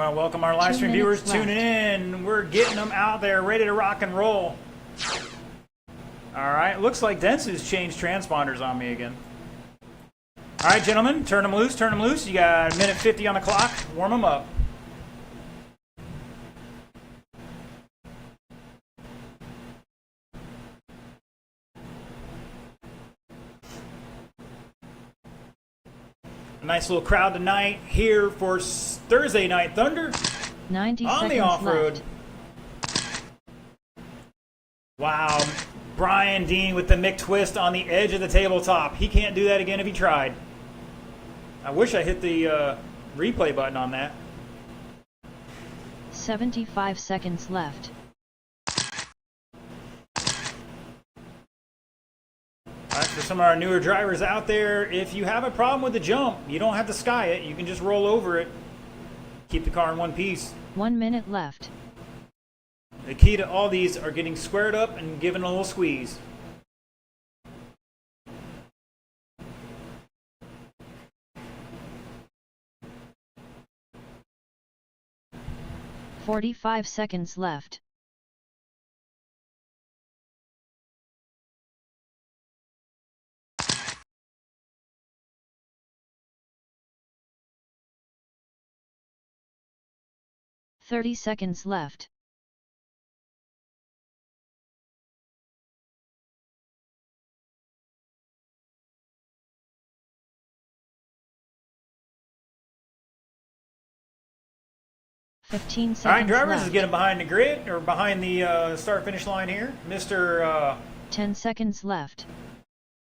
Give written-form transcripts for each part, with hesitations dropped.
want to welcome our live stream viewers tuning in. We're getting them out there, ready to rock and roll. All right, looks like Dentsu's changed transponders on me again. All right, gentlemen, turn them loose, turn them loose. You got a minute 50 on the clock. Warm them up. A nice little crowd tonight here for Thursday Night Thunder 90 on the off-road. Wow, Brian Dean with the Mick twist on the edge of the tabletop. He can't do that again if he tried. I wish I hit the replay button on that. 75 seconds left. All right, for some of our newer drivers out there, if you have a problem with the jump, you don't have to sky it. You can just roll over it. Keep the car in one piece. 1 minute left. The key to all these are getting squared up and given a little squeeze. "45 seconds left. "30 seconds left. "15 seconds All right, drivers, left. is getting behind the grid or behind the start-finish line here. Mr. 10 seconds left.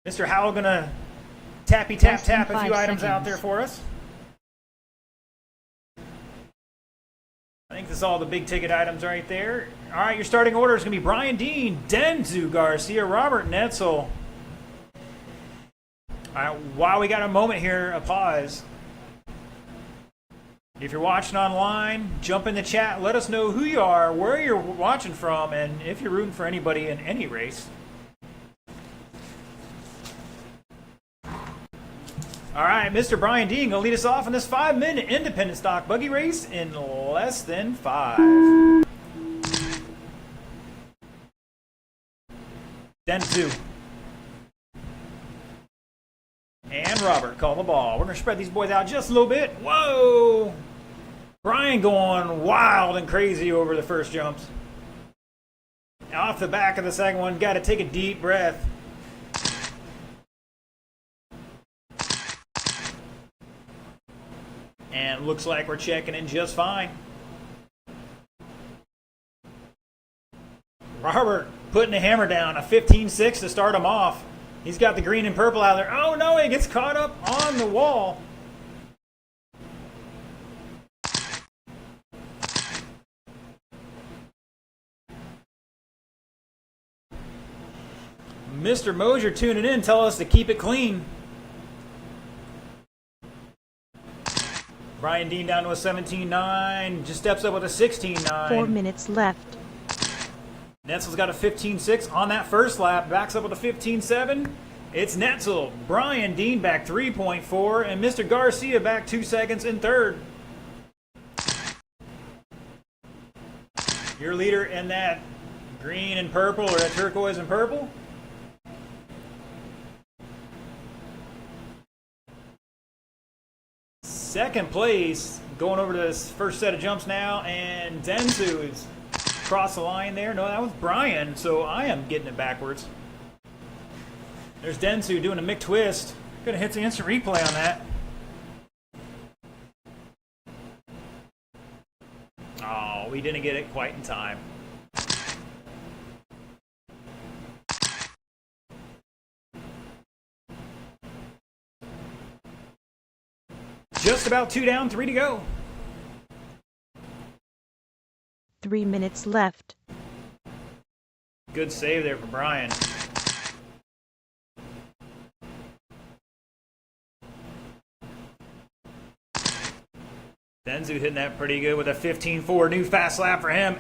Mr. Howell gonna tap a few 5 items out seconds. there for us. I think this is all the big ticket items right there. All right, your starting order is gonna be Brian Dean, Denzu Garcia, Robert Netzel. All right, while we got a moment here, a pause. If you're watching online, jump in the chat. Let us know who you are, where you're watching from, and if you're rooting for anybody in any race. All right, Mr. Brian Dean gonna lead us off in this 5-minute independent stock buggy race in less than 5. Then 2. And Robert call the ball. We're gonna spread these boys out just a little bit. Whoa! Brian going wild and crazy over the first jumps. Off the back of the second one, got to take a deep breath. And looks like we're checking in just fine. Robert putting the hammer down, a 15.6 to start him off. He's got the green and purple out there. Oh no, he gets caught up on the wall. Mr. Mosier tuning in, tell us to keep it clean. Brian Dean down to a 17.9, just steps up with a 16.9. 4 minutes left. Netzel's got a 15.6 on that first lap, backs up with a 15.7. It's Netzel, Brian Dean back 3.4, and Mr. Garcia back 2 seconds in third. Your leader in that green and purple, or that turquoise and purple. Second place, going over to this first set of jumps now, and Densu is across the line there. No, that was Brian, so I am getting it backwards. There's Densu doing a Mick twist. Gonna hit the instant replay on that. Oh, we didn't get it quite in time. Just about 2 down, 3 to go. 3 minutes left. Good save there for Brian. Denzu hitting that pretty good with a 15.4, new fast lap for him.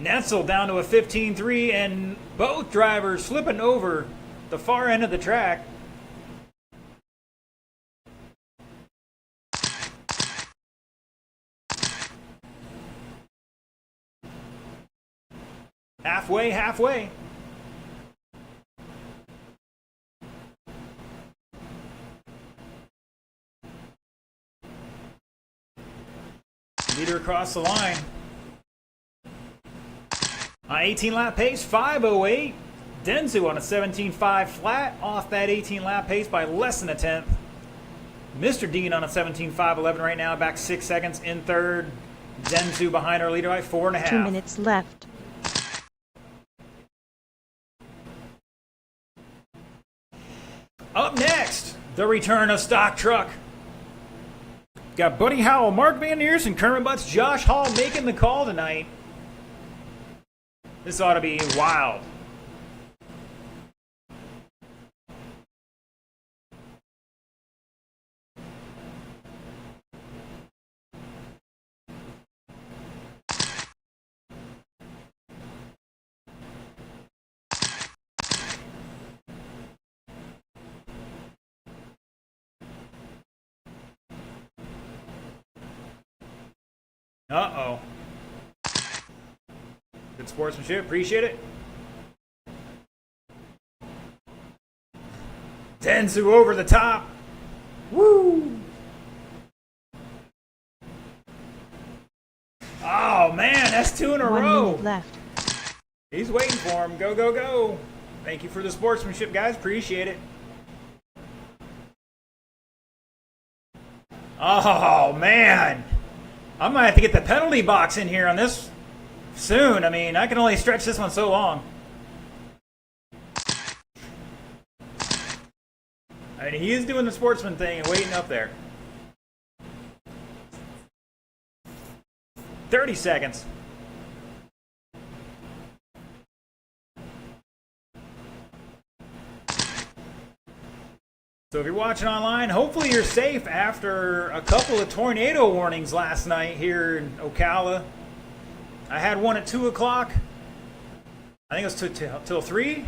Netzel down to a 15.3, and both drivers flipping over the far end of the track. Halfway, halfway. Leader across the line. 18 lap pace, 5:08. Denzu on a 17.5 flat, off that 18 lap pace by less than a tenth. Mr. Dean on a 17.5.11 right now, back 6 seconds in third. Denzu behind our leader by 4.5. 2 minutes left. Up next, the return of Stock Truck. Got Buddy Howell, Mark Van Neers, Kermit Butts, Josh Hall making the call tonight. This ought to be wild. Uh-oh. Good sportsmanship. Appreciate it. Denzu over the top. Woo! Oh, man. That's 2 in a 1 row. minute left. He's waiting for him. Go, go, go. Thank you for the sportsmanship, guys. Appreciate it. Oh, man. I might have to get the penalty box in here on this soon. I mean, I can only stretch this one so long. I mean, he is doing the sportsman thing and waiting up there. 30 seconds. So if you're watching online, hopefully you're safe after a couple of tornado warnings last night here in Ocala. I had one at 2 o'clock. I think it was till 3.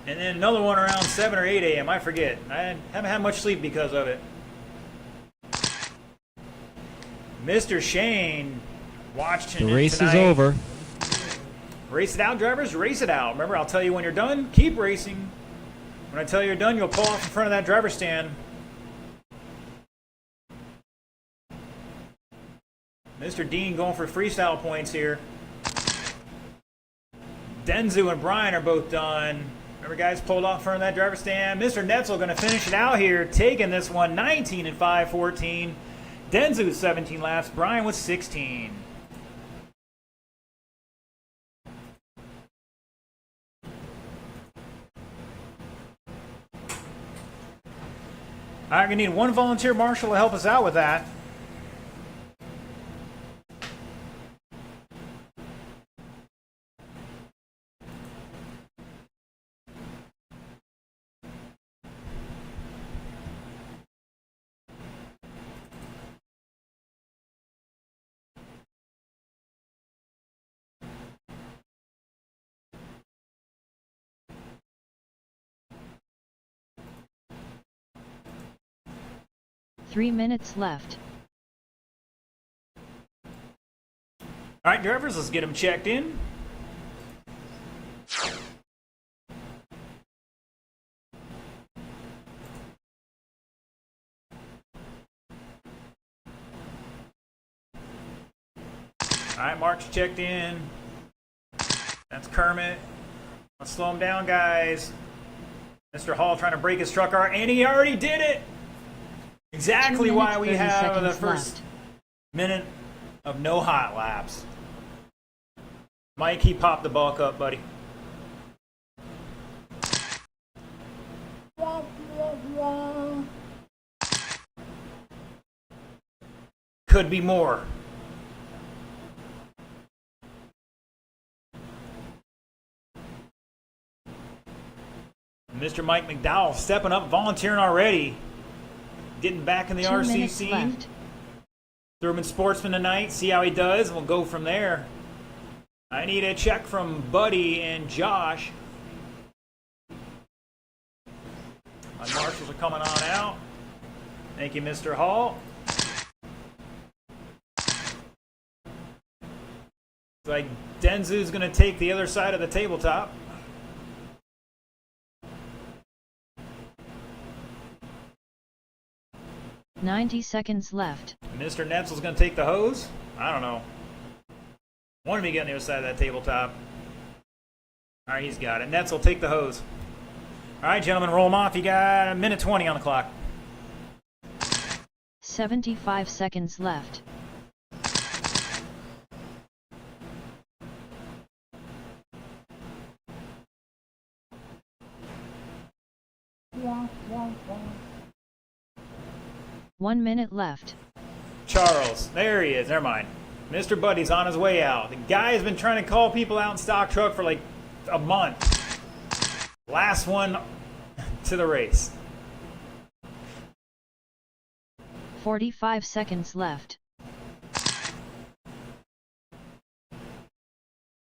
And then another one around 7 or 8 a.m. I forget. I haven't had much sleep because of it. Mr. Shane watched The race tonight. is over. Race it out, drivers. Race it out. Remember, I'll tell you when you're done. Keep racing. When I tell you you're done, you'll pull off in front of that driver's stand. Mr. Dean going for freestyle points here. Denzu and Brian are both done. Remember, guys, pulled off in front of that driver's stand. Mr. Netzel going to finish it out here, taking this one 19 and 5:14. Denzu 17 laps. Brian with 16. All right, we need one volunteer marshal to help us out with that. Three minutes left. All right, drivers, let's get them checked in. All right, Mark's checked in. That's Kermit. Let's slow him down, guys. Mr. Hall trying to break his truck art, and he already did it. Exactly why we have the first minute of no hot laps. Mike, he popped the bulk up, buddy. Wah, wah, wah. Could be more. Mr. Mike McDowell stepping up, volunteering already. Getting back in the 2 RC minutes scene. left. Throw him in Sportsman tonight, see how he does, and we'll go from there. I need a check from Buddy and Josh. My marshals are coming on out. Thank you, Mr. Hall. Like Denzu's going to take the other side of the tabletop. $90 left. Mr. Netzel's going to take the hose. I don't know. Want to be getting the other side of that tabletop. All right, he's got it. Netzel, take the hose. All right, gentlemen, roll them off. You got a minute 20 on the clock. 75 seconds left. Wah, wah, wah. 1 minute left. Charles, there he is. Never mind. Mr. Buddy's on his way out. The guy has been trying to call people out in stock truck for like a month. Last one to the race. 45 seconds left.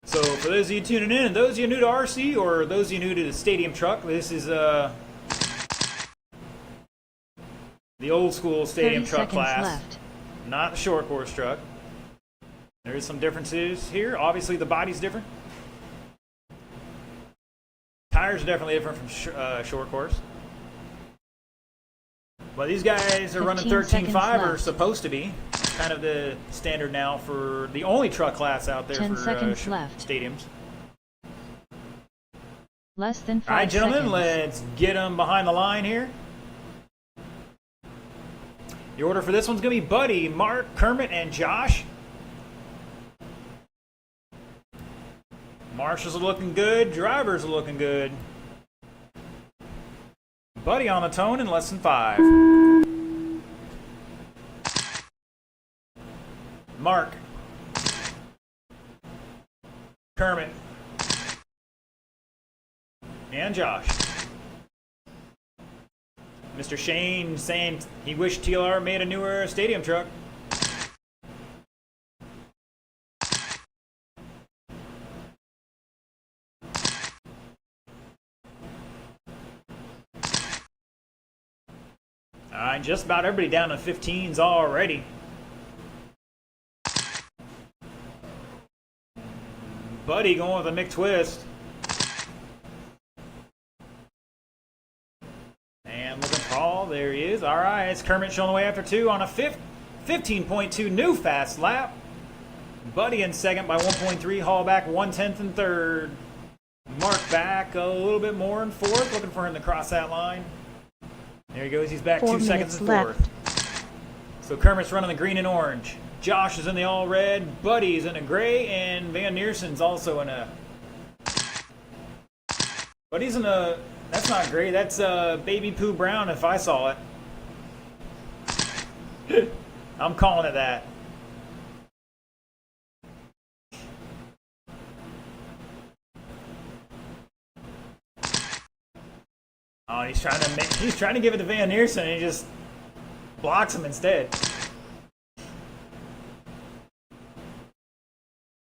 So for those of you tuning in, and those of you new to RC, or those of you new to the stadium truck, this is the old school stadium 30 truck seconds class, left. not the short course truck. There's some differences here. Obviously the body's different. Tires are definitely different from short course. But these guys are running 13.5, or supposed to be. Kind of the standard now for the only truck class out there 10 for seconds left. stadiums. Less than 5 All right, gentlemen, seconds. let's get them behind the line here. The order for this one's going to be Buddy, Mark, Kermit, and Josh. Marshals are looking good. Drivers are looking good. Buddy on the tone in less than 5. Mark. Kermit. And Josh. Mr. Shane saying he wished TLR made a newer stadium truck. All right, just about everybody down to 15s already. Buddy going with a McTwist. And looking Paul, there he is. All right, it's Kermit showing the way after 2 on a 15.2 new fast lap. Buddy in second by 1.3, Hall back 1/10 in third. Mark back a little bit more in fourth, looking for him to cross that line. There he goes, he's back 2 seconds in fourth. So Kermit's running the green and orange. Josh is in the all red, Buddy's in a gray, and Van Neerson's also in a... Buddy's in a... That's not gray, that's baby poo brown if I saw it. I'm calling it that. Oh, he's trying to give it to Van Neerson, and he just blocks him instead.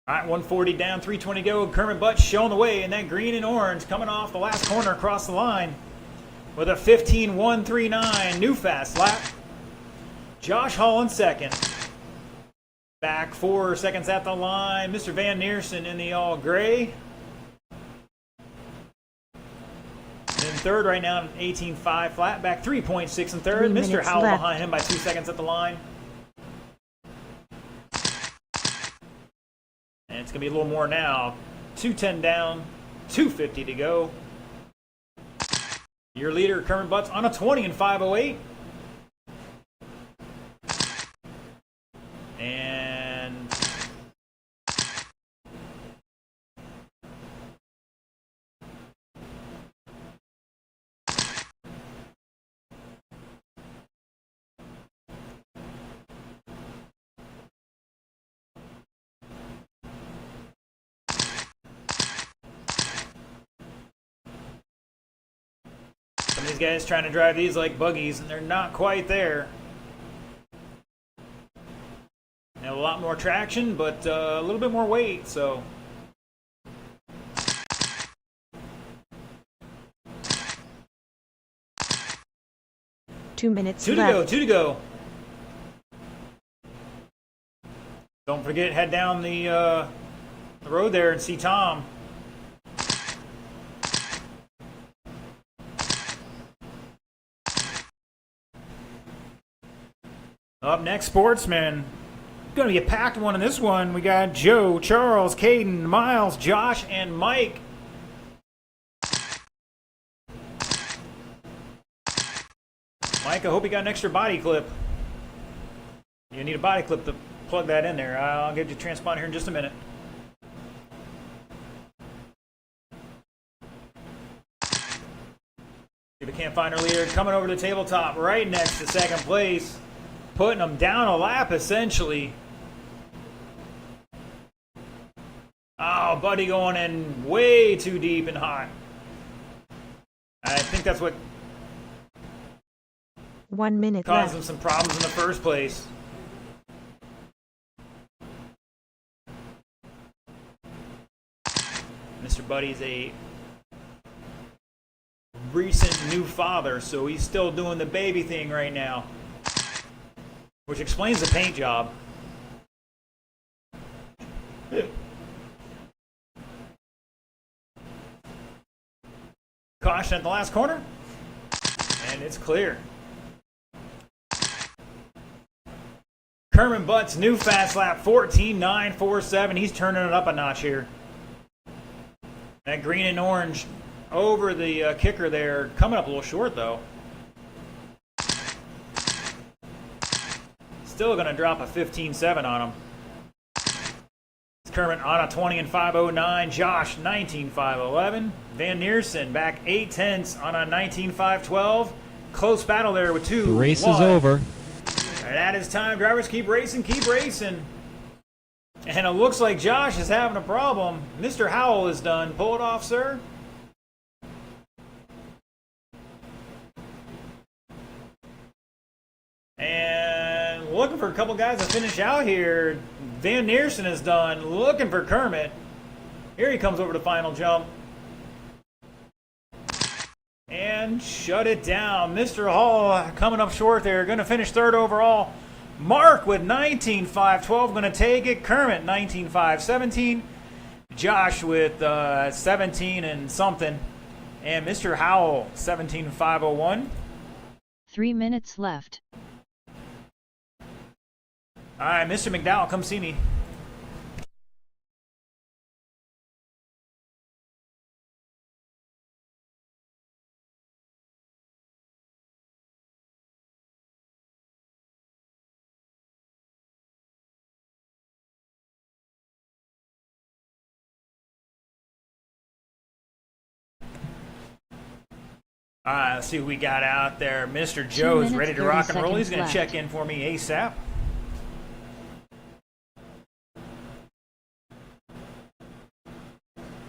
All right, 140 down, 320 go. Kermit Butts showing the way in that green and orange, coming off the last corner across the line with a 15.139 new fast lap. Josh Hall in second. Back 4 seconds at the line. Mr. Van Neerson in the all gray. In third right now, 18.5 flat. Back 3.6 in third. Mr. Howell left. behind him by 2 seconds at the line. And it's going to be a little more now. 210 down, 250 to go. Your leader, Kermit Butts, on a 20 and 508. And some of these guys trying to drive these like buggies, and they're not quite there. They have a lot more traction, but a little bit more weight, so. Two minutes Two to left. go, 2 to go. Don't forget, head down the the road there and see Tom. Up next, Sportsman. Going to be a packed one in this one. We got Joe, Charles, Caden, Miles, Josh, and Mike. Mike, I hope you got an extra body clip. You need a body clip to plug that in there. I'll get you a transponder here in just a minute. If you can't find her leader, coming over to the tabletop right next to second place. Putting them down a lap, essentially. Oh, Buddy going in way too deep and hot. I think that's what 1 minute caused left. him some problems in the first place. Mr. Buddy's a recent new father, so he's still doing the baby thing right now. Which explains the paint job. Caution at the last corner. And it's clear. Kerman Butts, new fast lap, 14.947. He's turning it up a notch here. That green and orange over the kicker there. Coming up a little short, though. Still going to drop a 15.7 on him. Kermit on a 20 and 5.09. Josh 19.511. Van Neersen back 8/10 on a 19.512. Close battle there with two. The race is over. And that is time. Drivers keep racing, keep racing. And it looks like Josh is having a problem. Mr. Howell is done. Pull it off, sir. And looking for a couple guys to finish out here. Van Neersen is done. Looking for Kermit. Here he comes over the final jump. And shut it down. Mr. Hall coming up short there. Going to finish third overall. Mark with 19.512. Going to take it. Kermit 19.517. Josh with 17 and something. And Mr. Howell 17.501. 3 minutes left. All right, Mr. McDowell, come see me. All right, let's see what we got out there. Mr. Joe is ready to rock and roll. He's going to check in for me ASAP.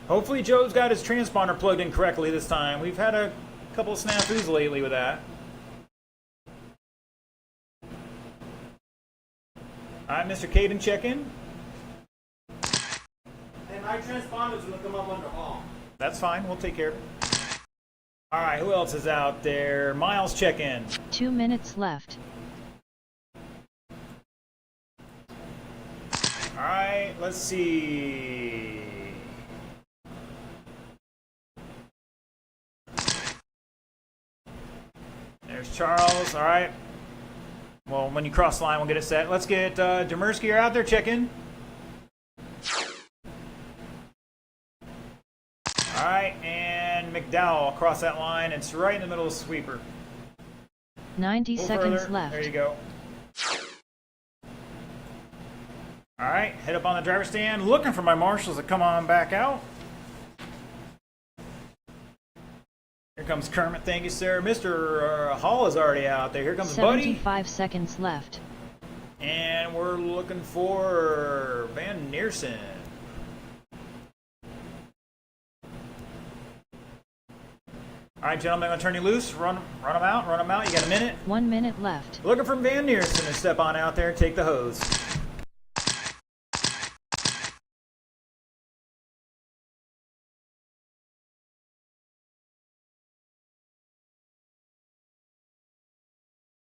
Hopefully Joe's got his transponder plugged in correctly this time. We've had a couple of snafus lately with that. All right, Mr. Caden, check in. Hey, my transponder's going to come up under Hall. That's fine. We'll take care of it. All right, who else is out there? Miles, check in. 2 minutes left. All right, let's see. There's Charles. All right. Well, when you cross the line, we'll get it set. Let's get Demersky out there. Check in. All right, and McDowell across that line. It's right in the middle of the sweeper. 90 seconds Further. left. There you go. All right, head up on the driver's stand. Looking for my marshals to come on back out. Here comes Kermit. Thank you, sir. Mr. Hall is already out there. Here comes Buddy. 75 seconds left. And we're looking for Van Neersen. All right, gentlemen, I'm going to turn you loose. Run them out. Run them out. You got a minute. 1 minute left. Looking for Van Neersen to step on out there and take the hose.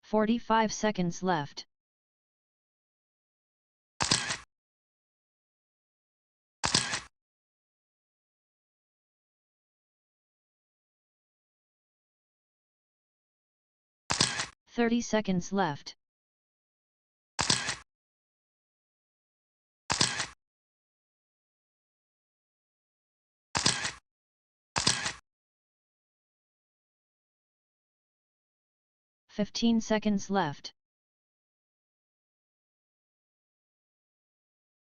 "45 seconds left. 30 seconds left. Fifteen seconds left.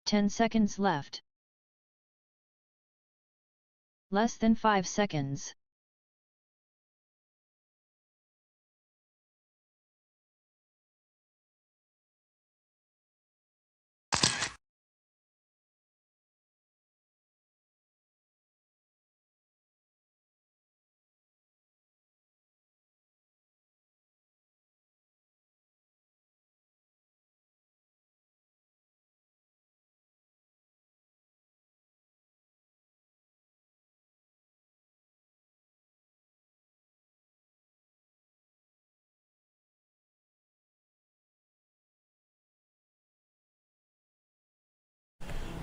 10 seconds left. Less than 5 seconds.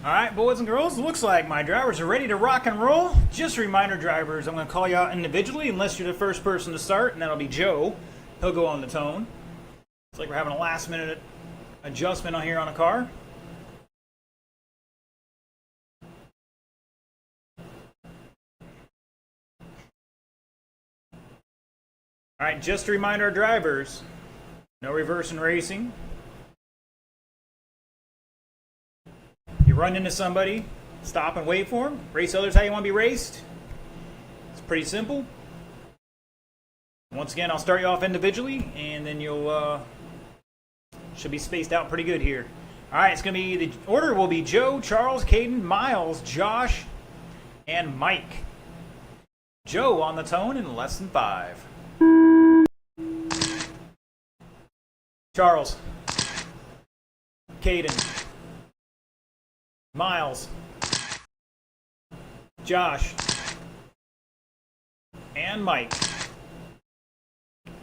Alright, boys and girls, looks like my drivers are ready to rock and roll. Just a reminder, drivers, I'm going to call you out individually unless you're the first person to start, and that'll be Joe. He'll go on the tone. It's like we're having a last minute adjustment on here on a car. Alright, just to remind our drivers, no reversing racing. You run into somebody, stop and wait for them. Race others how you want to be raced. It's pretty simple. Once again, I'll start you off individually, and then you'll should be spaced out pretty good here. All right, it's going to be, the order will be Joe, Charles, Caden, Miles, Josh, and Mike. Joe on the tone in less than 5. Charles, Caden, Miles, Josh, and Mike.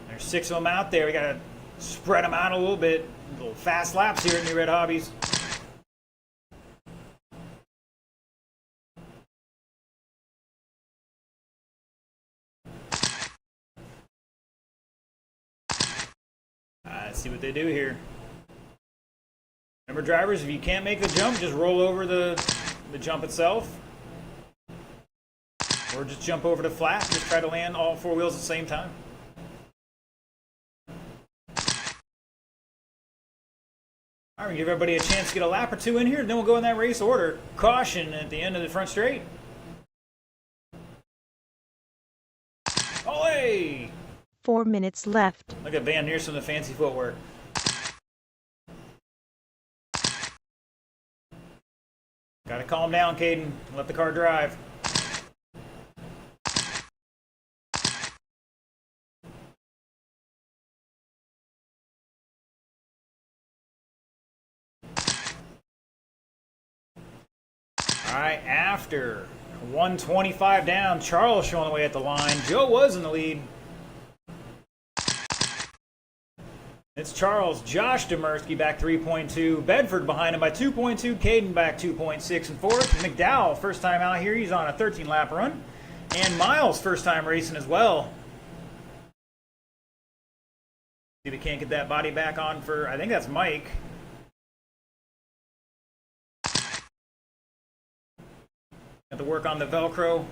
There's 6 of them out there. We got to spread them out a little bit. Little fast laps here at Newred Hobbies. Let's see what they do here. Remember, drivers, if you can't make the jump, just roll over the jump itself. Or just jump over the flat. Just try to land all 4 wheels at the same time. All right, give everybody a chance to get a lap or 2 in here, then we'll go in that race order. Caution at the end of the front straight. Olé! 4 minutes left. Look at Van Neersen with the fancy footwork. Gotta calm down, Caden. Let the car drive. Alright, after 125 down, Charles showing the way at the line. Joe was in the lead. It's Charles, Josh Demersky back 3.2, Bedford behind him by 2.2, Caden back 2.6 and 4th. McDowell, first time out here, he's on a 13-lap run. And Miles, first time racing as well. See if he can't get that body back on for, I think that's Mike. Got to work on the Velcro.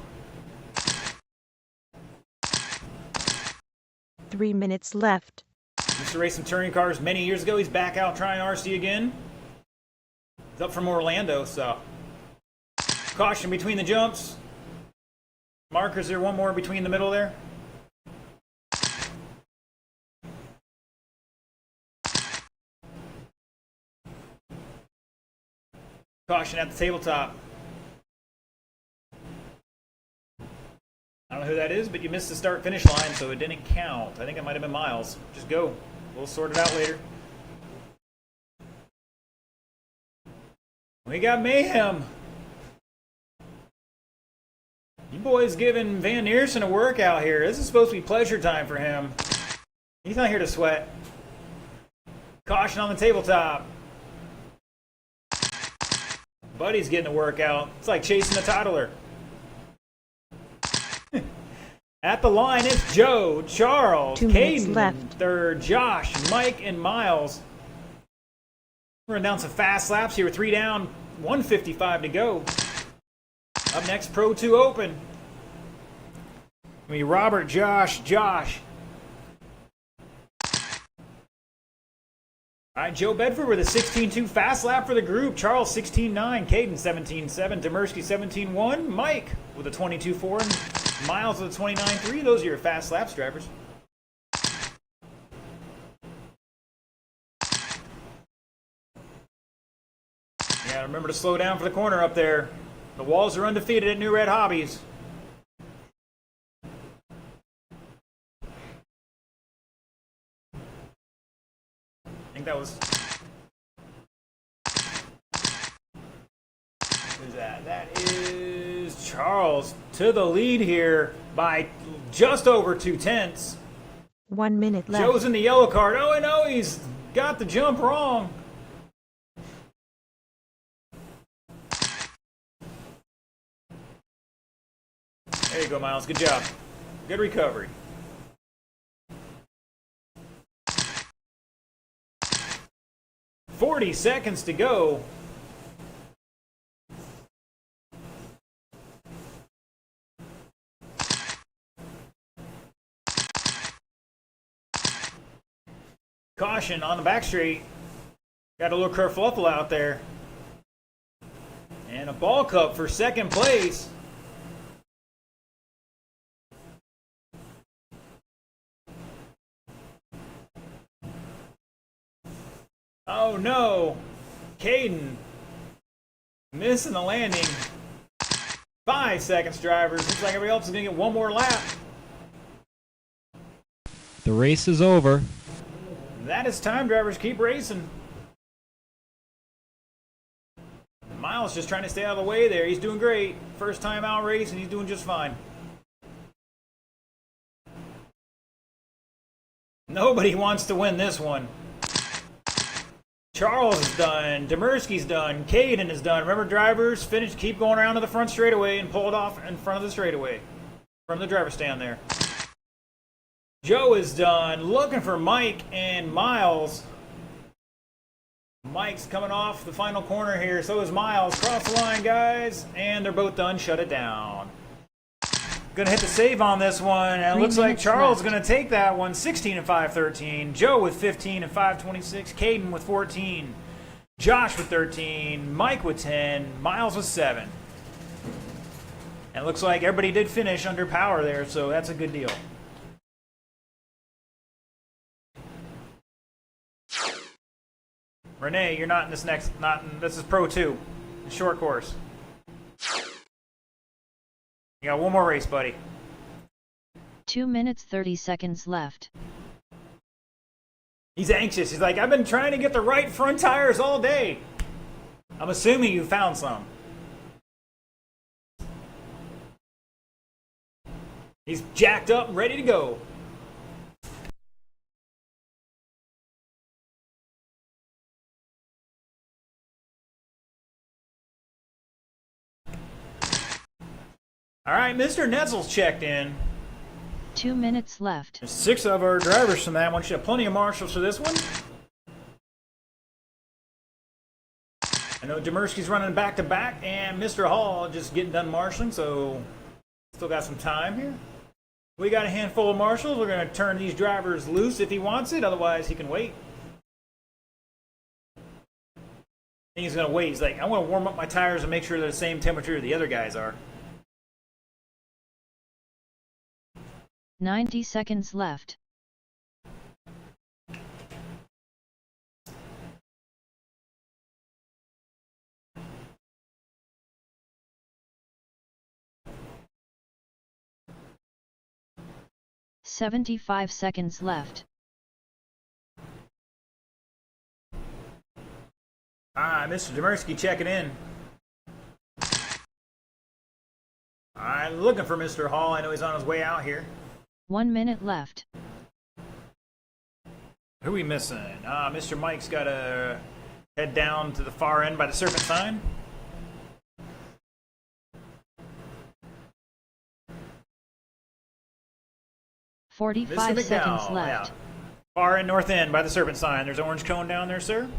3 minutes left. Used to race some touring cars many years ago. He's back out trying RC again. He's up from Orlando, so. Caution between the jumps. Markers there, one more between the middle there. Caution at the tabletop. I don't know who that is, but you missed the start-finish line, so it didn't count. I think it might have been Miles. Just go. We'll sort it out later. We got mayhem. You boys giving Van Neersen a workout here. This is supposed to be pleasure time for him. He's not here to sweat. Caution on the tabletop. Buddy's getting a workout. It's like chasing a toddler. At the line, it's Joe, Charles, 2 minutes Caden, left. third, Josh, Mike, and Miles. We're running down some fast laps here. 3 down, 1:55 to go. Up next, Pro 2 Open. Robert, Josh. All right, Joe Bedford with a 16.2 fast lap for the group. Charles 16.9, Caden 17.7, Demersky 17.1, Mike with a 22.4, and Miles with a 29.3. Those are your fast laps, drivers. Yeah, remember to slow down for the corner up there. The Walls are undefeated at Newred Hobbies. I think that was... Who's that? That is Charles to the lead here by just over 2/10. 1 minute left. Joe's in the yellow card. Oh, and no, he's got the jump wrong. There you go, Miles. Good job. Good recovery. "40 seconds to go." Caution on the back straight. Got a little kerfluffle out there. And a ball cup for second place. Oh no, Caden missing the landing. 5 seconds, drivers. Looks like everybody else is going to get one more lap. The race is over. That is time, drivers. Keep racing. Miles just trying to stay out of the way there. He's doing great. First time out racing, he's doing just fine. Nobody wants to win this one. Charles is done. Demersky's done. Caden is done. Remember, drivers, finish. Keep going around to the front straightaway and pull it off in front of the straightaway from the driver's stand there. Joe is done. Looking for Mike and Miles. Mike's coming off the final corner here. So is Miles. Cross the line, guys. And they're both done. Shut it down. Going to hit the save on this one. And it looks like Charles is going to take that one. 16 and 5.13. Joe with 15 and 5.26. Caden with 14. Josh with 13. Mike with 10. Miles with 7. And it looks like everybody did finish under power there, so that's a good deal. Renee, you're not in this next, this is Pro 2, short course. You got one more race, buddy. 2 minutes 30 seconds left. He's anxious. He's like, I've been trying to get the right front tires all day. I'm assuming you found some. He's jacked up and ready to go. All right, Mr. Netzel's checked in. 2 minutes left. There's 6 of our drivers from that one. Should have plenty of marshals for this one. I know Demersky's running back to back, and Mr. Hall just getting done marshaling, so still got some time here. We got a handful of marshals. We're going to turn these drivers loose if he wants it, otherwise he can wait. I think he's going to wait. He's like, I want to warm up my tires and make sure they're the same temperature the other guys are. 90 seconds left. "75 seconds left. Mr. Demersky checking in. I'm looking for Mr. Hall. I know he's on his way out here. 1 minute left. Who are we missing? Mr. Mike's got to head down to the far end by the Serpent sign. 45 Mr. seconds McDowell, left. yeah. Far in north end by the Serpent sign. There's an orange cone down there, sir.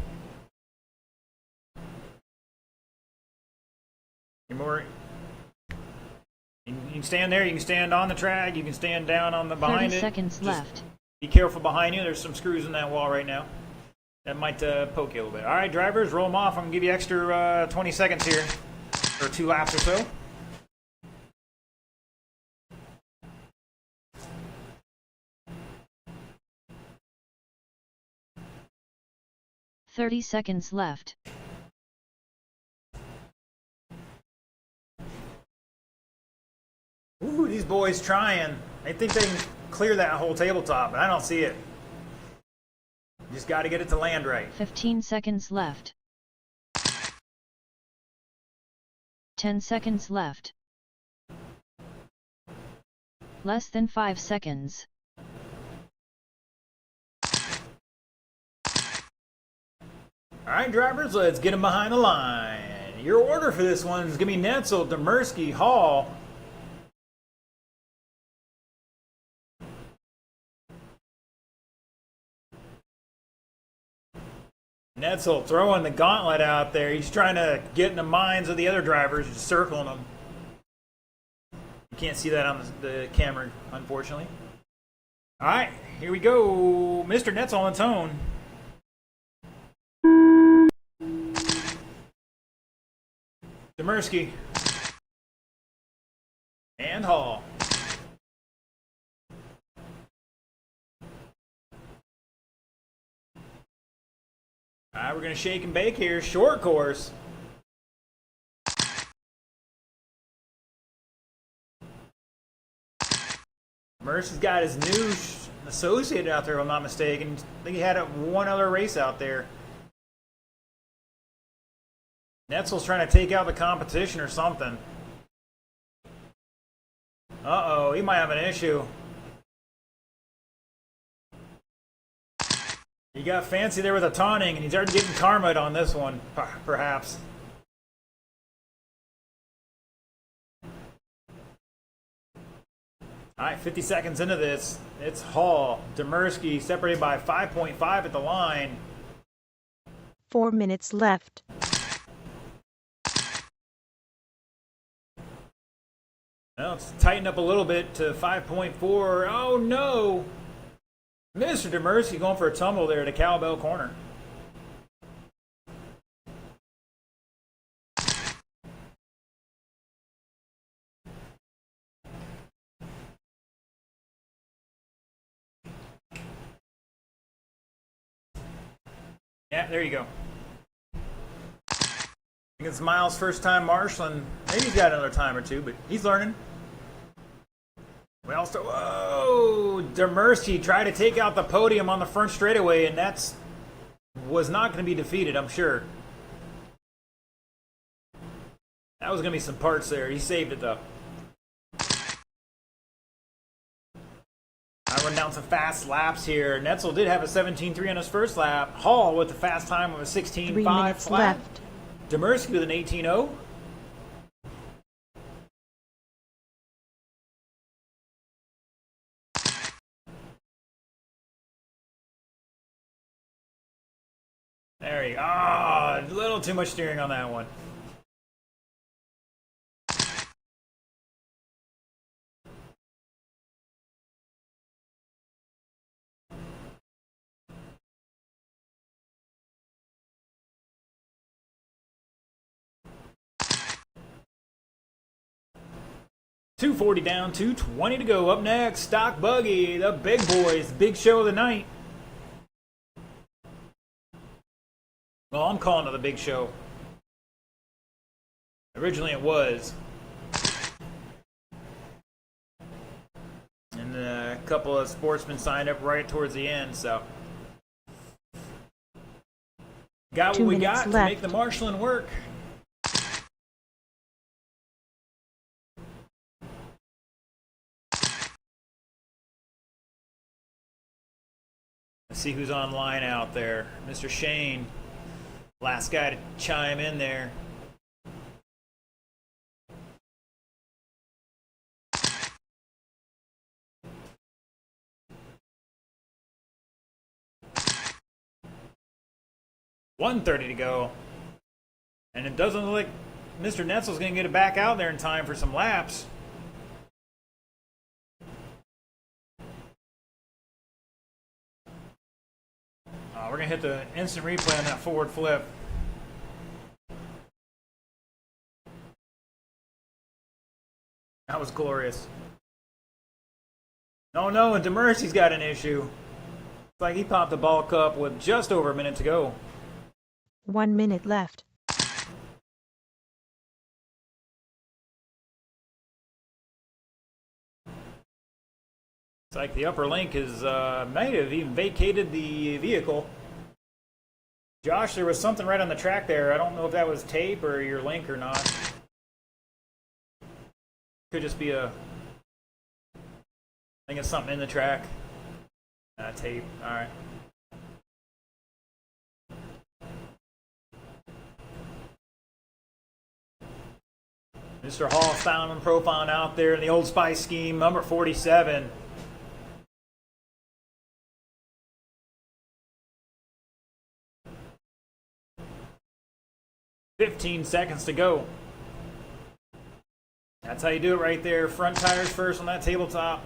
You're more. You can stand there. You can stand on the track. You can stand down on the behind 30 it. seconds Just left. be careful behind you. There's some screws in that wall right now. That might poke you a little bit. All right, drivers, roll them off. I'm gonna give you extra 20 seconds here, or 2 laps or so. Thirty seconds left. Ooh, these boys trying. They think they can clear that whole tabletop, but I don't see it. You just got to get it to land right. 15 seconds left. 10 seconds left. Less than 5 seconds. All right, drivers, let's get them behind the line. Your order for this one is going to be Netzel, Demersky, Hall. Netzel throwing the gauntlet out there. He's trying to get in the minds of the other drivers, just circling them. You can't see that on the camera, unfortunately. All right, here we go. Mr. Netzel on the tone. Demersky and Hall. All right, we're going to shake and bake here. Short course. Mercy's got his new associate out there, if I'm not mistaken. I think he had one other race out there. Netzel's trying to take out the competition or something. Uh-oh, he might have an issue. He got fancy there with a taunting, and he's already getting karma'd on this one, perhaps. All right, 50 seconds into this. It's Hall, Demersky separated by 5.5 at the line. 4 minutes left. Well, it's tightened up a little bit to 5.4. Oh, no! Mr. Demersky going for a tumble there to Cowbell Corner. Yeah, there you go. I think it's Miles' first time marshalling. Maybe he's got another time or two, but he's learning. Well, so, whoa! Demersky tried to take out the podium on the front straightaway, and was not going to be defeated, I'm sure. That was going to be some parts there. He saved it, though. I run down some fast laps here. Netzel did have a 17.3 on his first lap. Hall with the fast time of a 16.5 3 minutes lap. left. Demersky with an 18.0. There you go. Ah, a little too much steering on that one. .240 down, 220 to go. Up next, Stock Buggy, the big boys, big show of the night. Well, I'm calling it the big show. Originally it was. And a couple of sportsmen signed up right towards the end, so. Got 2 what we minutes got to left. make the marshalling work. Let's see who's online out there. Mr. Shane, last guy to chime in there. 1:30 to go. And it doesn't look like Mr. Netzel's going to get it back out there in time for some laps. We're going to hit the instant replay on that forward flip. That was glorious. Oh no, and DeMercy's got an issue. It's like he popped the ball cup with just over a minute to go. 1 minute left. It's like the upper link is might have even vacated the vehicle. Josh, there was something right on the track there. I don't know if that was tape or your link or not. Could just be I think it's something in the track. Tape. All right. Mr. Hall found him profiling out there in the Old Spice scheme, number 47. "15 seconds to go." That's how you do it right there. Front tires first on that tabletop.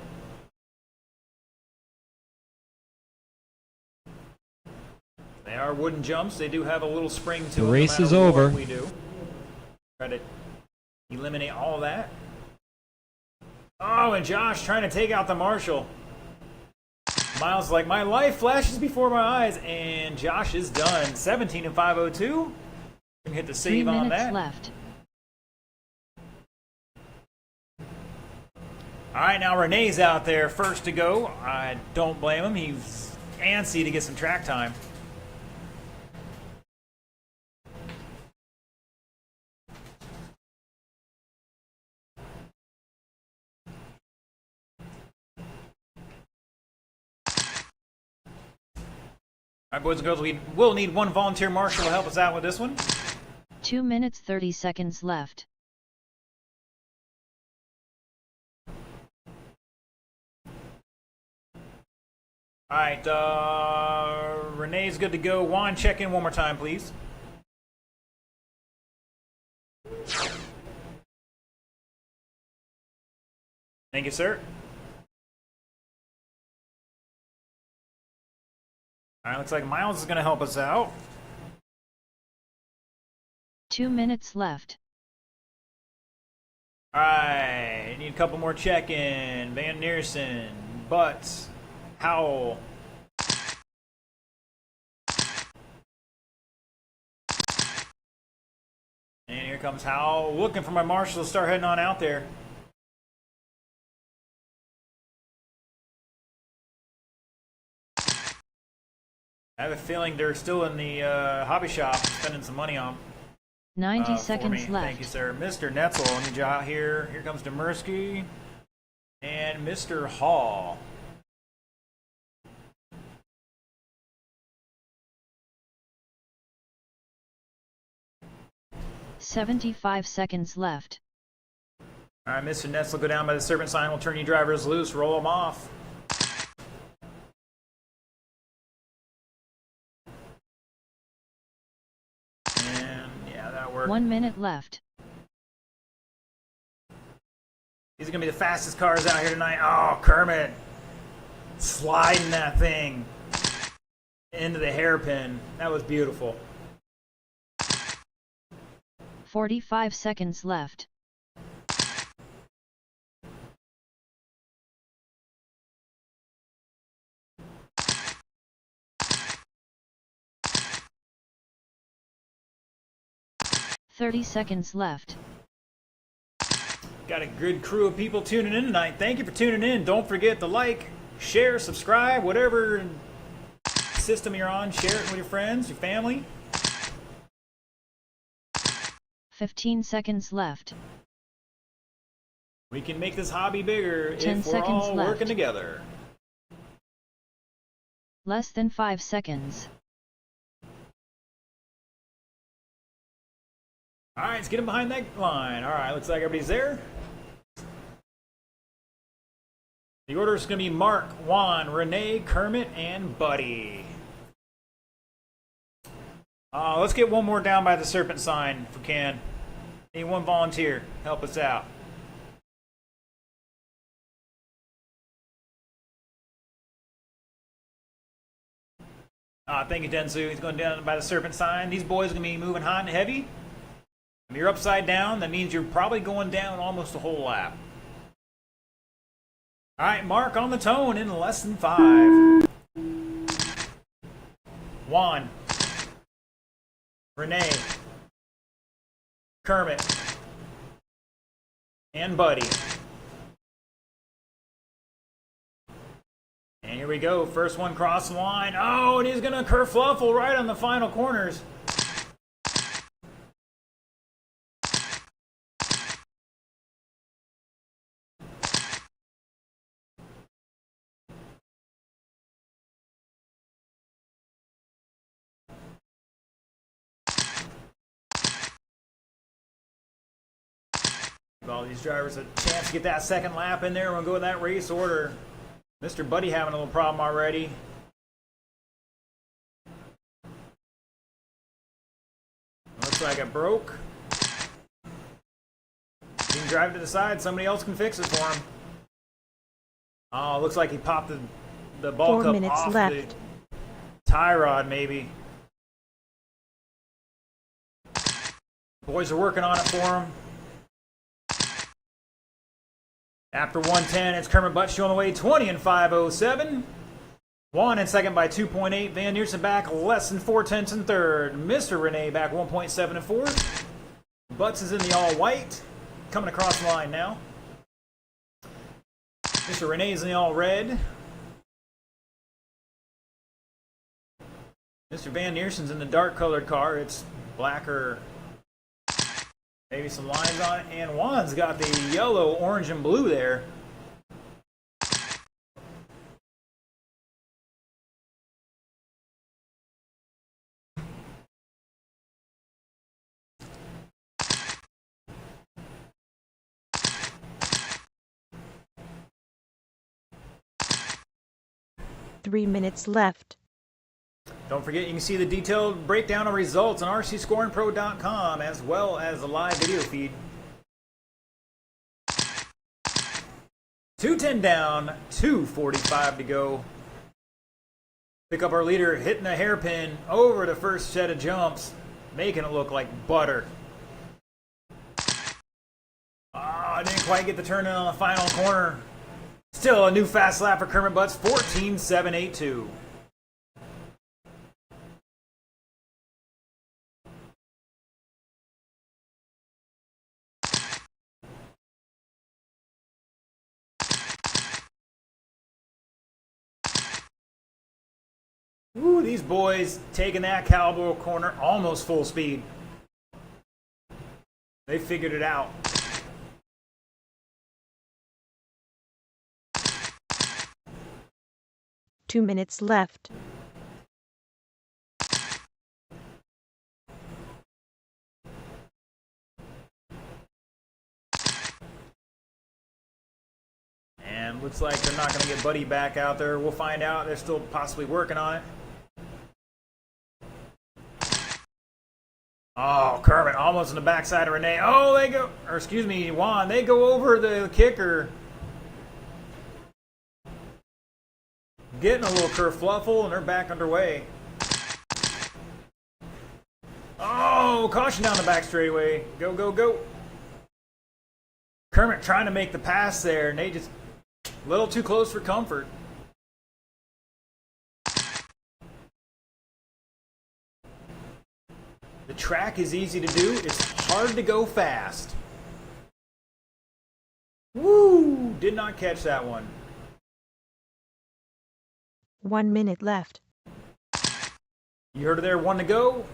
They are wooden jumps. They do have a little spring to them. The race is no matter over. what we do. Try to eliminate all that. Oh, and Josh trying to take out the Marshall. Miles like, my life flashes before my eyes, and Josh is done. 17 and 502. Can hit the 3 save on minutes that. left. All right, now Renee's out there first to go. I don't blame him. He's antsy to get some track time. All right, boys and girls, we will need one volunteer marshal to help us out with this one. 2 minutes 30 seconds left. All right, Renee's good to go. Juan, check in one more time, please. Thank you, sir. All right, looks like Miles is going to help us out. 2 minutes left. All right, need a couple more check-in. Van Neersen, Butts, Howell. And here comes Howell, looking for my marshal to start heading on out there. I have a feeling they're still in the hobby shop spending some money on 90 for seconds me. left. Thank you, sir. Mr. Netzel, I need you out here. Here comes Demersky and Mr. Hall. "75 seconds left. All right, Mr. Netzel, go down by the serpent sign. We'll turn you drivers loose. Roll them off. And yeah, that worked. 1 minute left. These are going to be the fastest cars out here tonight. Oh, Kermit. Sliding that thing into the hairpin. That was beautiful. 45 seconds left. "30 seconds left. Got a good crew of people tuning in tonight. Thank you for tuning in. Don't forget to like, share, subscribe, whatever system you're on. Share it with your friends, your family. 15 seconds left. We can make this hobby bigger 10 if we're seconds all left. working together. Less than 5 seconds. All right, let's get him behind that line. All right, looks like everybody's there. The order is going to be Mark, Juan, Renee, Kermit, and Buddy. Let's get one more down by the serpent sign if we can. Need one volunteer. Help us out. Thank you, Densu. He's going down by the serpent sign. These boys are going to be moving hot and heavy. If you're upside down, that means you're probably going down almost a whole lap. All right, Mark on the tone in less than 5. Juan. Renee. Kermit. And Buddy. And here we go. First one cross the line. Oh, and he's going to kerfluffle right on the final corners. All these drivers a chance to get that second lap in there. We'll go with that race order. Mr. Buddy having a little problem already. Looks like it broke. He can drive to the side. Somebody else can fix it for him. Oh, looks like he popped the ball 4 cup minutes off left. the tie rod, maybe. Boys are working on it for him. After 110, it's Kermit Butts showing the way 20 and 507. Juan in second by 2.8. Van Niersen back less than 4/10 in third. Mr. Renee back 1.7 in fourth. Butts is in the all white. Coming across the line now. Mr. Renee is in the all red. Mr. Van Niersen's in the dark colored car. It's black or maybe some lines on it. And Juan's got the yellow, orange, and blue there. Three minutes left. Don't forget, you can see the detailed breakdown of results on rcscoringpro.com as well as the live video feed. 2:10 down, 2:45 to go. Pick up our leader, hitting the hairpin over the first set of jumps, making it look like butter. I didn't quite get the turn in on the final corner. Still a new fast lap for Kermit Butts, 14.782. Ooh, these boys taking that cowboy corner almost full speed. They figured it out. Two minutes left. And looks like they're not going to get Buddy back out there. We'll find out. They're still possibly working on it. Oh, Kermit almost on the backside of Renee. Oh, they go, or excuse me, Juan. They go over the kicker. Getting a little kerfluffle, and they're back underway. Oh, caution down the back straightaway. Go, go, go. Kermit trying to make the pass there, and they just a little too close for comfort. The track is easy to do. It's hard to go fast. Woo! Did not catch that one. 1 minute left. You heard it there, 1 to go.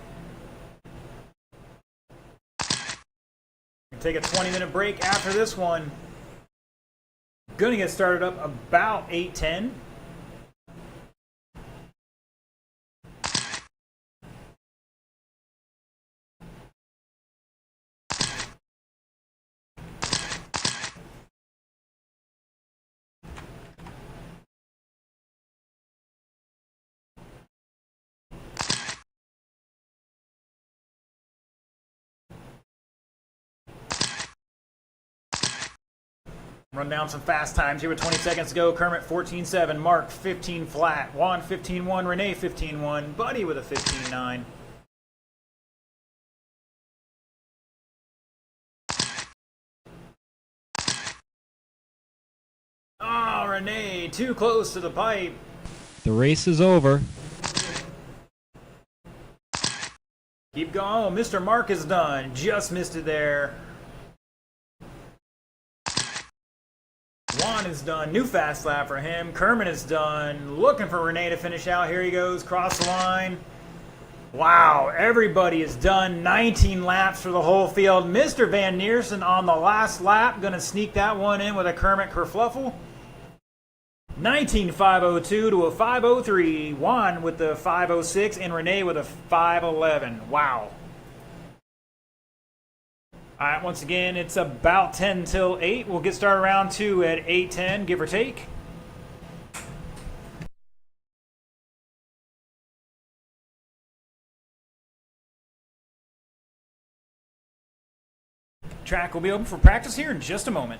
Take a 20-minute break after this one. Gonna get started up about 8:10. Run down some fast times here with 20 seconds to go. Kermit 14.7, Mark 15 flat, Juan 15.1, Renee 15.1, Buddy with a 15.9. Oh, Renee, too close to the pipe. The race is over. Keep going. Oh, Mr. Mark is done. Just missed it there. Juan is done. New fast lap for him. Kermit is done. Looking for Renee to finish out. Here he goes. Cross the line. Wow, everybody is done. 19 laps for the whole field. Mr. Van Neersen on the last lap. Going to sneak that one in with a Kermit kerfluffle. 19.502 to a 503. Juan with the 506 and Renee with a 511. Wow. All right, once again, it's about 10 till 8. We'll get started round 2 at 8:10, give or take. Track will be open for practice here in just a moment.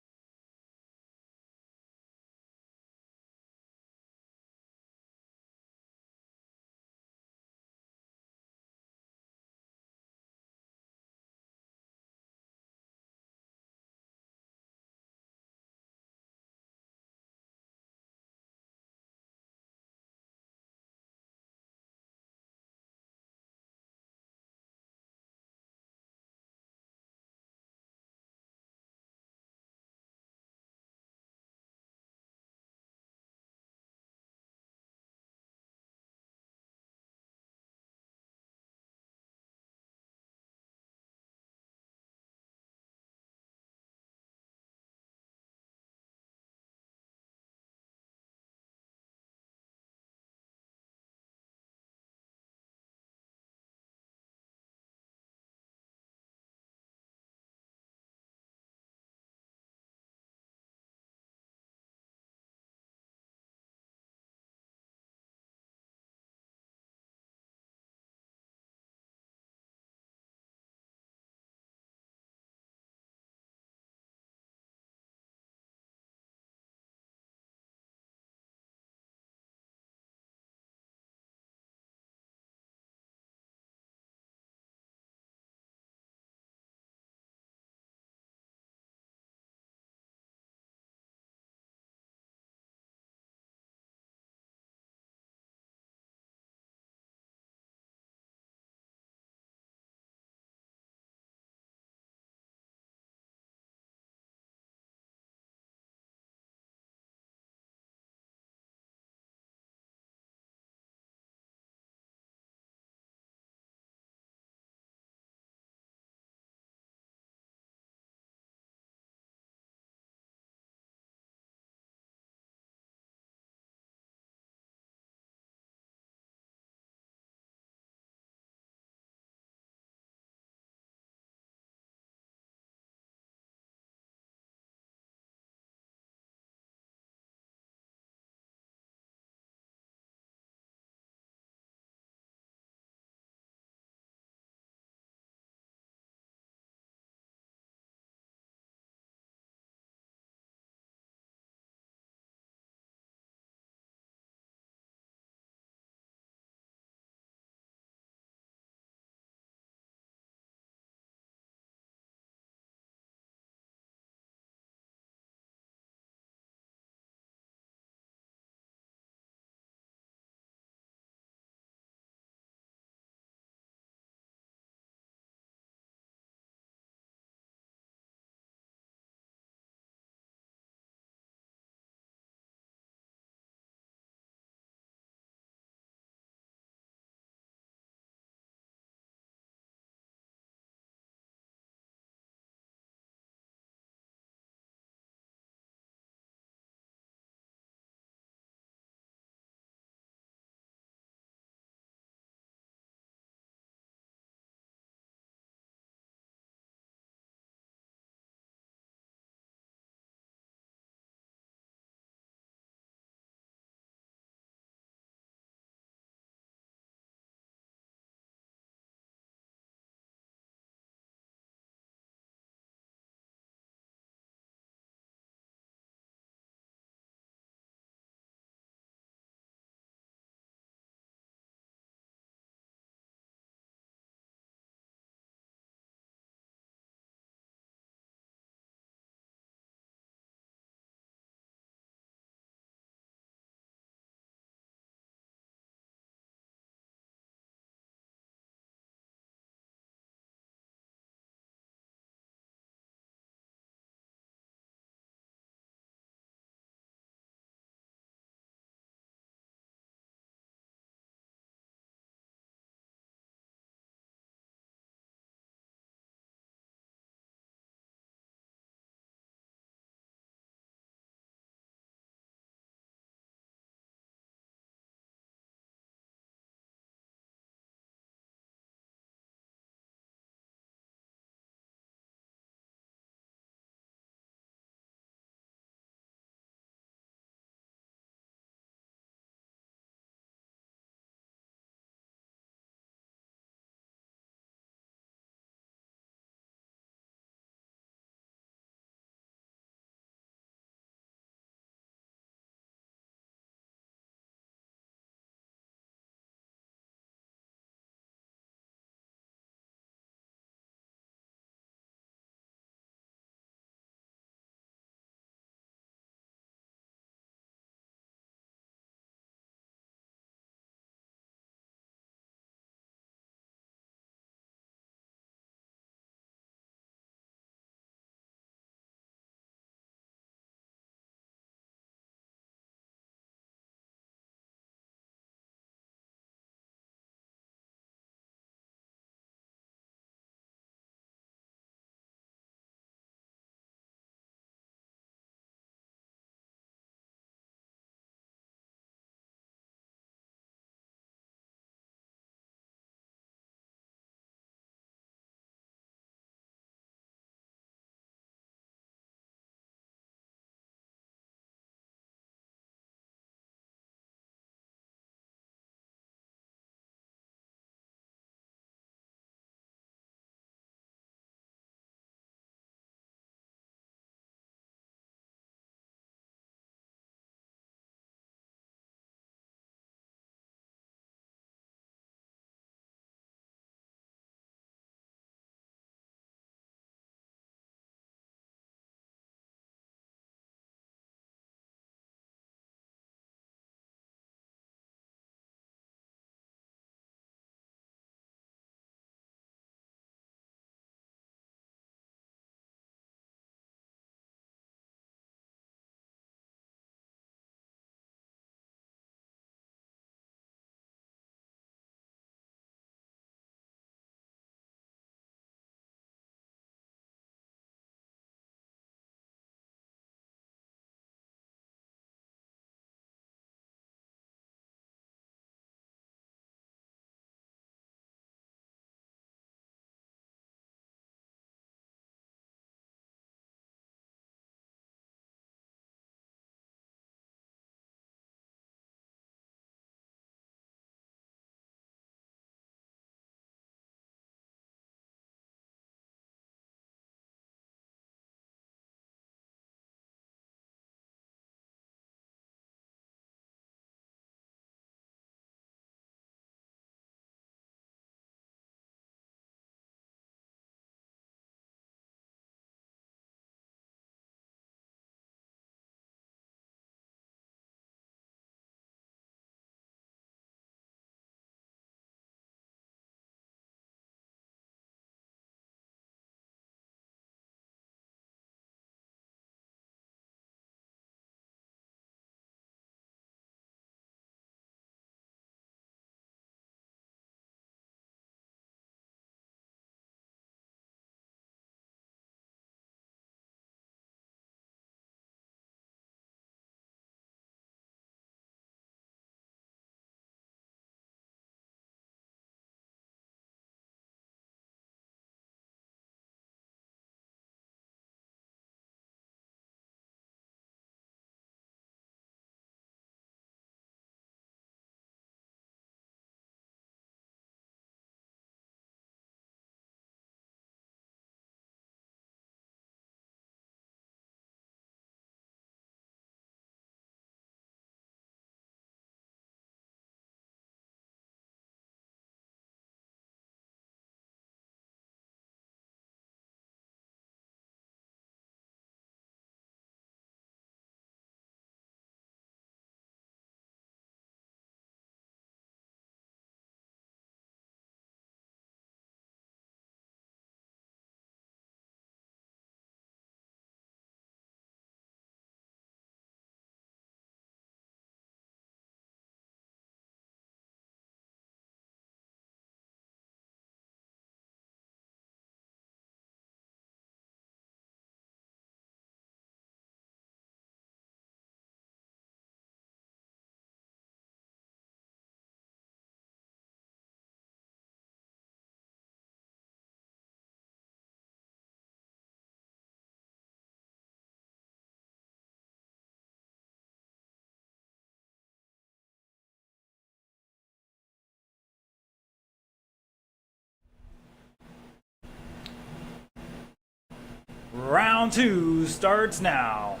Round 2 starts now.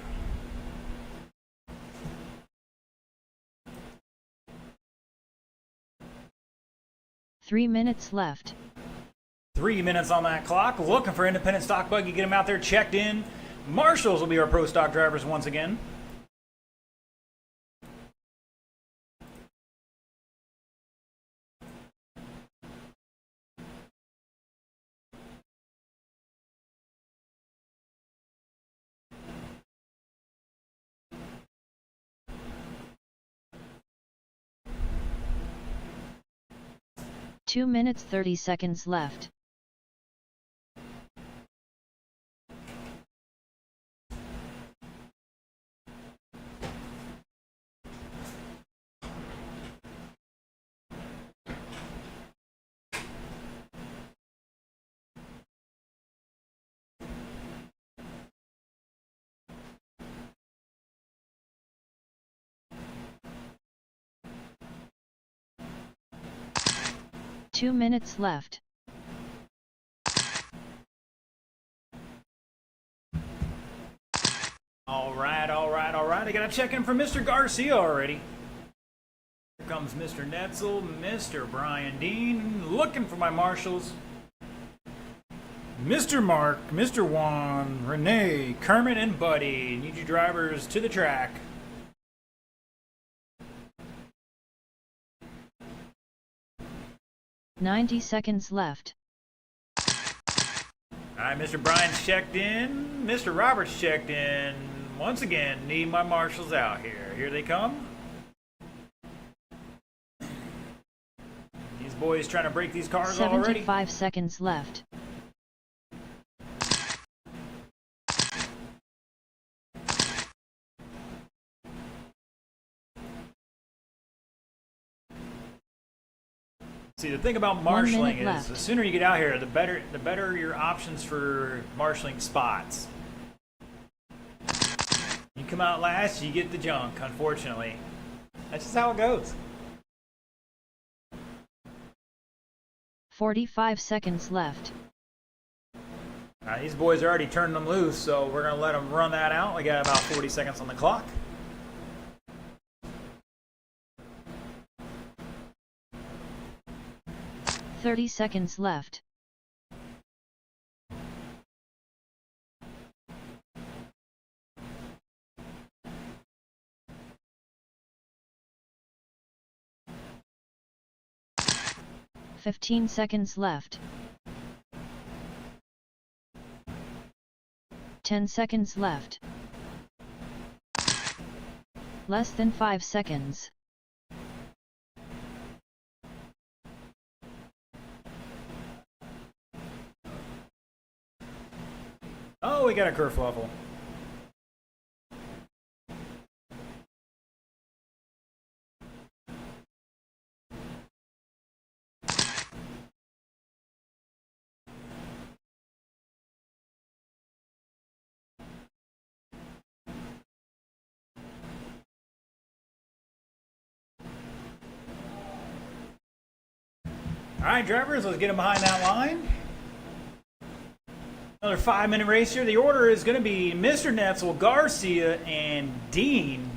Three minutes left. 3 minutes on that clock. Looking for independent stock buggy. Get them out there checked in. Marshals will be our pro stock drivers once again. 2 minutes 30 seconds left. Two minutes left. All right. I got to check in for Mr. Garcia already. Here comes Mr. Netzel, Mr. Brian Dean, looking for my marshals. Mr. Mark, Mr. Juan, Renee, Kermit, and Buddy. Need you drivers to the track. $90 seconds left. All right, Mr. Bryan's checked in. Mr. Roberts checked in. Once again, need my marshals out here. Here they come. These boys trying to break these cars already. 75 seconds left. See, the thing about 1 marshalling minute is left. the sooner you get out here, the better your options for marshalling spots. You come out last, you get the junk, unfortunately. That's just how it goes. 45 seconds left. These boys are already turning them loose, so we're going to let them run that out. We got about 40 seconds on the clock. $30 seconds left. $15 seconds left. 10 seconds left. Less than 5 seconds. Oh, we got a kerfluffle. All right, drivers, let's get them behind that line. Another 5-minute race here. The order is going to be Mr. Netzel, Garcia, and Dean.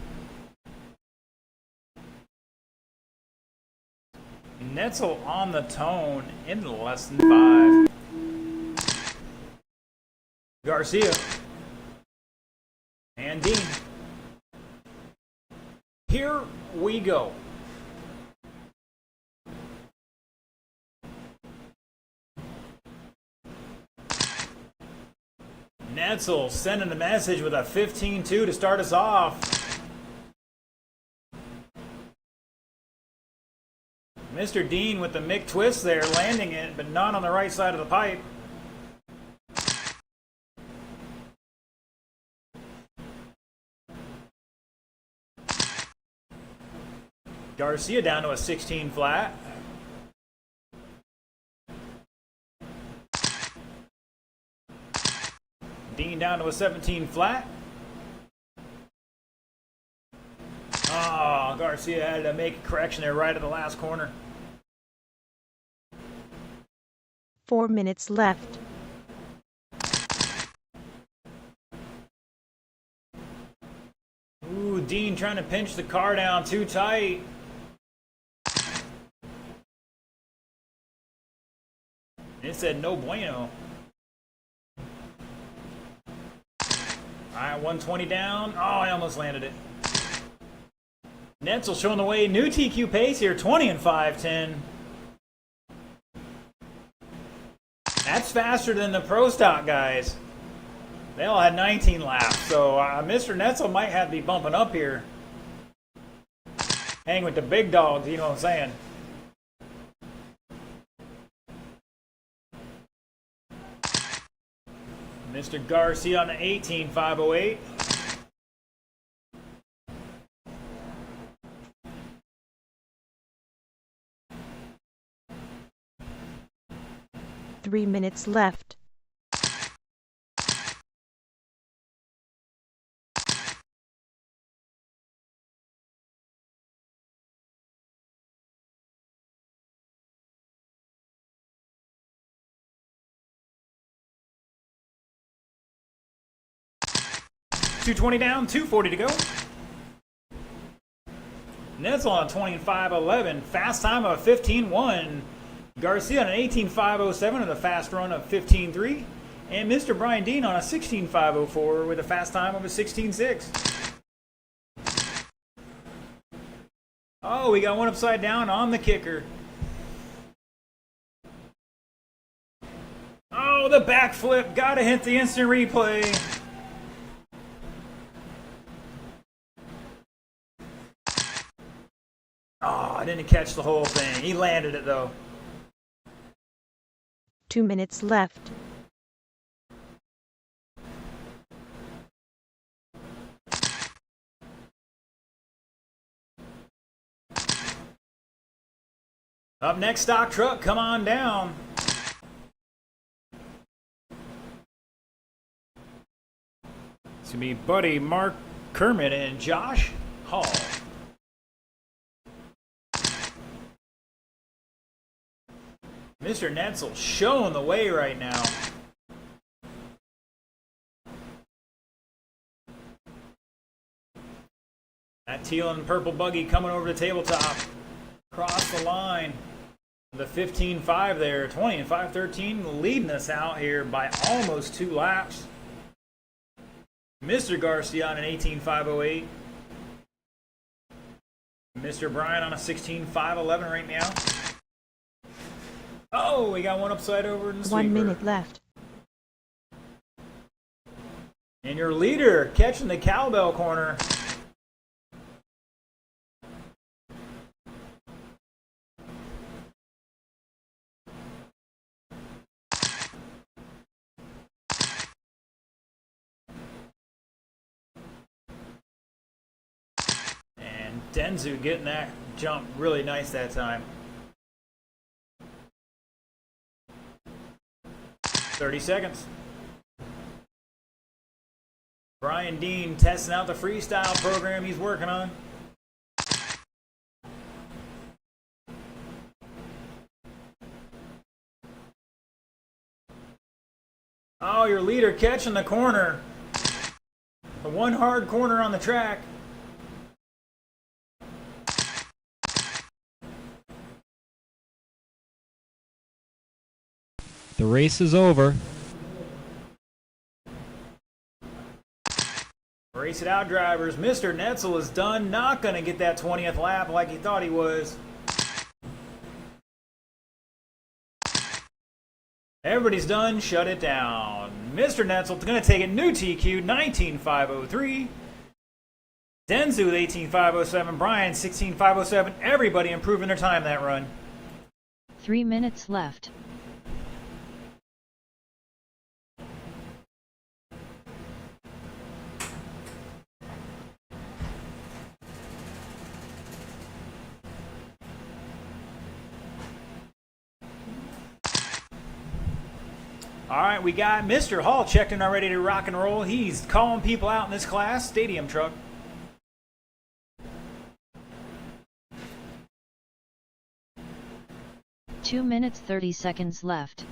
Netzel on the tone in less than 5. Garcia and Dean. Here we go. Netzel sending the message with a 15-2 to start us off. Mr. Dean with the Mick twist there, landing it, but not on the right side of the pipe. Garcia down to a 16 flat. Dean down to a 17 flat. Oh, Garcia had to make a correction there right at the last corner. 4 minutes left. Dean trying to pinch the car down too tight. It said no bueno. Alright, 120 down. Oh, I almost landed it. Netzel showing the way. New TQ pace here, 20 and 5:10. That's faster than the Pro Stock guys. They all had 19 laps, so Mr. Netzel might have to be bumping up here. Hang with the big dogs, you know what I'm saying? Mr. Garcia on the 18.508. Three minutes left. $220 down, $240 to go. Netzel on 20 and 5:11. Fast time of 15.1. Garcia on an 18.507 with a fast run of 15.3. And Mr. Brian Dean on a 16.504 with a fast time of a 16.6. Oh, we got one upside down on the kicker. Oh, the backflip. Gotta hit the instant replay. Oh, I didn't catch the whole thing. He landed it though. 2 minutes left. Up next, stock truck, come on down. It's gonna be Buddy, Mark Kermit, and Josh Hall. Mr. Netzel showing the way right now. That teal and purple buggy coming over the tabletop. Across the line. The 15.5 there. 20 and 5:13 leading us out here by almost 2 laps. Mr. Garcia on an 18.508. Mr. Bryan on a 16.511 right now. Oh, we got one upside over in the sweeper. 1 minute left. And your leader catching the cowbell corner. And Denzu getting that jump really nice that time. 30 seconds. Brian Dean testing out the freestyle program he's working on. Oh, your leader catching the corner. The one hard corner on the track. The race is over. Race it out, drivers. Mr. Netzel is done. Not going to get that 20th lap like he thought he was. Everybody's done. Shut it down. Mr. Netzel's going to take it. New TQ, 19.503. Denzu with 18.507. Brian, 16.507. Everybody improving their time that run. 3 minutes left. All right, we got Mr. Hall checked in, ready to rock and roll. He's calling people out in this class. Stadium truck. Two minutes 30 seconds left.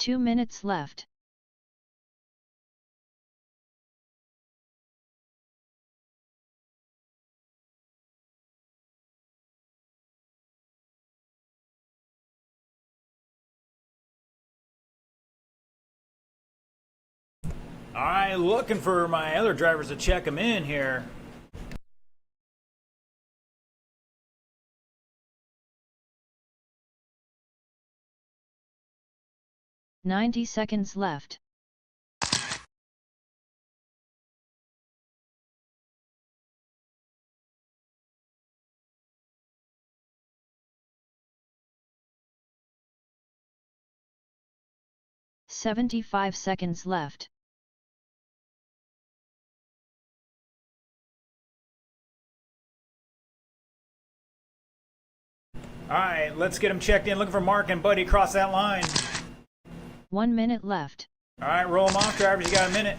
2 minutes left. All right, looking for my other drivers to check them in here. $90 left. $75 left. All right, let's get them checked in. Looking for Mark and Buddy across that line. 1 minute left. All right, roll them off, drivers. You got a minute.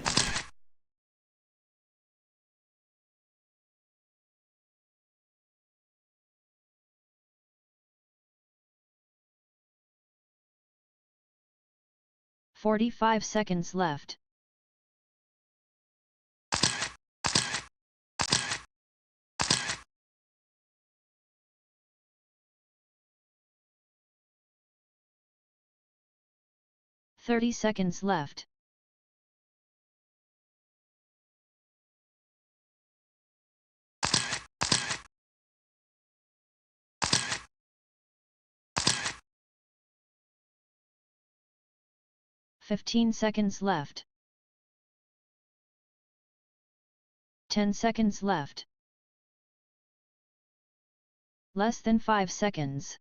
$45 left. $30 left. $15 left. 10 seconds left. Less than 5 seconds.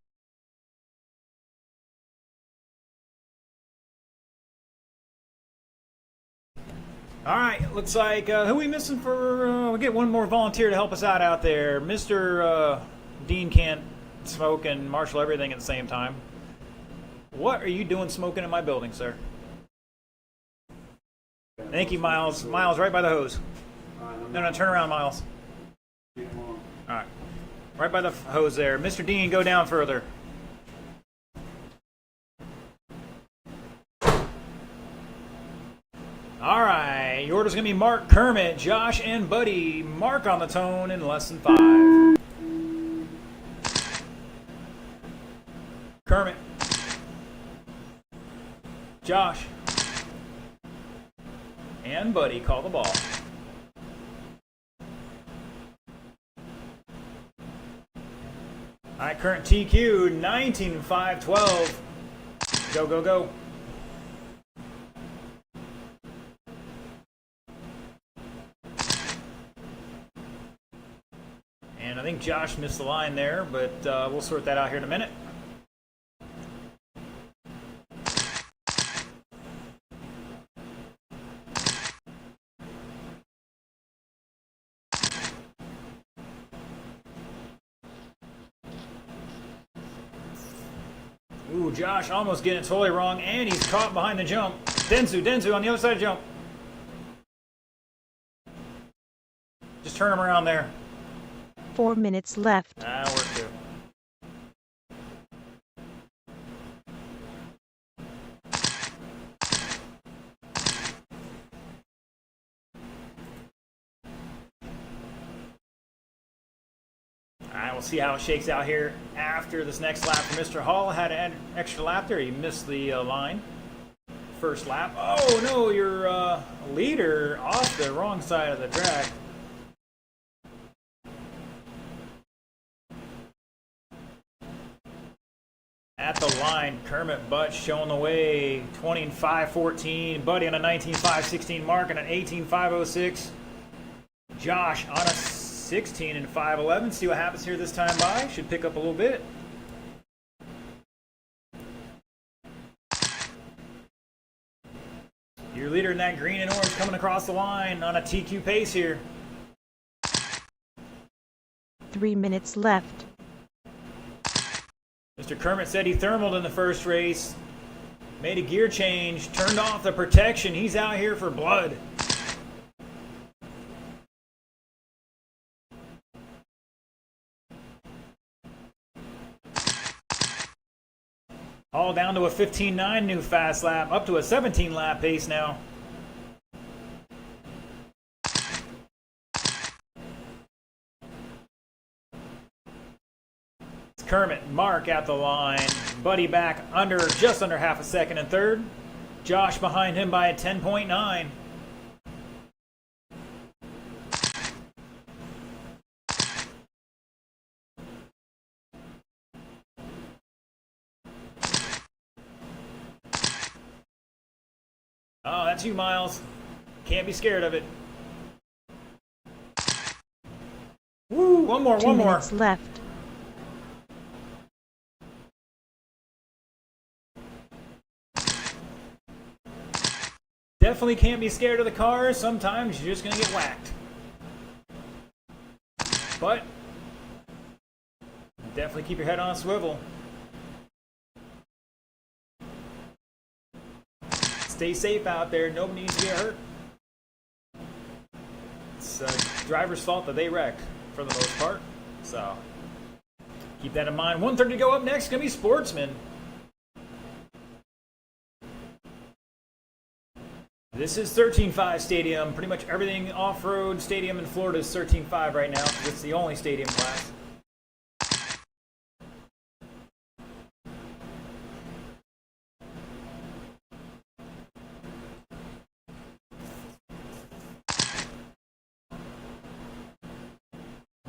All right, looks like, who are we missing for, we'll get one more volunteer to help us out there. Mr. Dean can't smoke and marshal everything at the same time. What are you doing smoking in my building, sir? Thank you, Miles. Miles, right by the hose. No, turn around, Miles. All right. Right by the hose there. Mr. Dean, go down further. All right. Your order's going to be Mark, Kermit, Josh, and Buddy. Mark on the tone in less than 5. Kermit. Josh. And Buddy call the ball. All right, current TQ 19-5-12. Go, go, go. And I think Josh missed the line there, but we'll sort that out here in a minute. Ooh, Josh almost getting it totally wrong, and he's caught behind the jump. Denzu on the other side of the jump. Just turn him around there. 4 minutes left. That'll work too. Alright, we'll see how it shakes out here after this next lap for Mr. Hall. Had an extra lap there. He missed the line. First lap. Oh no, your leader off the wrong side of the track. At the line, Kermit Butch showing the way. 20-5-14. Buddy on a 19-5-16 mark and an 18-5-06. Josh on a 16-5-11. See what happens here this time by. Should pick up a little bit. Your leader in that green and orange coming across the line on a TQ pace here. 3 minutes left. Mr. Kermit said he thermaled in the first race. Made a gear change. Turned off the protection. He's out here for blood. All down to a 15.9 new fast lap, up to a 17 lap pace now. It's Kermit, Mark at the line. Buddy back just under half a second in third. Josh behind him by a 10.9. Oh, that's you, Miles. Can't be scared of it. Woo, one more. 2 minutes left. Definitely can't be scared of the cars. Sometimes you're just going to get whacked. But definitely keep your head on a swivel. Stay safe out there. Nobody needs to get hurt. It's driver's fault that they wreck for the most part. So keep that in mind. 1:30 to go. Up next, going to be Sportsman. This is 13.5 Stadium. Pretty much everything off-road stadium in Florida is 13.5 right now. It's the only stadium class.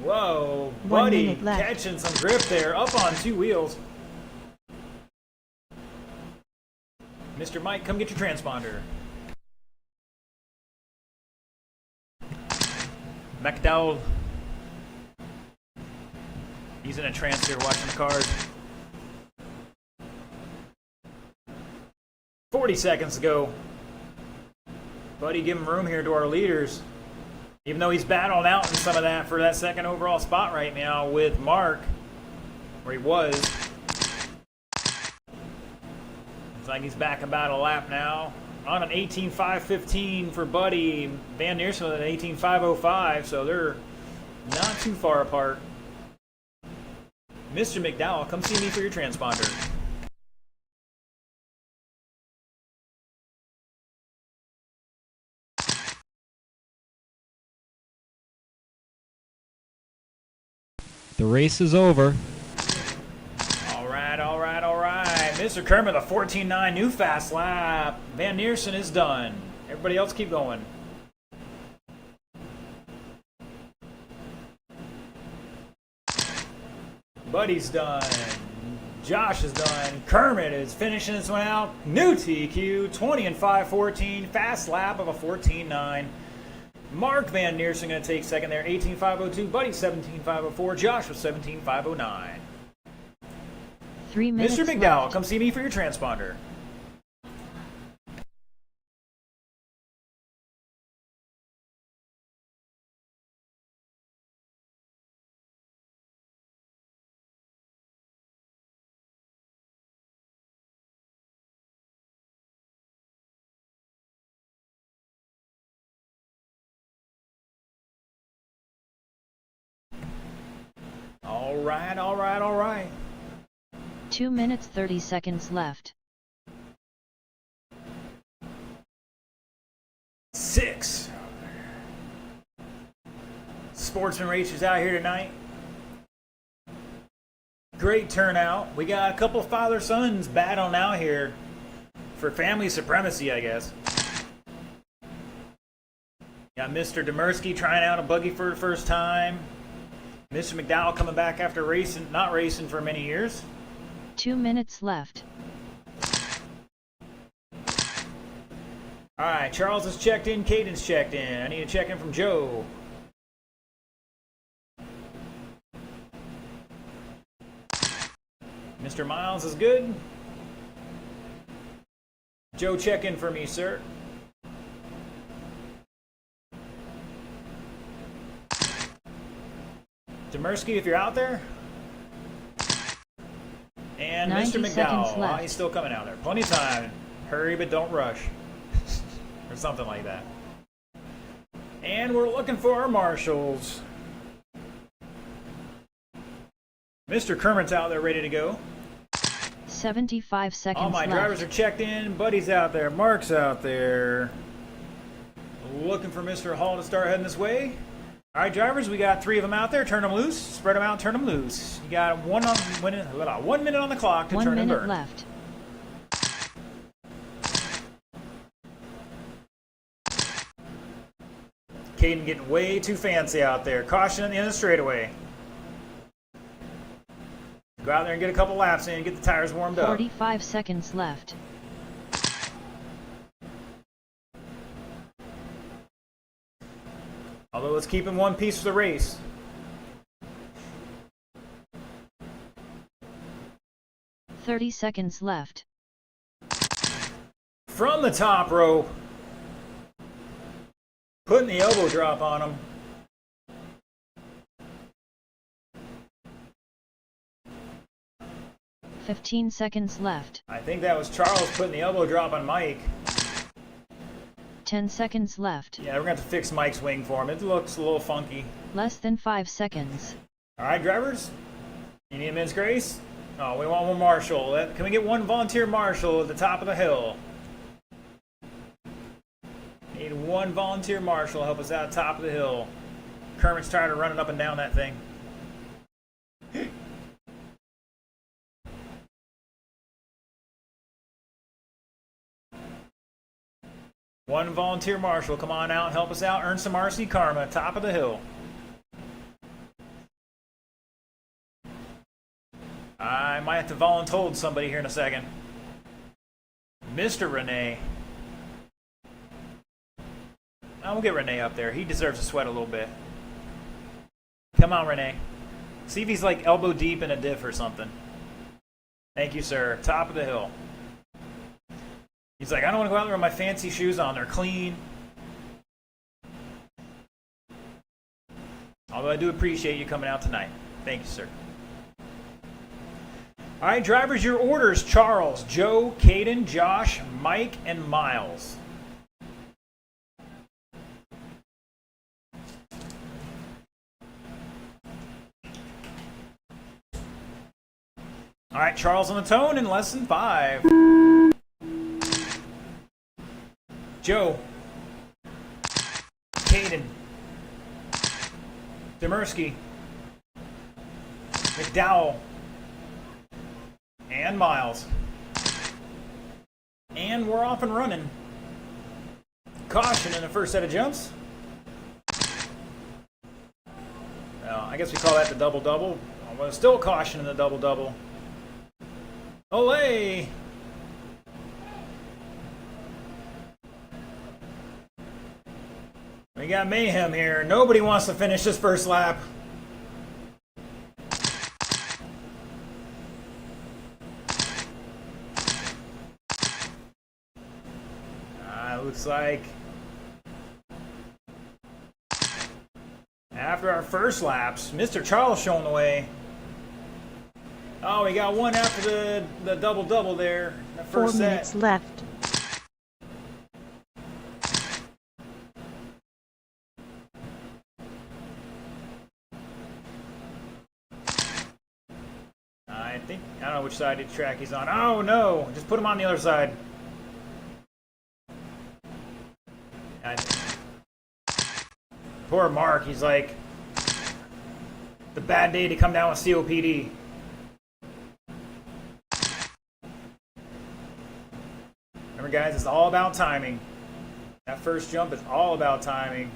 Whoa, 1 buddy, minute left. catching some grip there, up on 2 wheels. Mr. Mike, come get your transponder. McDowell. He's in a trance here watching the cars. 40 seconds to go. Buddy, give him room here to our leaders. Even though he's battling out in some of that for that second overall spot right now with Mark, where he was. Looks like he's back about a lap now. On an 18.515 for Buddy. Van Neersen with an 18.505, so they're not too far apart. Mr. McDowell, come see me for your transponder. The race is over. All right. Mr. Kermit, a 14.9 new fast lap. Van Neersen is done. Everybody else keep going. Buddy's done. Josh is done. Kermit is finishing this one out. New TQ, 20 and 5.14. Fast lap of a 14.9. Mark Van Neersen going to take second there, 18.502. Buddy, 17.504. Josh was 17.509. 3 minutes Mr. McDowell, left. come see me for your transponder. All right. 2 minutes 30 seconds left. 6. Sportsman races out here tonight. Great turnout. We got a couple father-sons battling out here for family supremacy, I guess. Got Mr. Demersky trying out a buggy for the first time. Mr. McDowell coming back after not racing for many years. 2 minutes left. All right, Charles is checked in. Caden's checked in. I need a check in from Joe. Mr. Miles is good. Joe, check in for me, sir. Demersky, if you're out there. And 90 Mr. seconds McDowell, left. he's still coming out there. Plenty of time. Hurry, but don't rush. Or something like that. And we're looking for our marshals. Mr. Kermit's out there ready to go. 75 seconds All my left. drivers are checked in. Buddy's out there. Mark's out there. Looking for Mr. Hall to start heading this way. All right, drivers, we got 3 of them out there. Turn them loose. Spread them out. Turn them loose. You got 1 minute on the clock to 1 turn and minute burn. left. Caden getting way too fancy out there. Caution at the end of the straightaway. Go out there and get a couple laps in and get the tires warmed up. 45 seconds left. Although let's keep in one piece for the race. "30 seconds left. From the top rope. Putting the elbow drop on him. "15 seconds left. I think that was Charles putting the elbow drop on Mike. 10 seconds left. Yeah, we're going to have to fix Mike's wing for him. It looks a little funky. Less than 5 seconds. All right, drivers. You need a minute's grace? Oh, we want one marshal. Can we get one volunteer marshal at the top of the hill? Need one volunteer marshal to help us out at the top of the hill. Kermit's tired of running up and down that thing. One volunteer marshal, come on out and help us out. Earn some RC karma, top of the hill. I might have to voluntold somebody here in a second. Mr. Renee. Oh, we'll get Renee up there. He deserves to sweat a little bit. Come on, Renee. See if he's like elbow deep in a diff or something. Thank you, sir. Top of the hill. He's like, I don't want to go out there with my fancy shoes on. They're clean. Although I do appreciate you coming out tonight. Thank you, sir. All right, drivers, your orders. Charles, Joe, Caden, Josh, Mike, and Miles. All right, Charles on the tone in less than 5. Joe, Caden, Demersky, McDowell, and Miles. And we're off and running. Caution in the first set of jumps. Well, I guess we call that the double-double. Well, still caution in the double-double. Olay! We got mayhem here. Nobody wants to finish this first lap. Looks like after our first laps, Mr. Charles showing the way. Oh, we got one after the double-double there. The first 4 minutes set. left. I don't know which side of the track he's on. Oh no! Just put him on the other side. Poor Mark, he's like the bad day to come down with COPD. Remember guys, it's all about timing. That first jump is all about timing.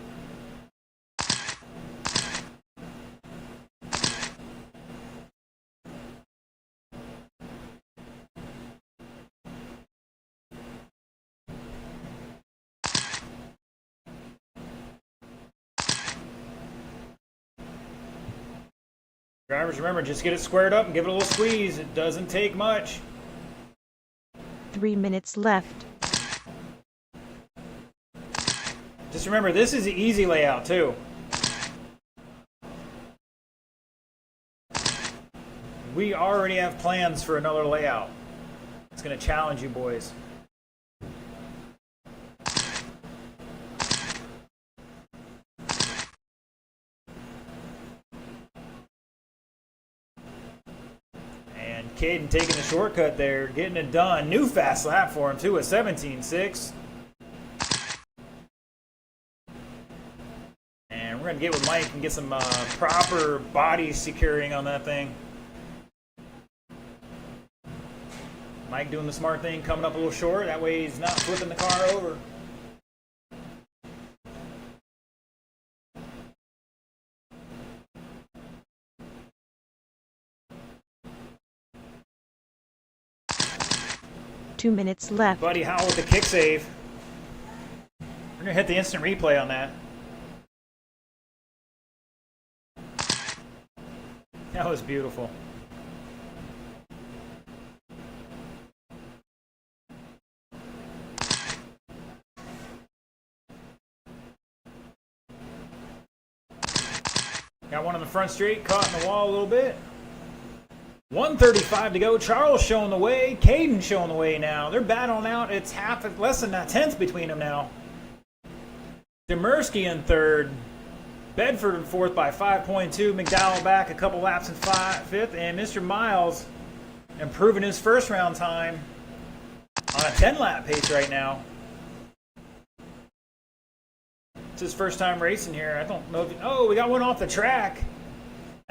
Drivers, remember, just get it squared up and give it a little squeeze. It doesn't take much. 3 minutes left. Just remember, this is the easy layout, too. We already have plans for another layout. It's going to challenge you boys. Caden taking the shortcut there, getting it done. New fast lap for him, too, a 17.6. And we're going to get with Mike and get some proper body securing on that thing. Mike doing the smart thing, coming up a little short. That way he's not flipping the car over. Two minutes left. Buddy Howell with the kick save. We're going to hit the instant replay on that. That was beautiful. Got one on the front straight, caught in the wall a little bit. 1:35 to go. Charles showing the way. Caden showing the way now. They're battling out. It's less than a tenth between them now. Demersky in third. Bedford in fourth by 5.2. McDowell back a couple laps in fifth. And Mr. Miles improving his first round time on a 10-lap pace right now. It's his first time racing here. I don't know if... Oh, we got one off the track.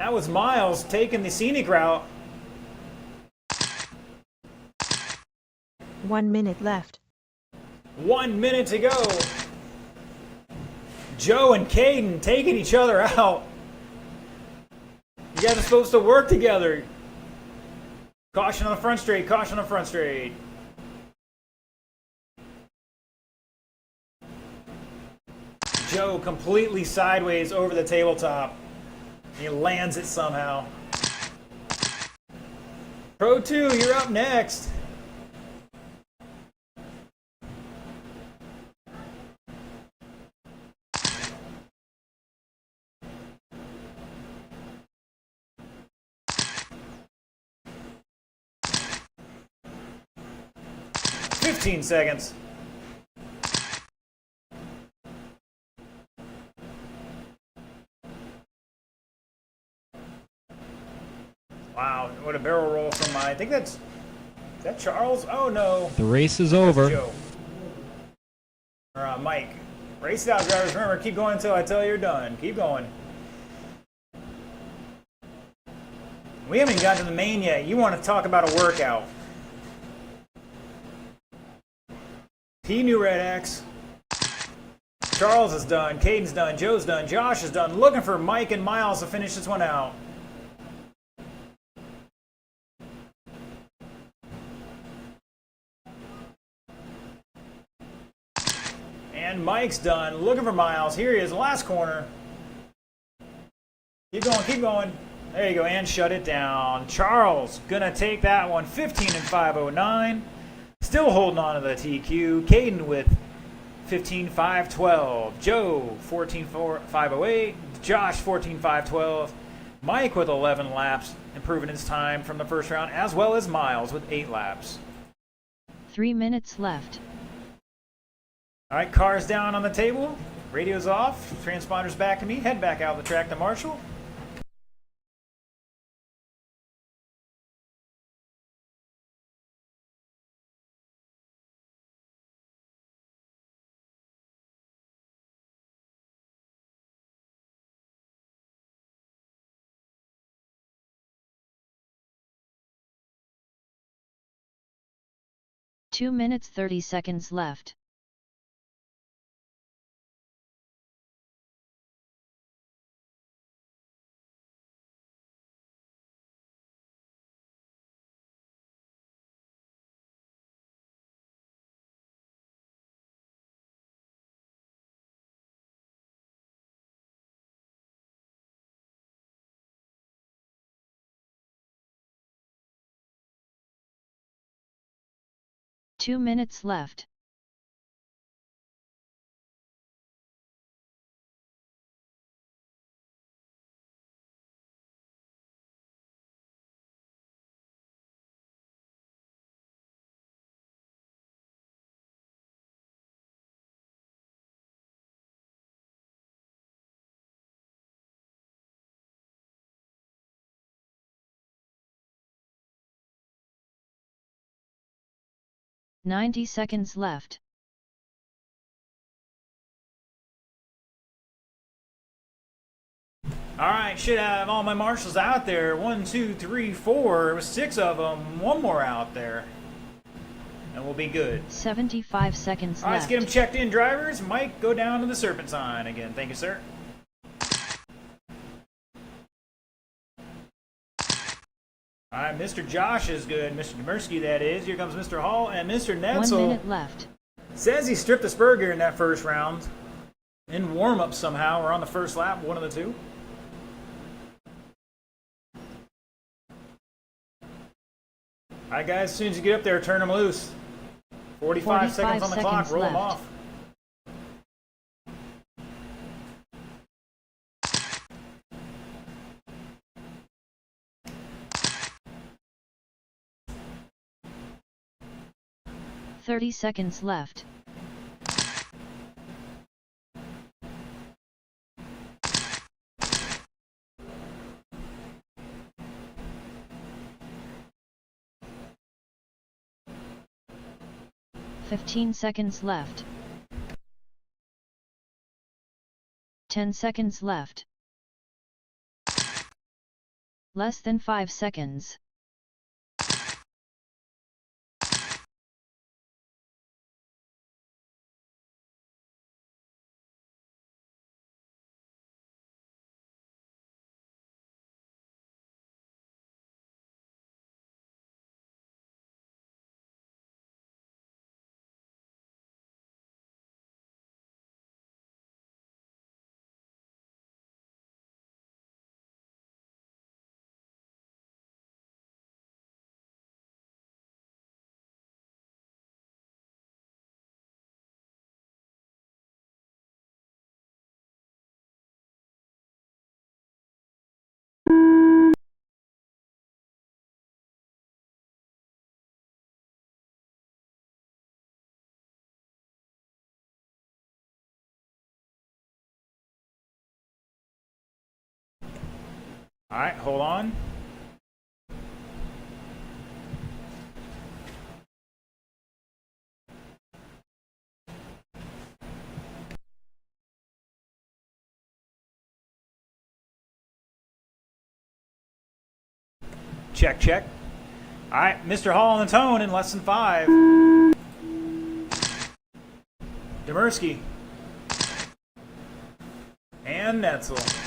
That was Miles taking the scenic route. 1 minute left. 1 minute to go. Joe and Caden taking each other out. You guys are supposed to work together. Caution on the front straight. Caution on the front straight. Joe completely sideways over the tabletop. He lands it somehow. Pro 2, you're up next. "15 seconds. Wow, what a barrel roll from I think that's... Is that Charles? Oh no. The race is over. Joe. Or Mike. Race it out, drivers. Remember, keep going until I tell you you're done. Keep going. We haven't even gotten to the main yet. You want to talk about a workout. Newred X. Charles is done. Caden's done. Joe's done. Josh is done. Looking for Mike and Miles to finish this one out. And Mike's done. Looking for Miles. Here he is, last corner. Keep going, keep going. There you go, and shut it down. Charles gonna take that one. 15 and 509. Still holding on to the TQ. Caden with 15.512. Joe 14.508. Josh 14.512. Mike with 11 laps, improving his time from the first round, as well as Miles with 8 laps. 3 minutes left. All right, cars down on the table. Radio's off. Transponder's back to me. Head back out the track to Marshall. Two minutes 30 seconds left. Two minutes left. 90 seconds left. Alright, should have all my marshals out there. 1, 2, 3, 4. There was 6 of them. One more out there. And we'll be good. 75 seconds Alright, let's left. get them checked in, drivers. Mike, go down to the Serpentine again. Thank you, sir. Alright, Mr. Josh is good. Mr. Demersky, that is. Here comes Mr. Hall and Mr. 1 Netzel. minute left. Says he stripped the spur gear in that first round. In warm-up somehow. We're on the first lap, one of the two. Alright guys, as soon as you get up there, turn them loose. 45 seconds on the clock, roll them left. off. Thirty seconds left. Fifteen seconds left. 10 seconds left. Less than 5 seconds. Alright, hold on. Check, check. Alright, Mr. Hall on the tone in less than 5. Demersky. And Netzel.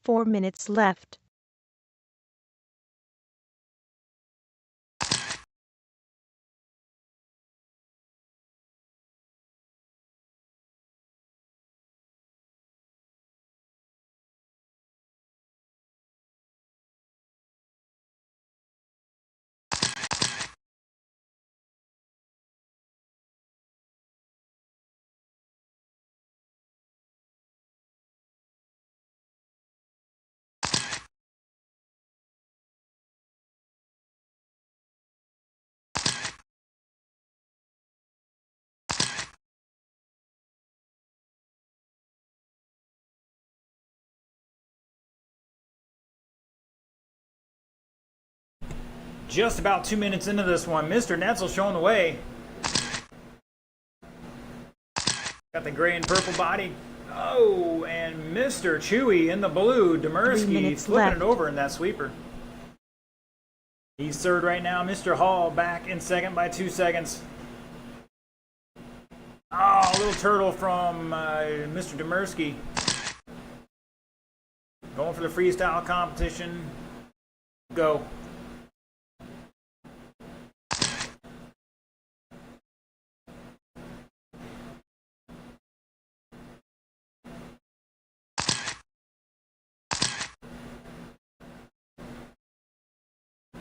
Four minutes left. Just about 2 minutes into this one, Mr. Netzel showing the way. Got the gray and purple body. Oh, and Mr. Chewy in the blue. 3 Demersky minutes flipping left. it over in that sweeper. He's third right now. Mr. Hall back in second by 2 seconds. Oh, a little turtle from Mr. Demersky. Going for the freestyle competition. Go.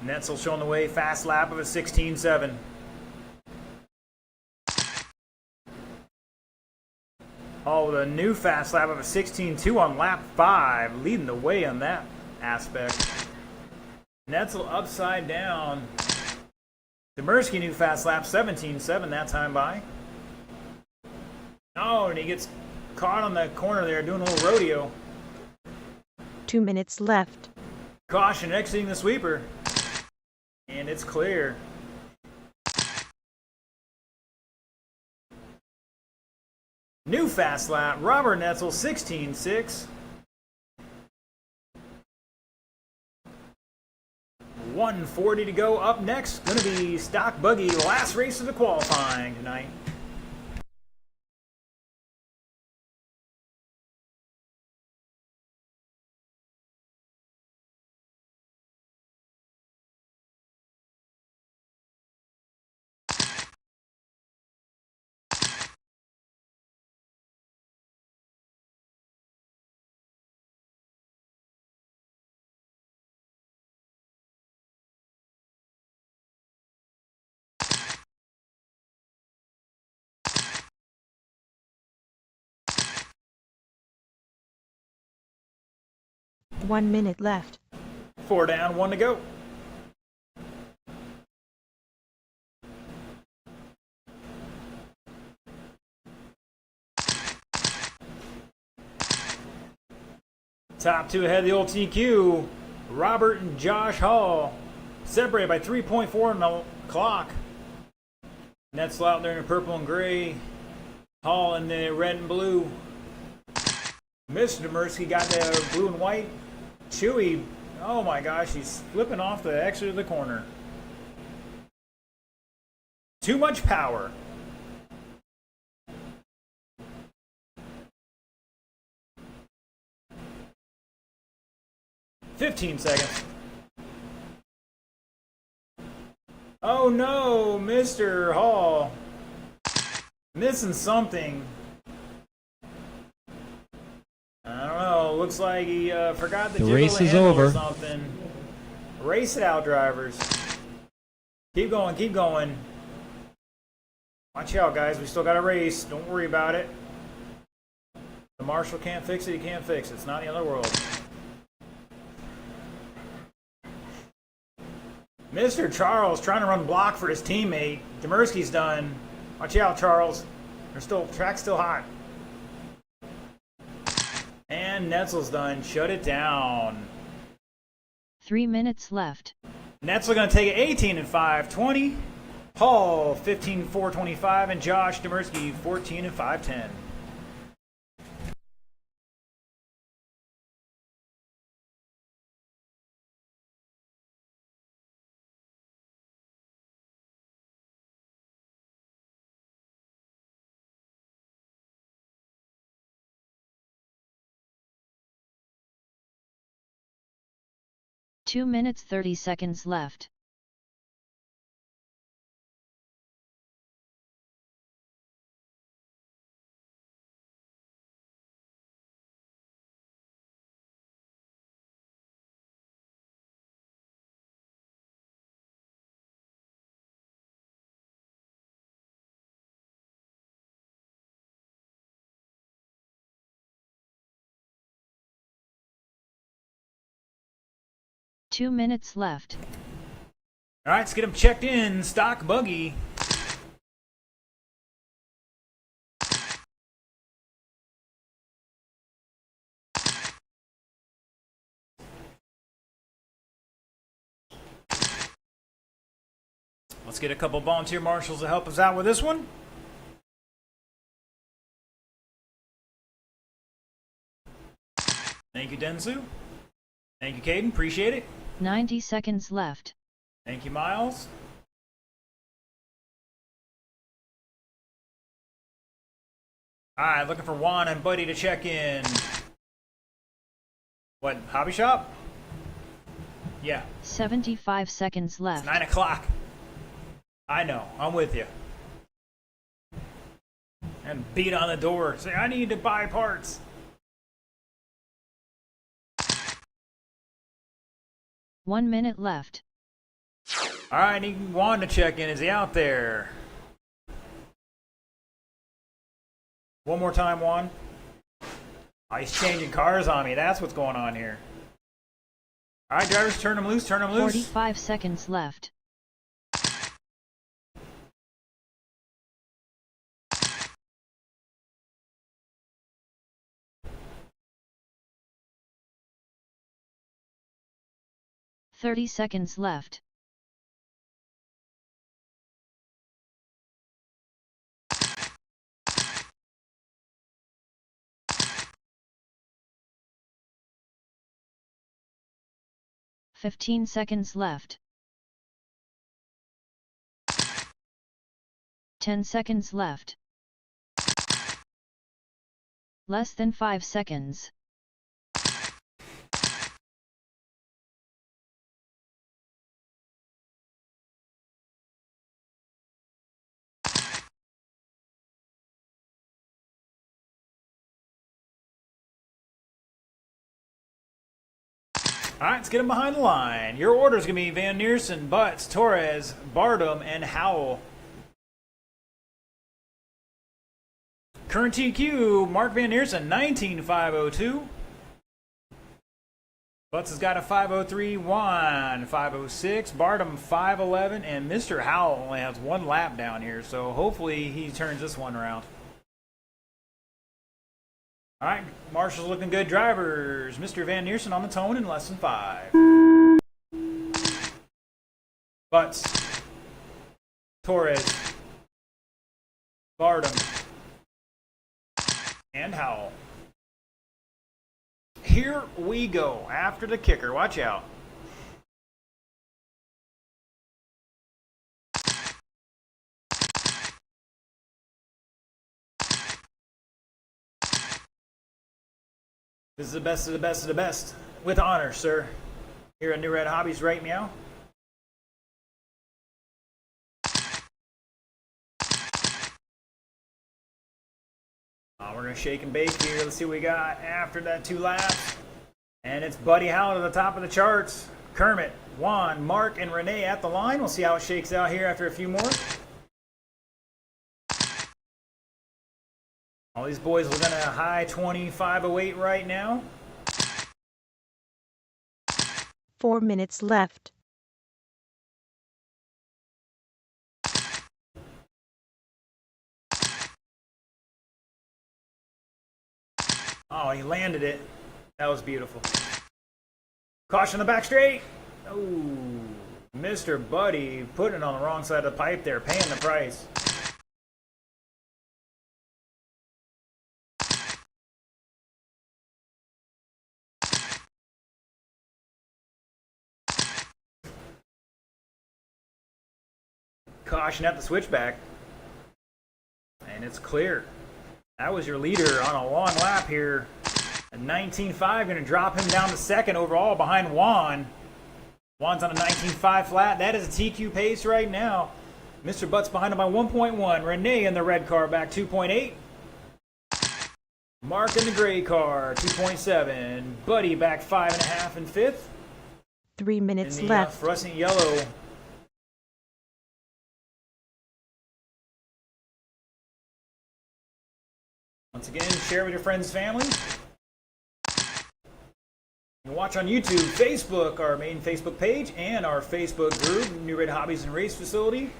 Netzel showing the way, fast lap of a 16.7. Oh, with a new fast lap of a 16.2 on lap 5, leading the way on that aspect. Netzel upside down. Demersky new fast lap, 17.7 that time by. Oh, and he gets caught on the corner there doing a little rodeo. 2 minutes left. Caution exiting the sweeper. And it's clear. New fast lap, Robert Netzel, 16.6. 140 to go. Up next, going to be Stock Buggy, last race of the qualifying tonight. One minute left. 4 down, 1 to go. Top 2 ahead of the old TQ. Robert and Josh Hall. Separated by 3.4 on the clock. Netzel out there in purple and gray. Hall in the red and blue. Mr. Demersky got the blue and white. Chewy, oh my gosh, he's flipping off the exit of the corner. Too much power. $15 seconds. Oh no, Mr. Hall. Missing something. I don't know. Looks like he forgot the race is handle over. Or something. Race it out, drivers. Keep going, keep going. Watch out, guys. We still got a race. Don't worry about it. The marshal can't fix it. He can't fix it. It's not the end of the world. Mr. Charles trying to run block for his teammate. Demersky's done. Watch out, Charles. Track's still hot. And Netzel's done. Shut it down. 3 minutes left. Netzel going to take it 18 and 5:20. Hall 15.425 and Josh Demersky 14 and 5:10. Two minutes 30 seconds left. Two minutes left. All right, let's get him checked in. Stock Buggy. Let's get a couple volunteer marshals to help us out with this one. Thank you, Densu. Thank you, Caden. Appreciate it. 90 seconds left. Thank you, Miles. All right, looking for Juan and Buddy to check in. What, hobby shop? Yeah. 75 seconds It's left. 9 o'clock. I know. I'm with you. And beat on the door. Say, I need to buy parts. One minute left. All right, need Juan to check in. Is he out there? One more time, Juan. Oh, he's changing cars on me. That's what's going on here. All right, drivers, turn them loose, turn them loose. 45 seconds left. Thirty seconds left. Fifteen seconds left. 10 seconds left. Less than 5 seconds. All right, let's get them behind the line. Your order is going to be Van Neersen, Butts, Torres, Bardem, and Howell. Current TQ, Mark Van Neersen, 19,502. Butts has got a 503, Juan 506, Bardem 511, and Mr. Howell only has one lap down here, so hopefully he turns this one around. All right, Marshall's looking good. Drivers, Mr. Van Neersen on the tone in less than 5. Butts, Torres, Bardem, and Howell. Here we go after the kicker. Watch out. This is the best of the best of the best. With honor, sir. Here at Newred Hobbies right meow. We're going to shake and bake here. Let's see what we got after that 2 laps. And it's Buddy Howell to the top of the charts. Kermit, Juan, Mark, and Renee at the line. We'll see how it shakes out here after a few more. All these boys looking at a high 25.08 right now. 4 minutes left. Oh, he landed it. That was beautiful. Caution the back straight. Oh, Mr. Buddy putting it on the wrong side of the pipe there, paying the price. Caution at the switchback. And it's clear. That was your leader on a long lap here. A 19.5, going to drop him down to second overall behind Juan. Juan's on a 19.5 flat. That is a TQ pace right now. Mr. Butts behind him by 1.1. Renee in the red car back 2.8. Mark in the gray car 2.7. Buddy back 5.5 in fifth. 3 minutes In the left. fluorescent yellow. Once again, share with your friends, family. You can watch on YouTube, Facebook, our main Facebook page, and our Facebook group, Newred Hobbies and Race Facility,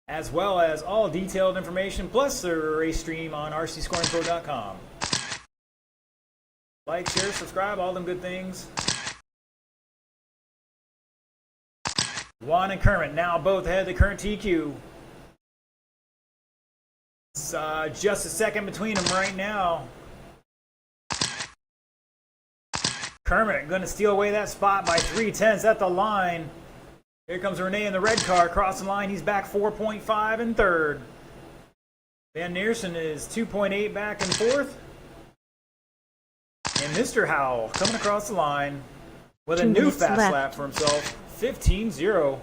as well as all detailed information, plus the race stream on rcscoringpro.com. Like, share, subscribe, all them good things. Juan and Kermit now both ahead of the current TQ. It's just a second between them right now. Kermit going to steal away that spot by 3/10 at the line. Here comes Renee in the red car crossing the line. He's back 4.5 in third. Van Neersen is 2.8 back in fourth. And Mr. Howell coming across the line with a 2 new minutes fast left. lap for himself. 15-0.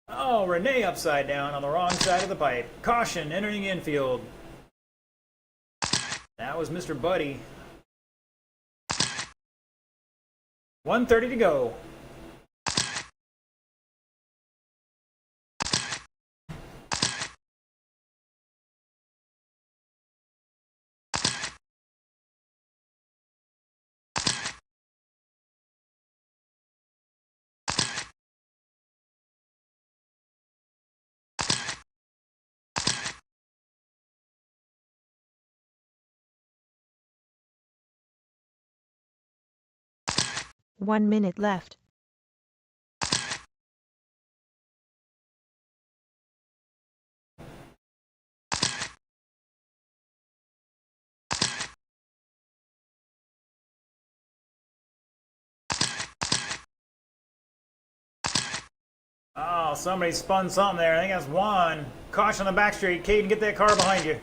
Oh, Renee upside down on the wrong side of the pipe. Caution, entering infield. That was Mr. Buddy. 1:30 to go. One minute left. Oh, somebody spun something there. I think that's Juan. Caution on the back straight. Caden, get that car behind you.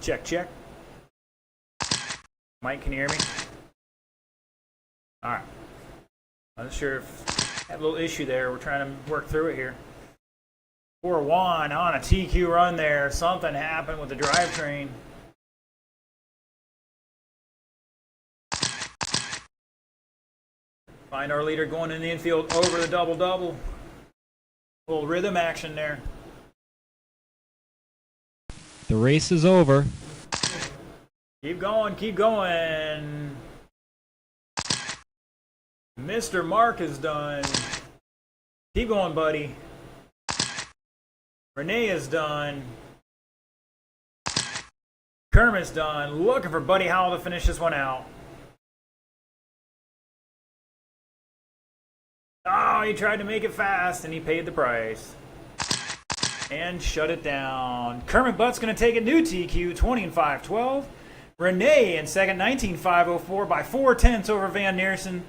Check, check. Mike, can you hear me? All right. I'm not sure if I had a little issue there. We're trying to work through it here. Poor Juan on a TQ run there. Something happened with the drivetrain. Find our leader going in the infield over the double-double. Little rhythm action there. The race is over. Keep going, keep going. Mr. Mark is done. Keep going, buddy. Renee is done. Kermit's done. Looking for Buddy Howell to finish this one out. Oh, he tried to make it fast and he paid the price. And shut it down. Kermit Butt's going to take a new TQ, 20 and 5-12. Renee in second, 19.504 by 4/10 over Van Neersen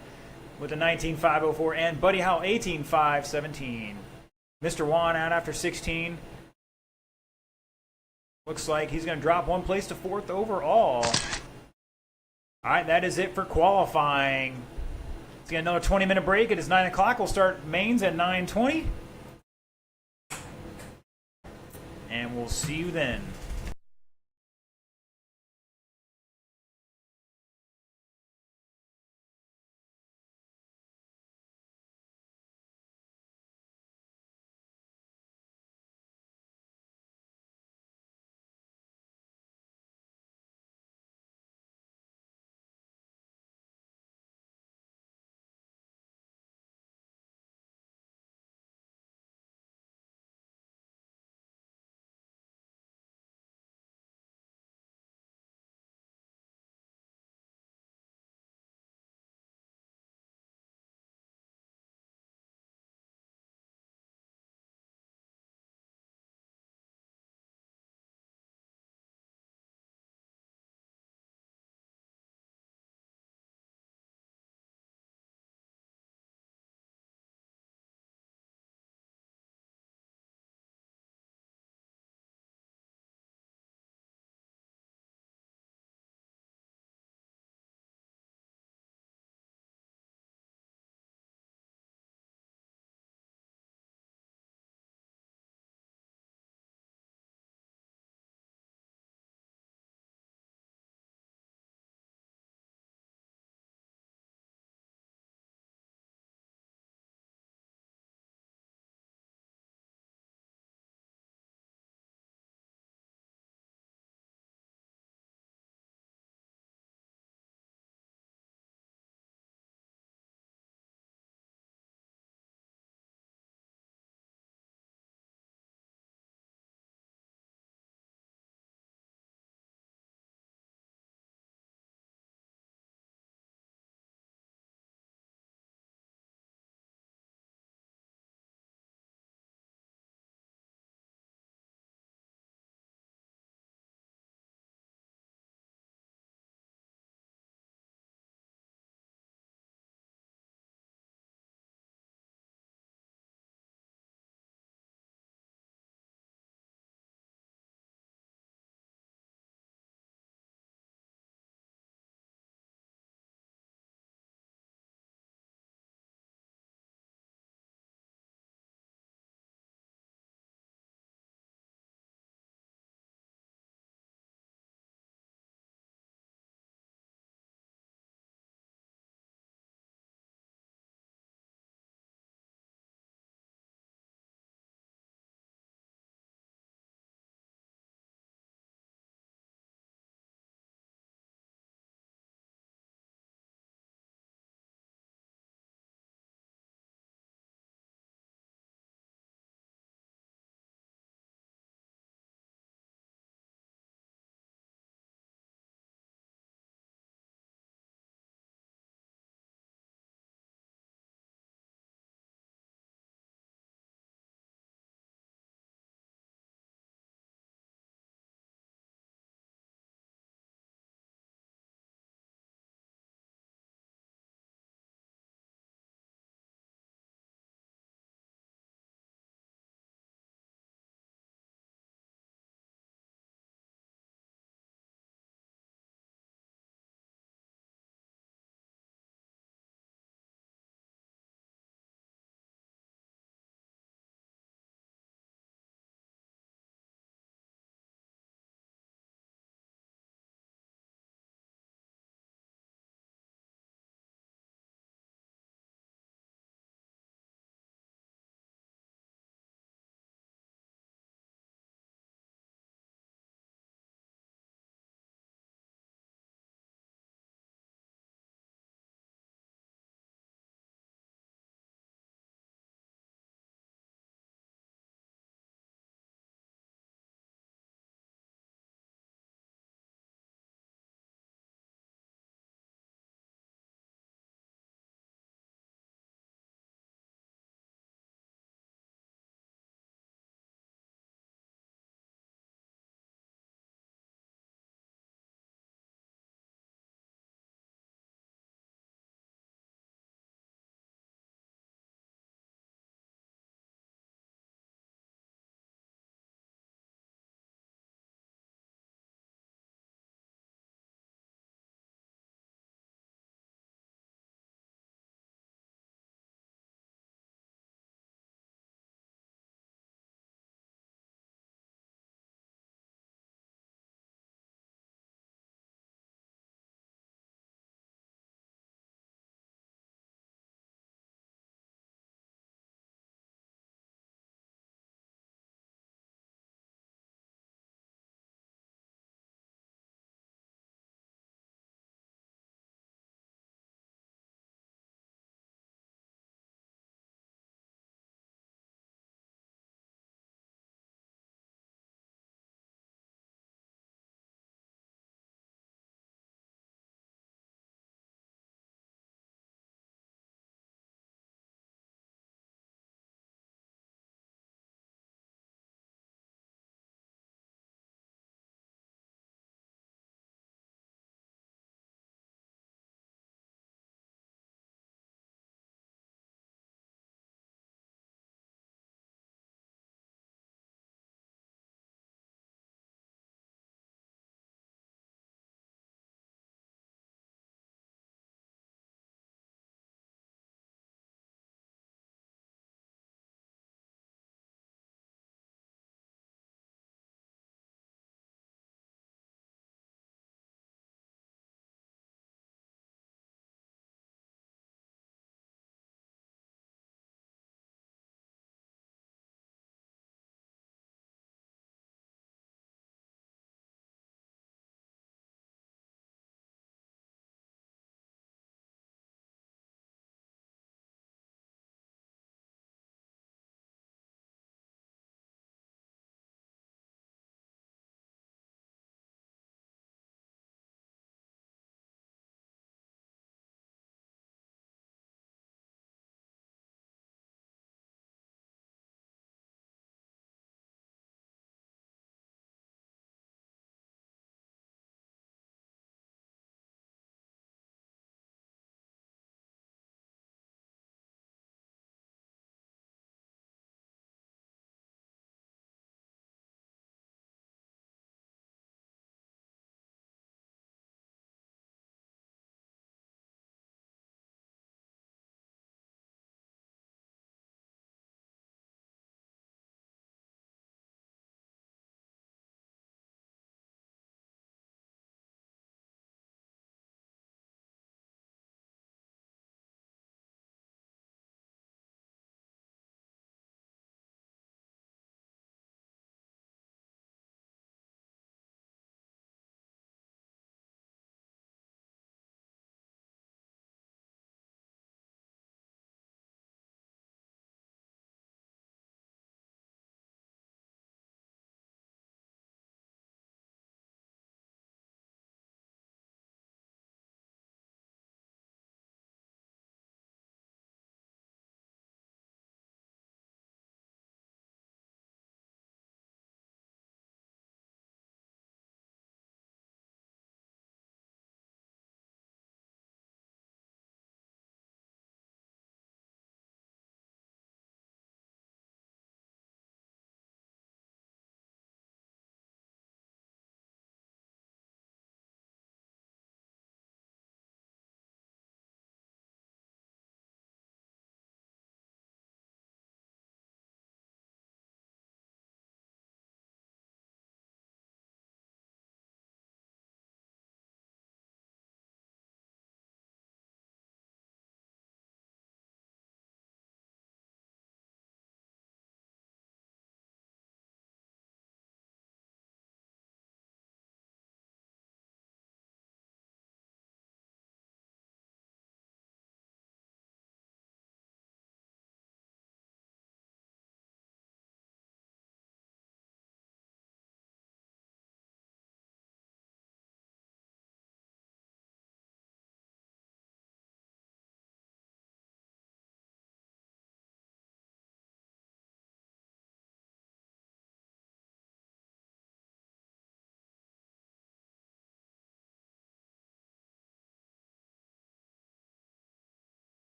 with a 19.504. And Buddy Howell, 18.517. Mr. Juan out after 16. Looks like he's going to drop one place to fourth overall. All right, that is it for qualifying. Let's get another 20-minute break. It is 9 o'clock. We'll start mains at 9:20. And we'll see you then.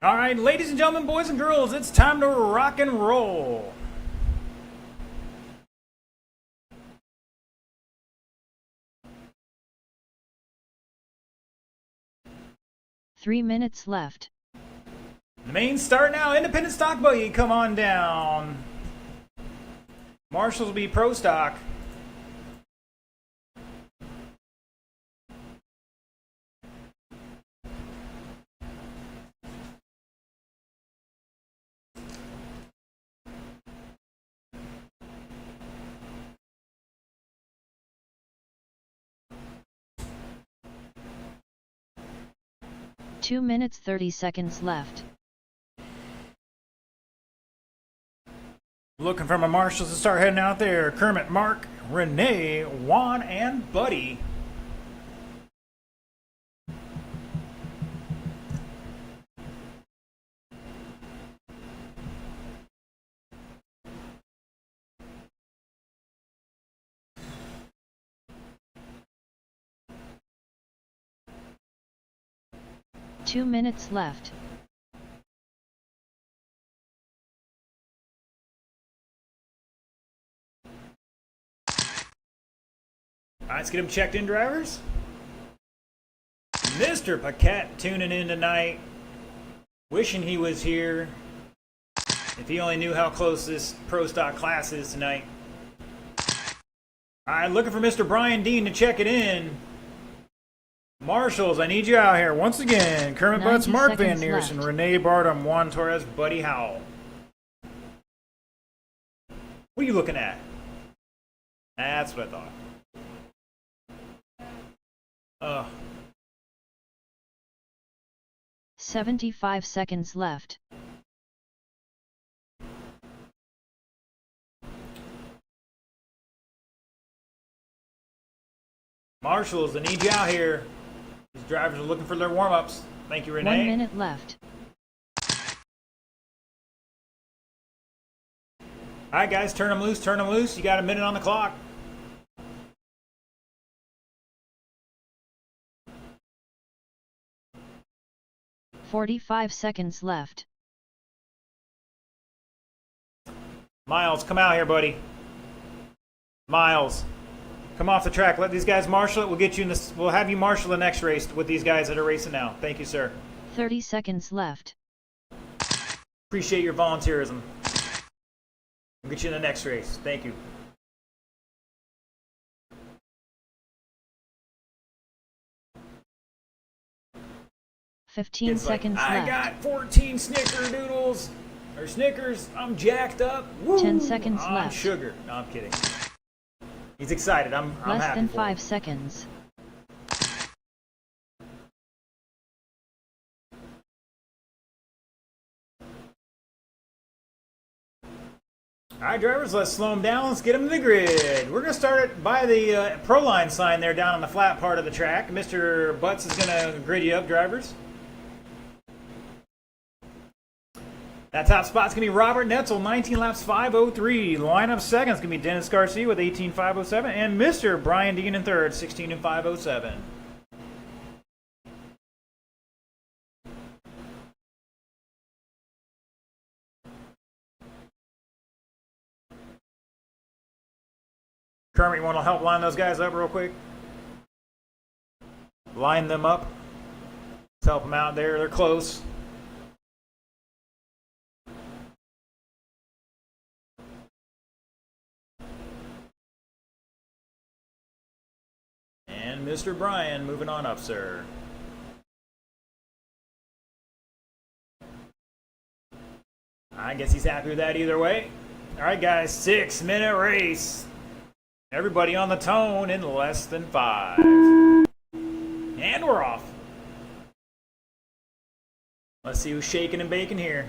All right, ladies and gentlemen, boys and girls, it's time to rock and roll. Three minutes left. The main start now. Independent stock buggy, come on down. Marshall's will be pro stock. 2 minutes 30 seconds left. Looking for my marshals to start heading out there. Kermit, Mark, Renee, Juan, and Buddy. Two minutes left. All right, let's get him checked in, drivers. Mr. Paquette tuning in tonight. Wishing he was here. If he only knew how close this pro stock class is tonight. All right, looking for Mr. Brian Dean to check it in. Marshals, I need you out here once again. Kermit Butts, 90 Mark Van seconds Neersen, left. Renee Bardem, Juan Torres, Buddy Howell. What are you looking at? That's what I thought. 75 seconds left. Marshals, I need you out here. These drivers are looking for their warm-ups. Thank you, Renee. 1 minute left. All right, guys, turn them loose, turn them loose. You got a minute on the clock. .45 seconds left. Miles, come out here, buddy. Miles, come off the track. Let these guys marshal it. We'll get you in this. We'll have you marshal the next race with these guys that are racing now. Thank you, sir. 30 seconds left. Appreciate your volunteerism. We'll get you in the next race. Thank you. Fifteen It's like, seconds I left. got 14 snickerdoodles or Snickers. I'm jacked up. Woo! 10 seconds I'm left. sugar. No, I'm kidding. He's excited. I'm Less happy than for 5 him. seconds. All right, drivers, let's slow them down. Let's get them to the grid. We're going to start it by the Pro Line sign there down on the flat part of the track. Mr. Butts is going to grid you up, drivers. That top spot's going to be Robert Netzel, 19 laps, 5:03. Lineup second is going to be Dennis Garcia with 18.507. And Mr. Brian Dean in third, 16 and 5:07. Kermit, you want to help line those guys up real quick? Line them up. Let's help them out there. They're close. And Mr. Brian moving on up, sir. I guess he's happy with that either way. All right, guys, 6-minute race. Everybody on the tone in less than 5. And we're off. Let's see who's shaking and baking here.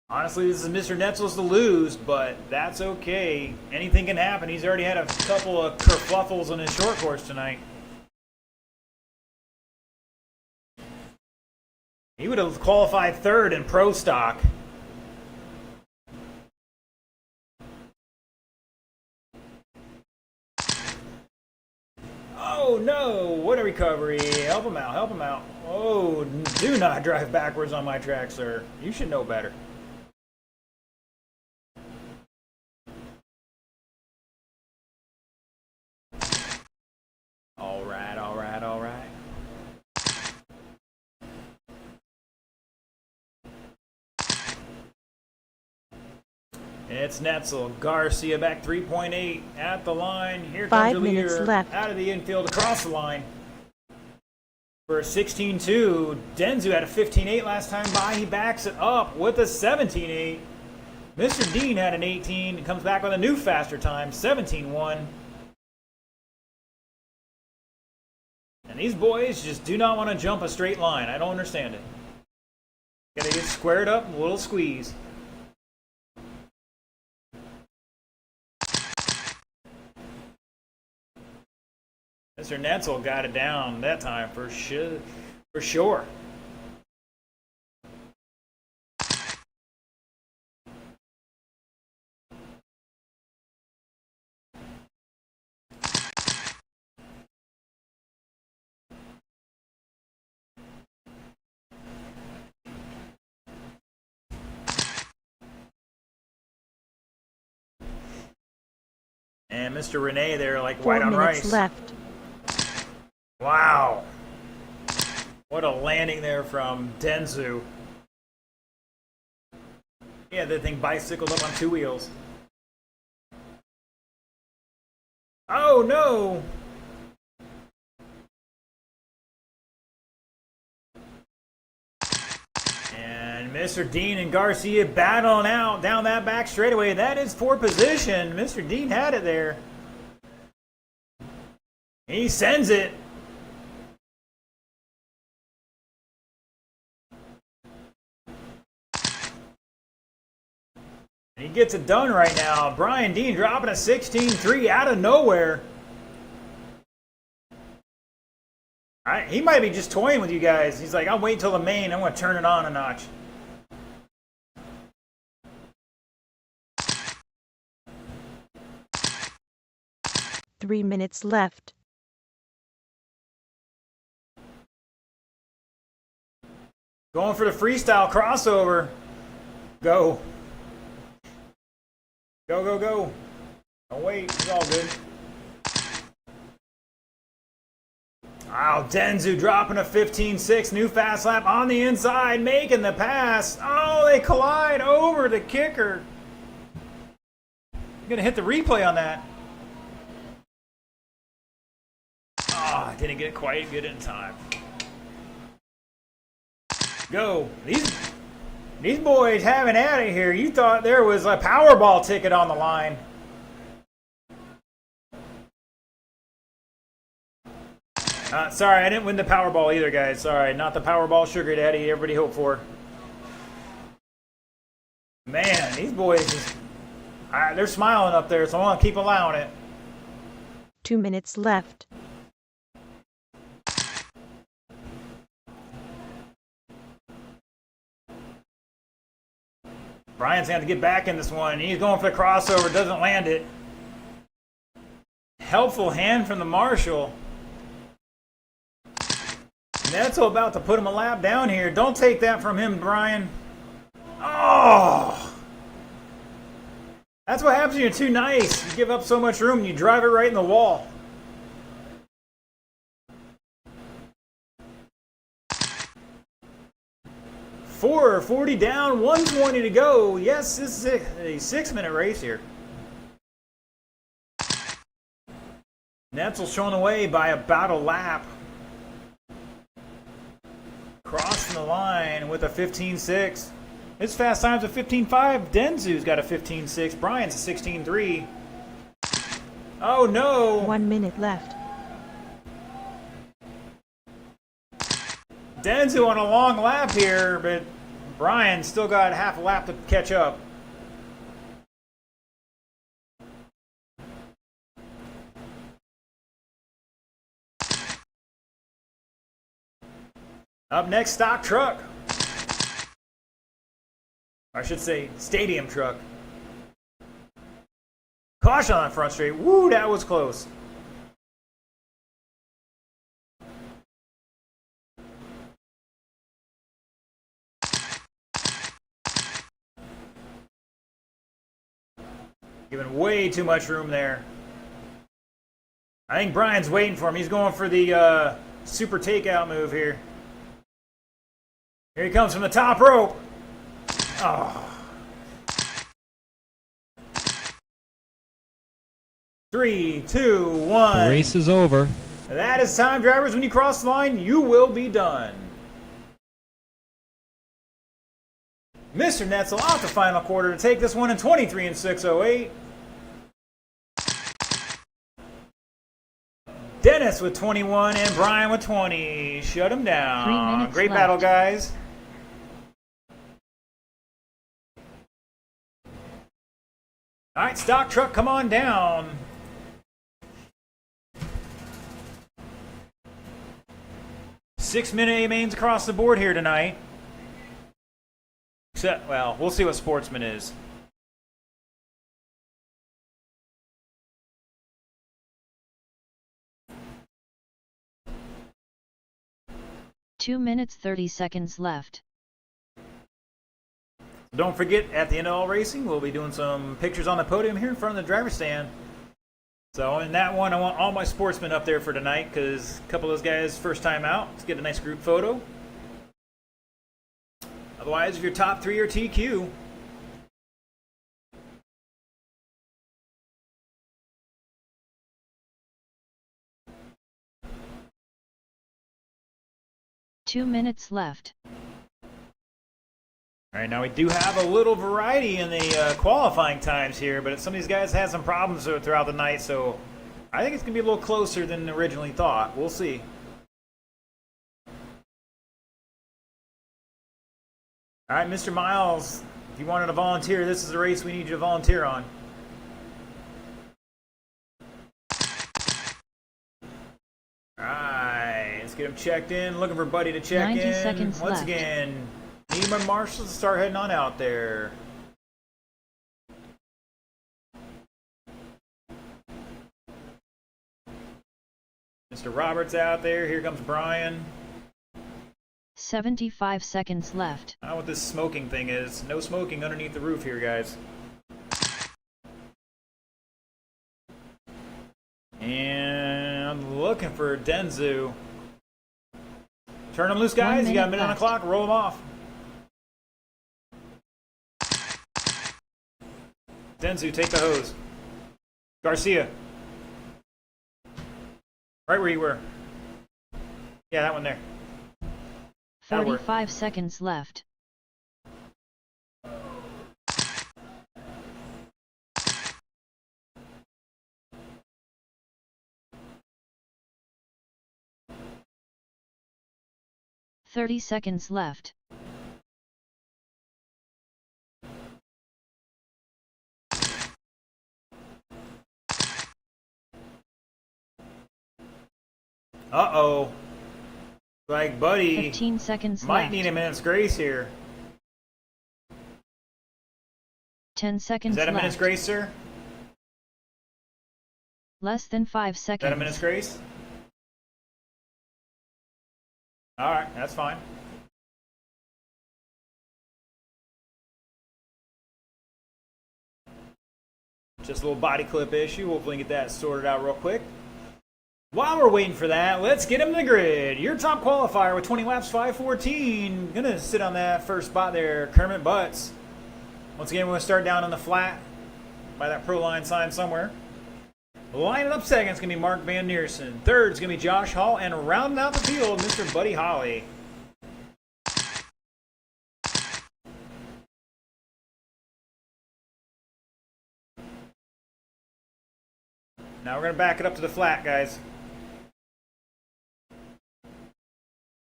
Honestly, this is Mr. Netzel's to lose, but that's okay. Anything can happen. He's already had a couple of kerfluffles in his short course tonight. He would have qualified third in pro stock. Oh no, what a recovery. Help him out, help him out. Oh, do not drive backwards on my track, sir. You should know better. All right, all right, all right. It's Netzel. Garcia back 3.8 at the line. Here comes 5 your minutes leader left. out of the infield across the line. For a 16.2, Denzu had a 15.8 last time by. He backs it up with a 17.8. Mr. Dean had an 18 and comes back with a new faster time, 17.1. And these boys just do not want to jump a straight line. I don't understand it. Gotta get squared up, a little squeeze. Mr. Netzel got it down that time for sure. And Mr. Renee there, like 4 white on minutes rice. left. Wow. What a landing there from Denzu. Yeah, that thing bicycled up on 2 wheels. Oh no! And Mr. Dean and Garcia battling out down that back straightaway. That is for position. Mr. Dean had it there. He sends it. He gets it done right now. Brian Dean dropping a 16.3 out of nowhere. He might be just toying with you guys. He's like, I'll wait till the main. I'm going to turn it on a notch. Three minutes left. Going for the freestyle crossover. Go. Go, go, go. Don't wait. It's all good. Wow, Denzu dropping a 15.6. New fast lap on the inside, making the pass. Oh, they collide over the kicker. I'm going to hit the replay on that. Oh, didn't get it quite good in time. Go. These boys having at it here. You thought there was a Powerball ticket on the line. Sorry, I didn't win the Powerball either, guys. Sorry, not the Powerball sugar daddy everybody hoped for. Man, these boys, they're smiling up there, so I want to keep allowing it. 2 minutes left. Brian's going to get back in this one. He's going for the crossover, doesn't land it. Helpful hand from the marshal. Netzel about to put him a lap down here. Don't take that from him, Brian. Oh! That's what happens when you're too nice. You give up so much room and you drive it right in the wall. .440 down, 120 to go. Yes, this is a 6-minute race here. Netzel's shown away by about a lap. Crossing the line with a 15.6. His fast time's a 15.5. Denzu's got a 15.6. Brian's a 16.3. Oh no! 1 minute left. Denzu on a long lap here, but Brian still got half a lap to catch up. Up next, stock truck. I should say stadium truck. Caution on front straight. Woo, that was close. Giving way too much room there. I think Brian's waiting for him. He's going for the super takeout move here. Here he comes from the top rope. Oh. 3, 2, 1. The race is over. That is time, drivers. When you cross the line, you will be done. Mr. Netzel off the final quarter to take this one in 23 and 608. Dennis with 21 and Brian with 20. Shut him 3 down. minutes Great left. battle, guys. All right, stock truck, come on down. Six-minute A-mains across the board here tonight. Except, well, we'll see what Sportsman is. Two minutes 30 seconds left. Don't forget, at the end of all racing, we'll be doing some pictures on the podium here in front of the driver's stand. So in that one, I want all my sportsmen up there for tonight because a couple of those guys first time out. Let's get a nice group photo. Otherwise, if your top three are TQ. Two minutes left. All right, now we do have a little variety in the qualifying times here, but some of these guys had some problems throughout the night, so I think it's going to be a little closer than originally thought. We'll see. All right, Mr. Miles, if you wanted to volunteer, this is the race we need you to volunteer on. All right, let's get him checked in. Looking for Buddy to check 90 in. seconds Once left. again, need my marshals to start heading on out there. Mr. Roberts out there. Here comes Brian. 75 seconds left. I don't know what this smoking thing is. No smoking underneath the roof here, guys. And I'm looking for Denzu. Turn him loose, guys. You got a minute on the left. clock. Roll him off. Denzu, take the hose. Garcia. Right where you were. Yeah, that one there. That'll work. 45 seconds left. Thirty seconds left. Uh-oh. Like, Buddy 15 seconds might left. need a minute's grace here. 10 seconds Is that a left. minute's grace, sir? Less than 5 Is seconds. that a minute's grace? Alright, that's fine. Just a little body clip issue. Hopefully we can get that sorted out real quick. While we're waiting for that, let's get him to the grid. Your top qualifier with 20 laps, 5:14. Gonna sit on that first spot there, Kermit Butts. Once again, we're gonna start down on the flat by that pro line sign somewhere. Lining up second is going to be Mark Van Neersen. Third is going to be Josh Hall. And rounding out the field, Mr. Buddy Holly. Now we're going to back it up to the flat, guys.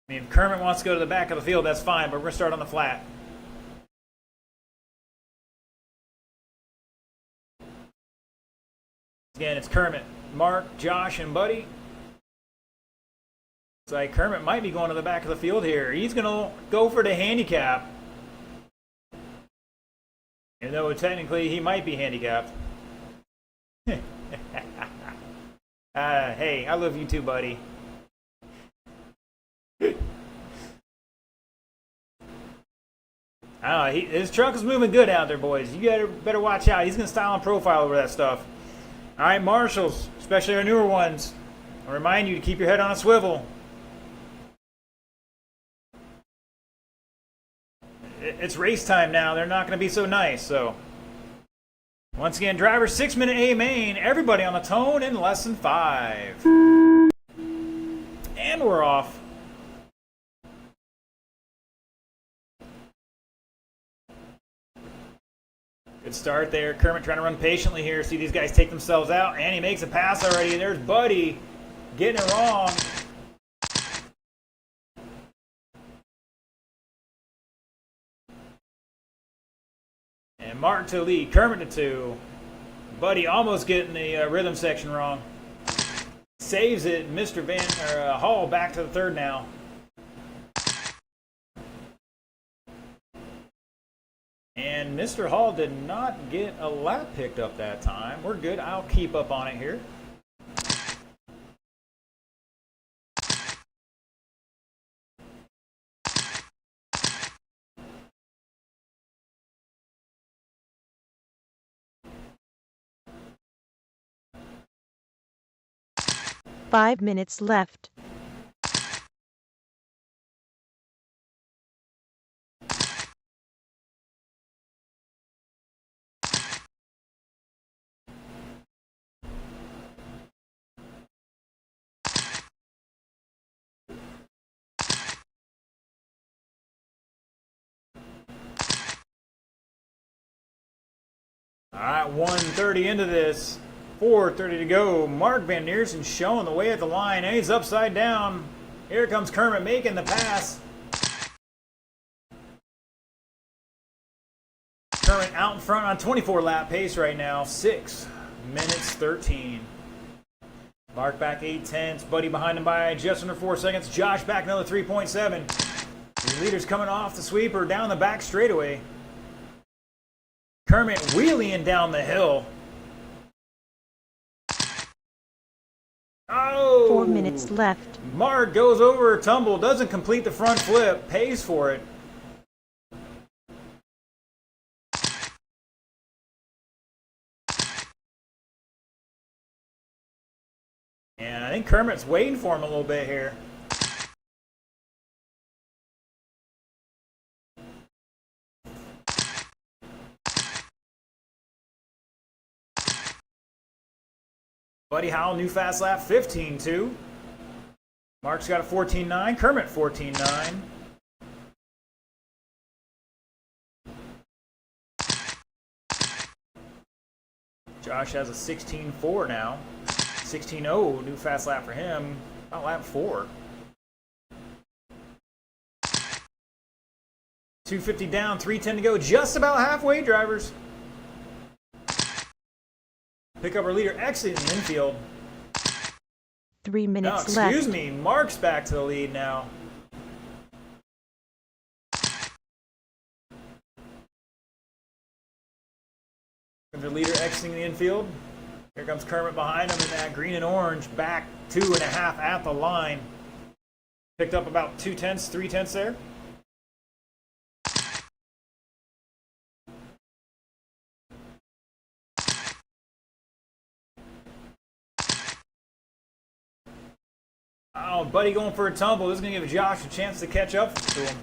I mean, if Kermit wants to go to the back of the field, that's fine, but we're going to start on the flat. Again, it's Kermit, Mark, Josh, and Buddy. Looks like Kermit might be going to the back of the field here. He's going to go for the handicap. Even though technically he might be handicapped. Hey, I love you too, buddy. His truck is moving good out there, boys. You better watch out. He's going to style and profile over that stuff. All right, marshals, especially our newer ones. I remind you to keep your head on a swivel. It's race time now. They're not going to be so nice. So, once again, driver 6-minute A main. Everybody on the tone in less than 5. And we're off. Good start there. Kermit trying to run patiently here. See these guys take themselves out. And he makes a pass already. There's Buddy getting it wrong. And Martin to the lead. Kermit to 2. Buddy almost getting the rhythm section wrong. Saves it. Mr. Hall back to the third now. And Mr. Hall did not get a lap picked up that time. We're good. I'll keep up on it here. Five minutes left. All right, 1:30 into this. 4:30 to go. Mark Van Neersen showing the way at the line. And he's upside down. Here comes Kermit making the pass. Kermit out in front on 24 lap pace right now. 6 minutes 13. Mark back 8/10. Buddy behind him by just under 4 seconds. Josh back another 3.7. The leader's coming off the sweeper down the back straightaway. Kermit wheeling down the hill. Oh! 4 minutes left. Mark goes over a tumble, doesn't complete the front flip, pays for it. And I think Kermit's waiting for him a little bit here. Buddy Howell, new fast lap, 15.2. Mark's got a 14.9. Kermit, 14.9. Josh has a 16.4 now. 16.0, new fast lap for him. About lap 4. 250 down, 310 to go. Just about halfway, drivers. Pick up our leader, exiting the infield. 3 minutes No, left. excuse me. Mark's back to the lead now. The leader exiting the infield. Here comes Kermit behind him in that green and orange. Back 2.5 at the line. Picked up about 2/10, 3/10 there. Oh, Buddy going for a tumble. This is going to give Josh a chance to catch up to him.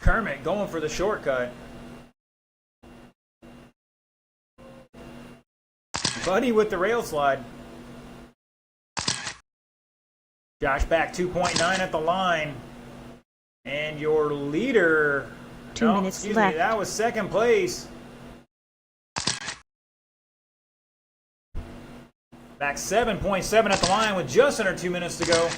Kermit going for the shortcut. Buddy with the rail slide. Josh back 2.9 at the line. And your leader... 2 minutes excuse left. me, that was second place. Back 7.7 at the line with just under 2 minutes to go.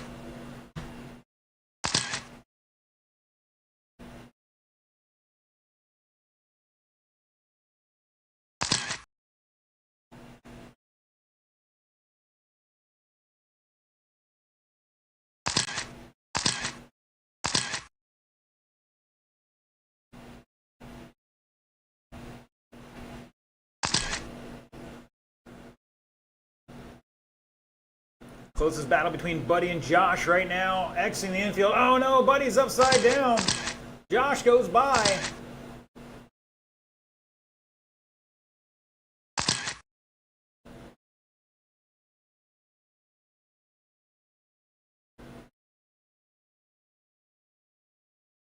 Closest battle between Buddy and Josh right now. Exiting the infield. Oh no, Buddy's upside down. Josh goes by.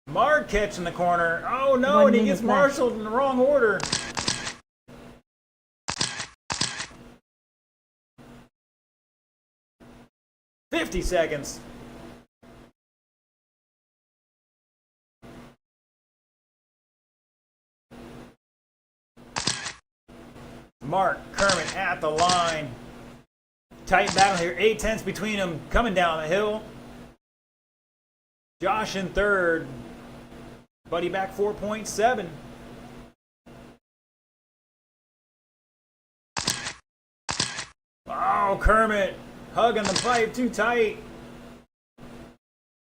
Mark catching the corner. Oh no, 1 and he minute gets left. marshaled in the wrong order. "50 seconds. Mark Kermit at the line. Tight battle here. 8/10 between them coming down the hill. Josh in third. Buddy back 4.7. Oh, Kermit hugging the pipe too tight.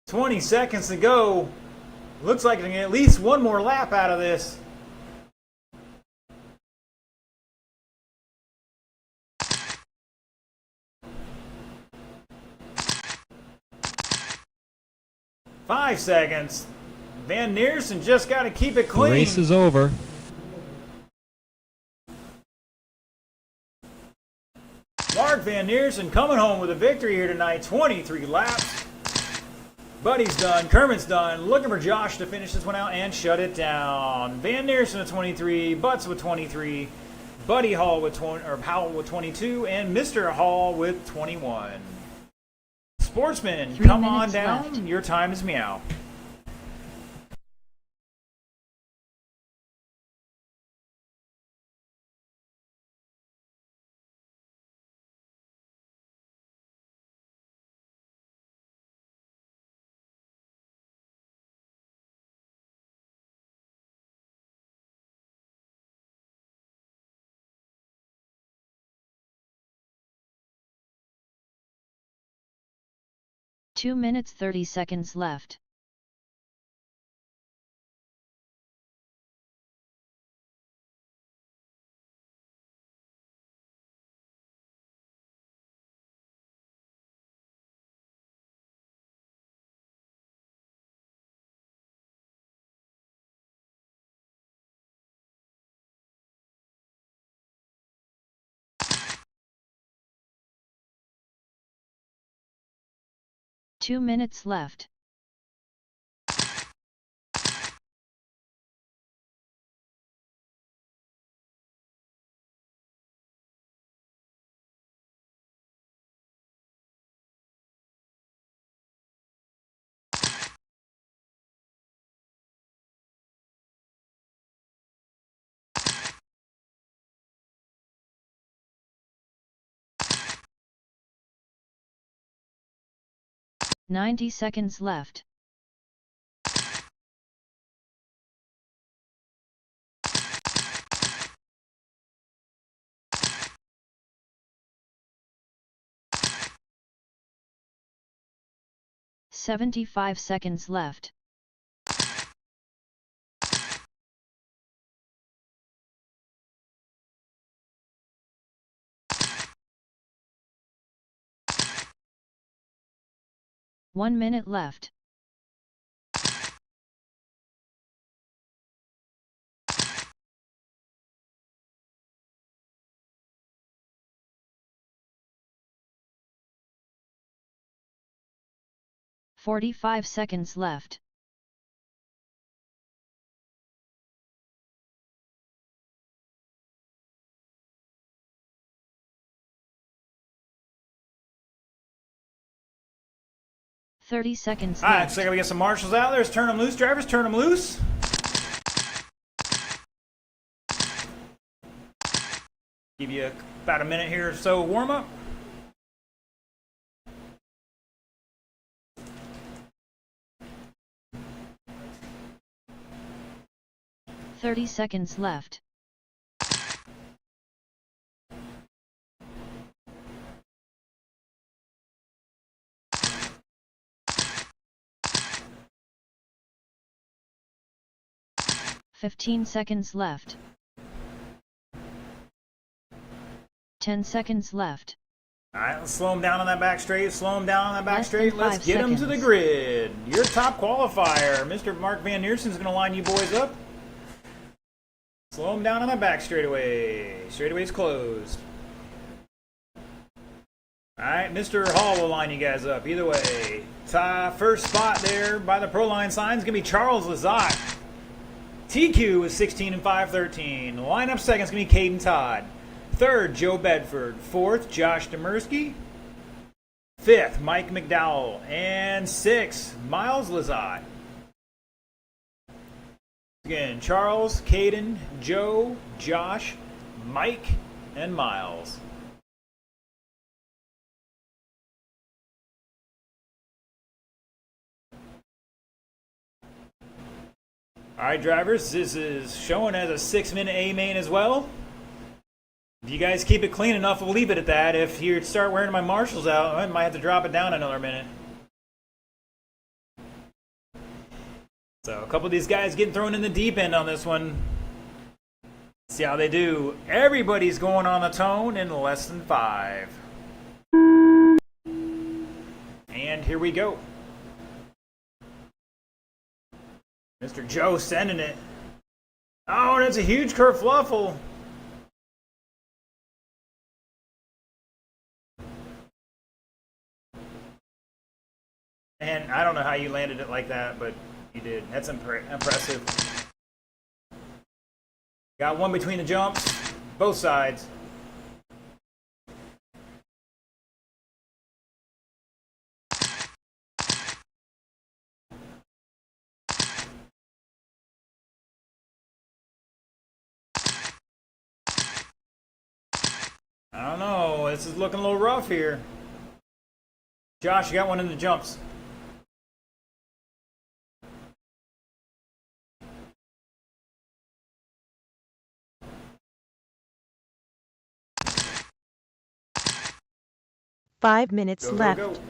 20 seconds to go. Looks like I can get at least one more lap out of this. Five seconds. Van Neersen just got to keep it The clean. race is over. Mark Van Neersen coming home with a victory here tonight. 23 laps. Buddy's done. Kermit's done. Looking for Josh to finish this one out and shut it down. Van Neersen with 23. Butts with 23. Buddy Hall with 20, or Powell with 22. And Mr. Hall with 21. Sportsmen, 3 come on minutes down. left. Your time is meow. Two minutes 30 seconds left. Two minutes left. Ninety seconds left. $75 seconds left. One minute left. $45 seconds left. $30 seconds All right, left. so I gotta get some marshals out there. Let's turn them loose, drivers. Turn them loose. Give you about a minute here or so warm up. $30 seconds left. $15 seconds left. 10 seconds left. All right, let's slow him down on that back straight. Slow him down on that back Less straight. than Let's 5 get him to the seconds. grid. Your top qualifier, Mr. Mark Van Neerson's going to line you boys up. Slow him down on that back straightaway. Straightaway's closed. All right, Mr. Hall will line you guys up. Either way, first spot there by the pro line sign is going to be Charles Lazat. TQ is 16 and 513. Lineup second is going to be Caden Todd. Third, Joe Bedford. Fourth, Josh Demersky. Fifth, Mike McDowell. And sixth, Miles Lazat. Again, Charles, Caden, Joe, Josh, Mike, and Miles. All right, drivers, this is showing as a 6-minute A main as well. If you guys keep it clean enough, we'll leave it at that. If you start wearing my marshals out, I might have to drop it down another minute. So a couple of these guys getting thrown in the deep end on this one. See how they do. Everybody's going on the tone in less than 5. And here we go. Mr. Joe sending it. Oh, that's a huge kerfluffle. And I don't know how you landed it like that, but you did. That's impressive. Got one between the jumps, both sides. I don't know. This is looking a little rough here. Josh, you got one in the jumps. Five minutes Go, left. go, go.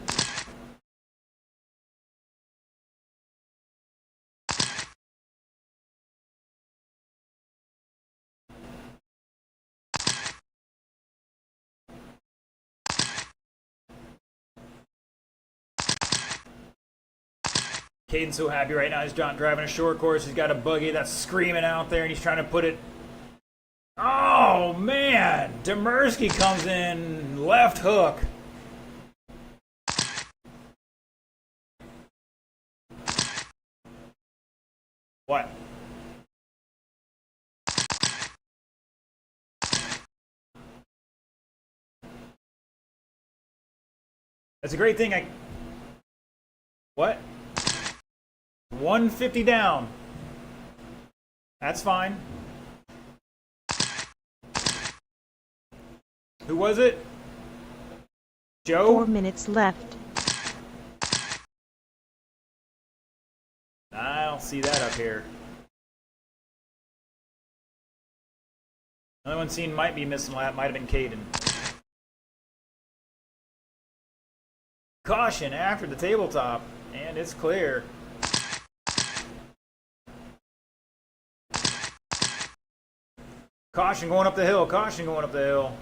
Caden's so happy right now. He's driving a short course. He's got a buggy that's screaming out there, and he's trying to put it. Oh, man. Demersky comes in left hook. What? That's a great thing. What? 150 down. That's fine. Who was it? Joe? 4 minutes left. I don't see that up here. Another one seen might be missing lap. Might have been Caden. Caution after the tabletop. And it's clear. Caution going up the hill. Caution going up the hill.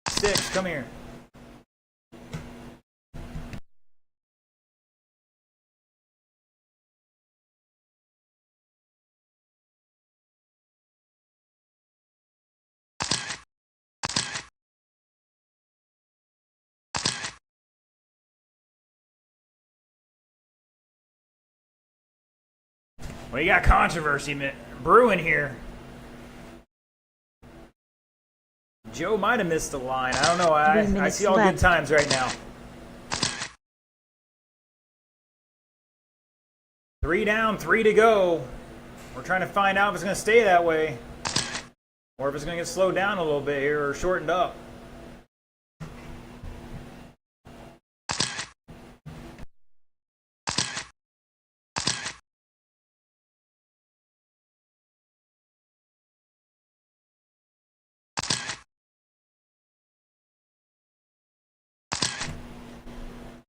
Six, come here. Well, you got controversy brewing here. Joe might have missed the line. I don't know. I see all good times right now. 3 down, 3 to go. We're trying to find out if it's going to stay that way, or if it's going to get slowed down a little bit here or shortened up.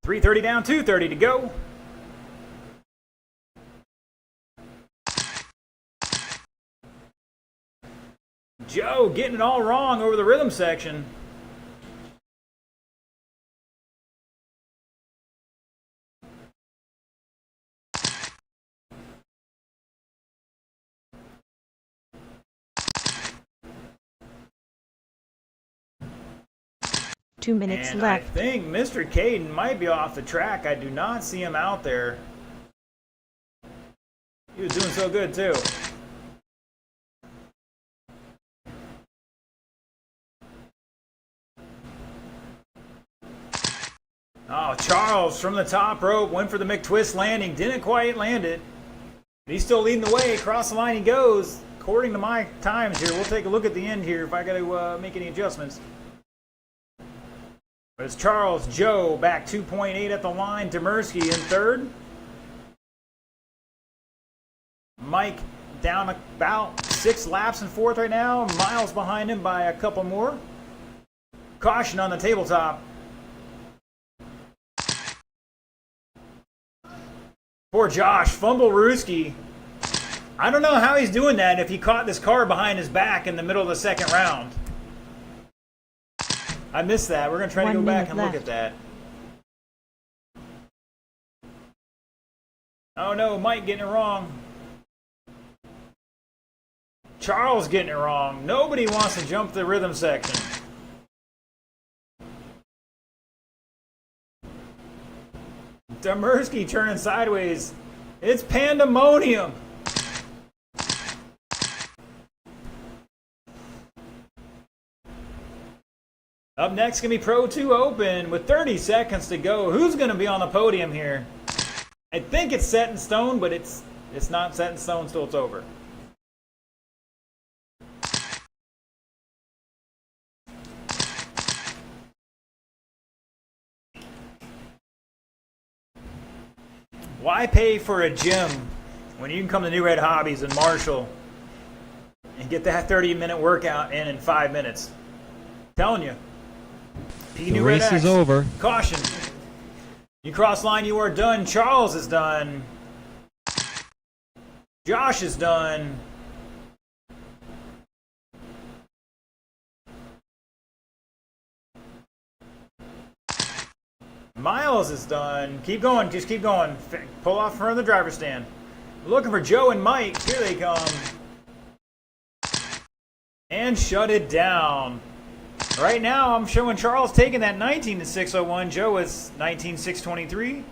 .330 down, 230 to go. Joe getting it all wrong over the rhythm section. 2 minutes And left. I think Mr. Caden might be off the track. I do not see him out there. He was doing so good, too. Oh, Charles from the top rope went for the McTwist landing. Didn't quite land it. But he's still leading the way. Across the line he goes. According to my times here, we'll take a look at the end here if I got to make any adjustments. But it's Charles Joe back 2.8 at the line. Demersky in third. Mike down about 6 laps in fourth right now. Miles behind him by a couple more. Caution on the tabletop. Poor Josh, fumble Ruski. I don't know how he's doing that if he caught this car behind his back in the middle of the second round. I missed that. We're going to try to go back and look at that. Oh no, Mike getting it wrong. Charles getting it wrong. Nobody wants to jump the rhythm section. Demersky turning sideways. It's pandemonium. Up next going to be Pro 2 Open with 30 seconds to go. Who's going to be on the podium here? I think it's set in stone, but it's not set in stone till it's over. Why pay for a gym when you can come to Newred Hobbies in Marshall and get that 30-minute workout in 5 minutes? I'm telling you. The race is over. Caution. You cross line, you are done. Charles is done. Josh is done. Miles is done. Keep going. Just keep going. Pull off in front of the driver's stand. Looking for Joe and Mike. Here they come. And shut it down. Right now, I'm showing Charles taking that 19-601. Joe is 19-623.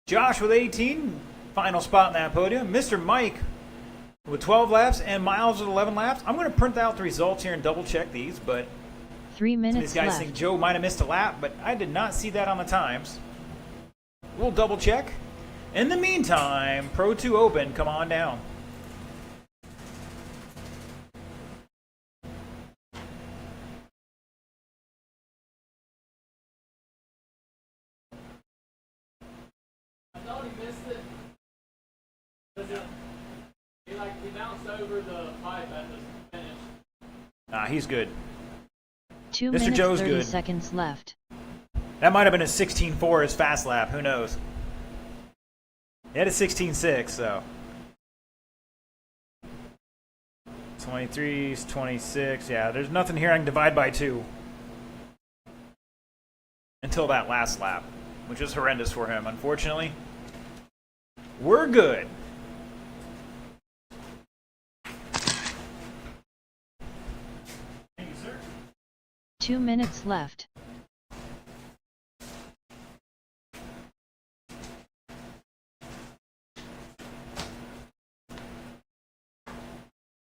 Josh with 18. Final spot in that podium. Mr. Mike with 12 laps and Miles with 11 laps. I'm going to print out the results here and double check these, but 3 minutes these guys left. think Joe might have missed a lap, but I did not see that on the times. We'll double check. In the meantime, Pro 2 Open, come on down. I thought he missed it. He bounced over the pipe at the finish. Nah, he's good. 2 Mr. minutes Joe's 30 good. seconds left. That might have been a 16.4 his fast lap. Who knows? He had a 16.6, so. 23, 26. Yeah, there's nothing here I can divide by 2. Until that last lap, which was horrendous for him, unfortunately. We're good. Thank you, sir. 2 minutes left.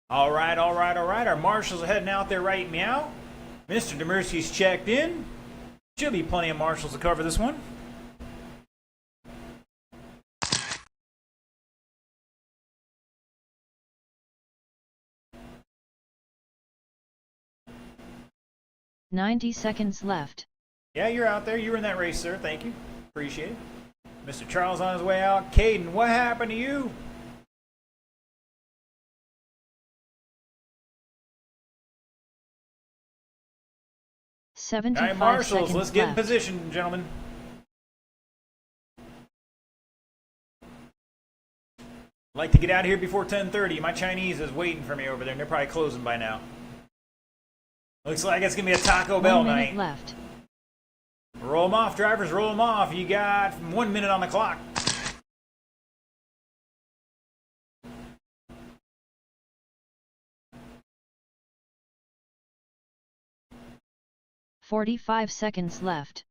All right. Our marshals are heading out there right meow. Mr. Demersky's checked in. Should be plenty of marshals to cover this one. "90 seconds left. Yeah, you're out there. You were in that race, sir. Thank you. Appreciate it. Mr. Charles on his way out. Caden, what happened to you? All 75 right, marshals, seconds let's get in left. position, gentlemen. I'd like to get out of here before 10:30. My Chinese is waiting for me over there, and they're probably closing by now. Looks like it's going to be a Taco Bell 1 minute night. left. Roll them off, drivers, roll them off. You got 1 minute on the clock. 45 seconds left.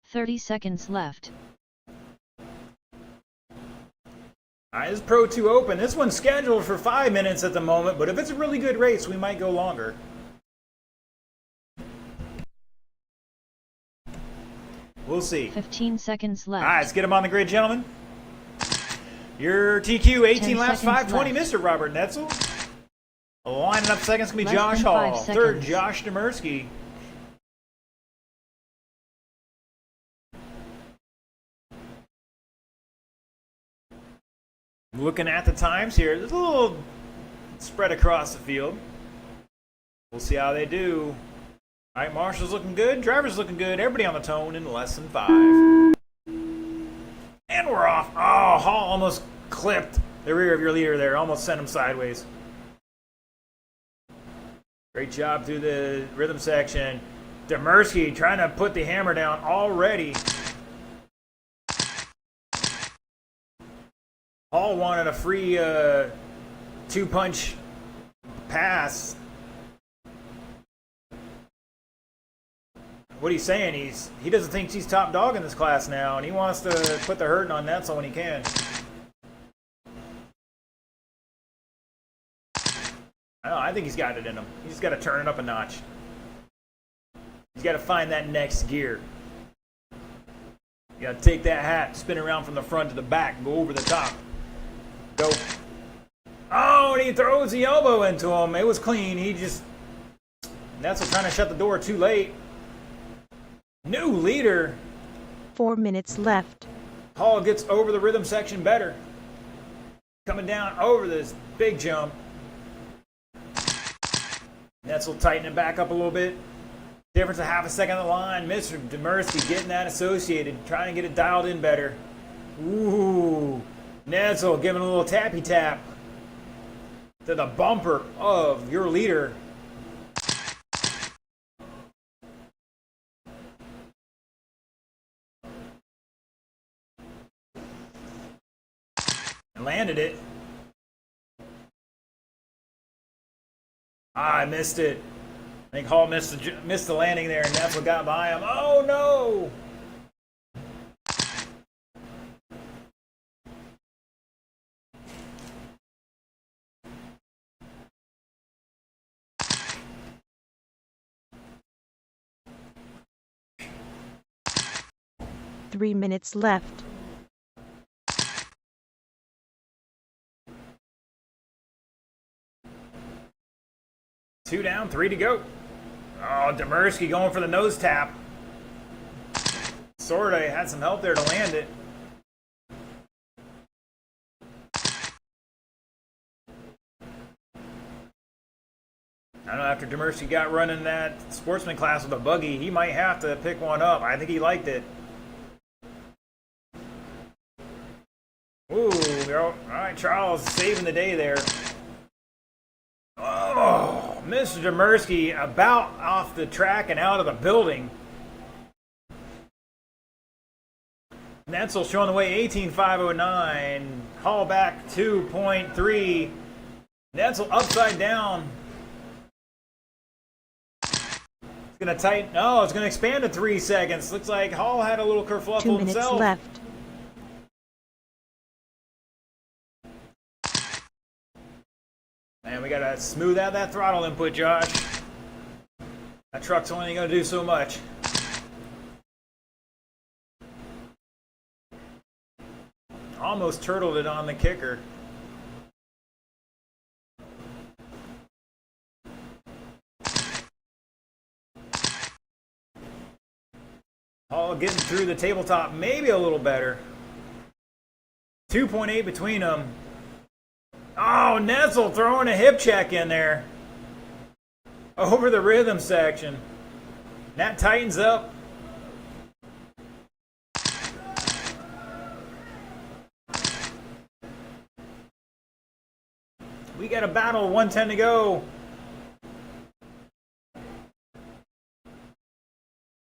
"30 seconds left. Alright, this is Pro 2 Open. This one's scheduled for 5 minutes at the moment, but if it's a really good race, we might go longer. We'll see. 15 seconds left. Alright, let's get him on the grid, gentlemen. Your TQ, 18 10 laps, seconds 520, left. Mr. Robert Netzel. Lining up second's going to be Less Josh than 5 Hall. Third, seconds. Josh Demersky. Looking at the times here, there's a little spread across the field. We'll see how they do. All right, Marshall's looking good. Driver's looking good. Everybody on the tone in less than 5. And we're off. Oh, Hall almost clipped the rear of your leader there. Almost sent him sideways. Great job through the rhythm section. Demersky trying to put the hammer down already. Hall wanted a free two-punch pass. What he's saying, he doesn't think he's top dog in this class now, and he wants to put the hurting on Netzel when he can. I think he's got it in him. He's just got to turn it up a notch. He's got to find that next gear. You got to take that hat, spin around from the front to the back, go over the top. Go. Oh, and he throws the elbow into him. It was clean. Netzel trying to shut the door too late. New leader. 4 minutes left. Hall gets over the rhythm section better. Coming down over this big jump. Netzel tighten it back up a little bit. Difference of half a second on the line. Mr. Demersky getting that associated. Trying to get it dialed in better. Ooh. Netzel giving a little tappy tap to the bumper of your leader. And landed it. I missed it. I think Hall missed the landing there, and that's what got by him. Oh no! Three minutes left. Two down, 3 to go. Oh, Demersky going for the nose tap. Sorta had some help there to land it. I don't know, after Demersky got running that sportsman class with a buggy, he might have to pick one up. I think he liked it. Ooh, all right, Charles saving the day there. Oh, Mr. Demersky about off the track and out of the building. Netzel showing the way, 18.509. Hall back 2.3. Netzel upside down. It's going to tighten. Oh, it's going to expand to 3 seconds. Looks like Hall had a little kerfluffle 2 minutes himself. left. Man, we got to smooth out that throttle input, Josh. That truck's only going to do so much. Almost turtled it on the kicker. Hall getting through the tabletop, maybe a little better. 2.8 between them. Oh, Netzel throwing a hip check in there. Over the rhythm section. That tightens up. We got a battle, 110 to go.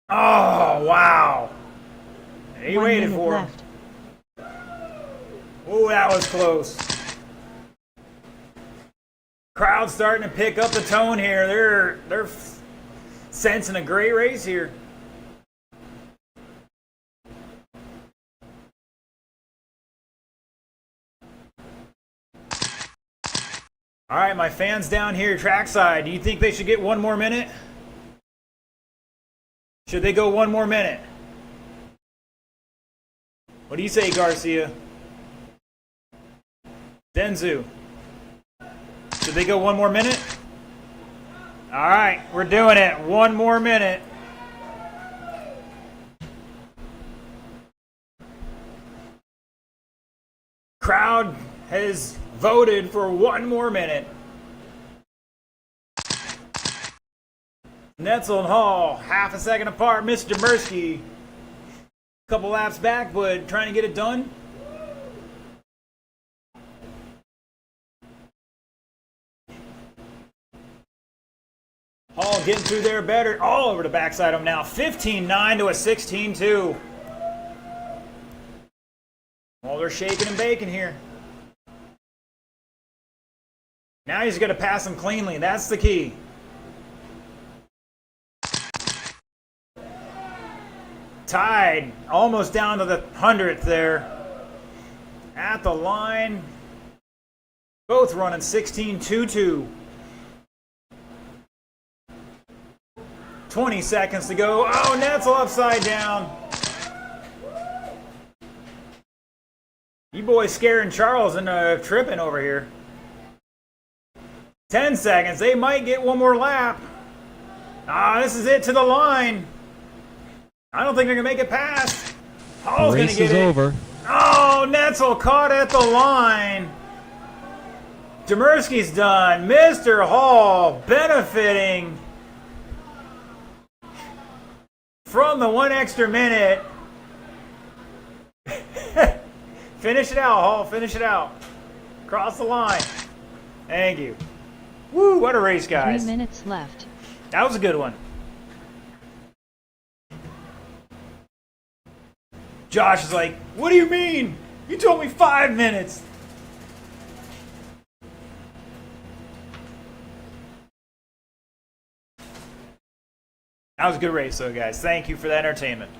Oh, wow. He 1 waited minute for him. left. Oh, that was close. Crowd's starting to pick up the tone here. They're sensing a great race here. All right, my fans down here trackside, do you think they should get one more minute? Should they go one more minute? What do you say, Garcia? Denzu. Should they go one more minute? All right, we're doing it. One more minute. Crowd has voted for one more minute. Netzel and Hall, half a second apart. Mr. Demersky, couple laps back, but trying to get it done. Hall getting through there better. All over the backside of him now. 15-9 to a 16-2. Well, they're shaking and baking here. Now he's going to pass him cleanly. That's the key. Tied. Almost down to the 100th there. At the line. Both running 16-2-2. 20 seconds to go. Oh, Netzel upside down. You boys scaring Charles into tripping over here. 10 seconds. They might get one more lap. Ah, this is it to the line. I don't think they're going to make it past. Hall's going to get it. Race is over. Oh, Netzel caught at the line. Demersky's done. Mr. Hall benefiting from the one extra minute. Finish it out, Hall. Finish it out. Cross the line. Thank you. Woo, what a race, guys. 3 minutes left. That was a good one. Josh is like, what do you mean? You told me 5 minutes. That was a good race, though, guys. Thank you for that entertainment.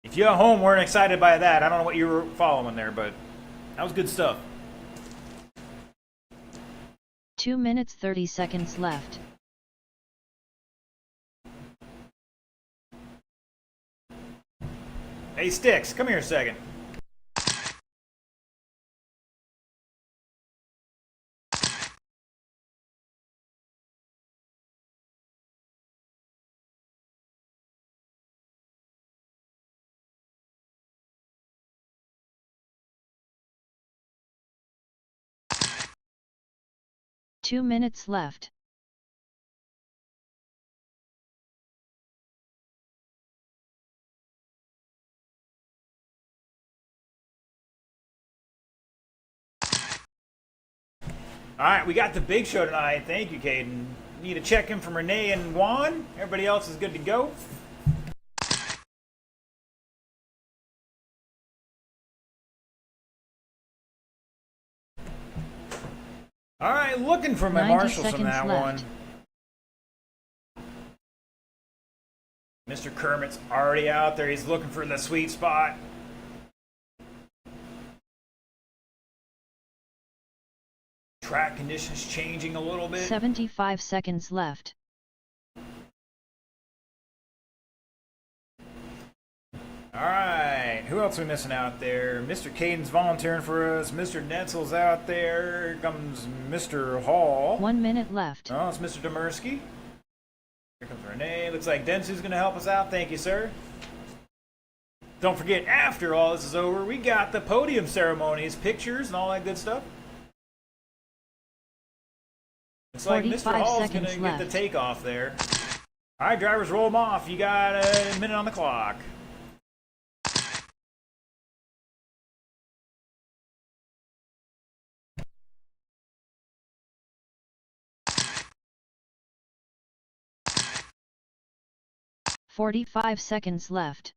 If you at home weren't excited by that, I don't know what you were following there, but that was good stuff. 2 minutes 30 seconds left. Hey, Sticks, come here a second. Two minutes left. All right, we got the big show tonight. Thank you, Caden. Need a check-in from Renee and Juan. Everybody else is good to go. All right, looking for my 90 marshals from that seconds one. left. Mr. Kermit's already out there. He's looking for the sweet spot. Track conditions changing a little bit. 75 seconds left. All right, who else are we missing out there? Mr. Caden's volunteering for us. Mr. Netzel's out there. Here comes Mr. Hall. 1 minute left. Oh, it's Mr. Demersky. Here comes Renee. Looks like Dentsu's going to help us out. Thank you, sir. Don't forget, after all this is over, we got the podium ceremonies, pictures, and all that good stuff. It's like Mr. 45 Hall's going to seconds get the left. takeoff there. All right, drivers, roll them off. You got a minute on the clock. .45 seconds left.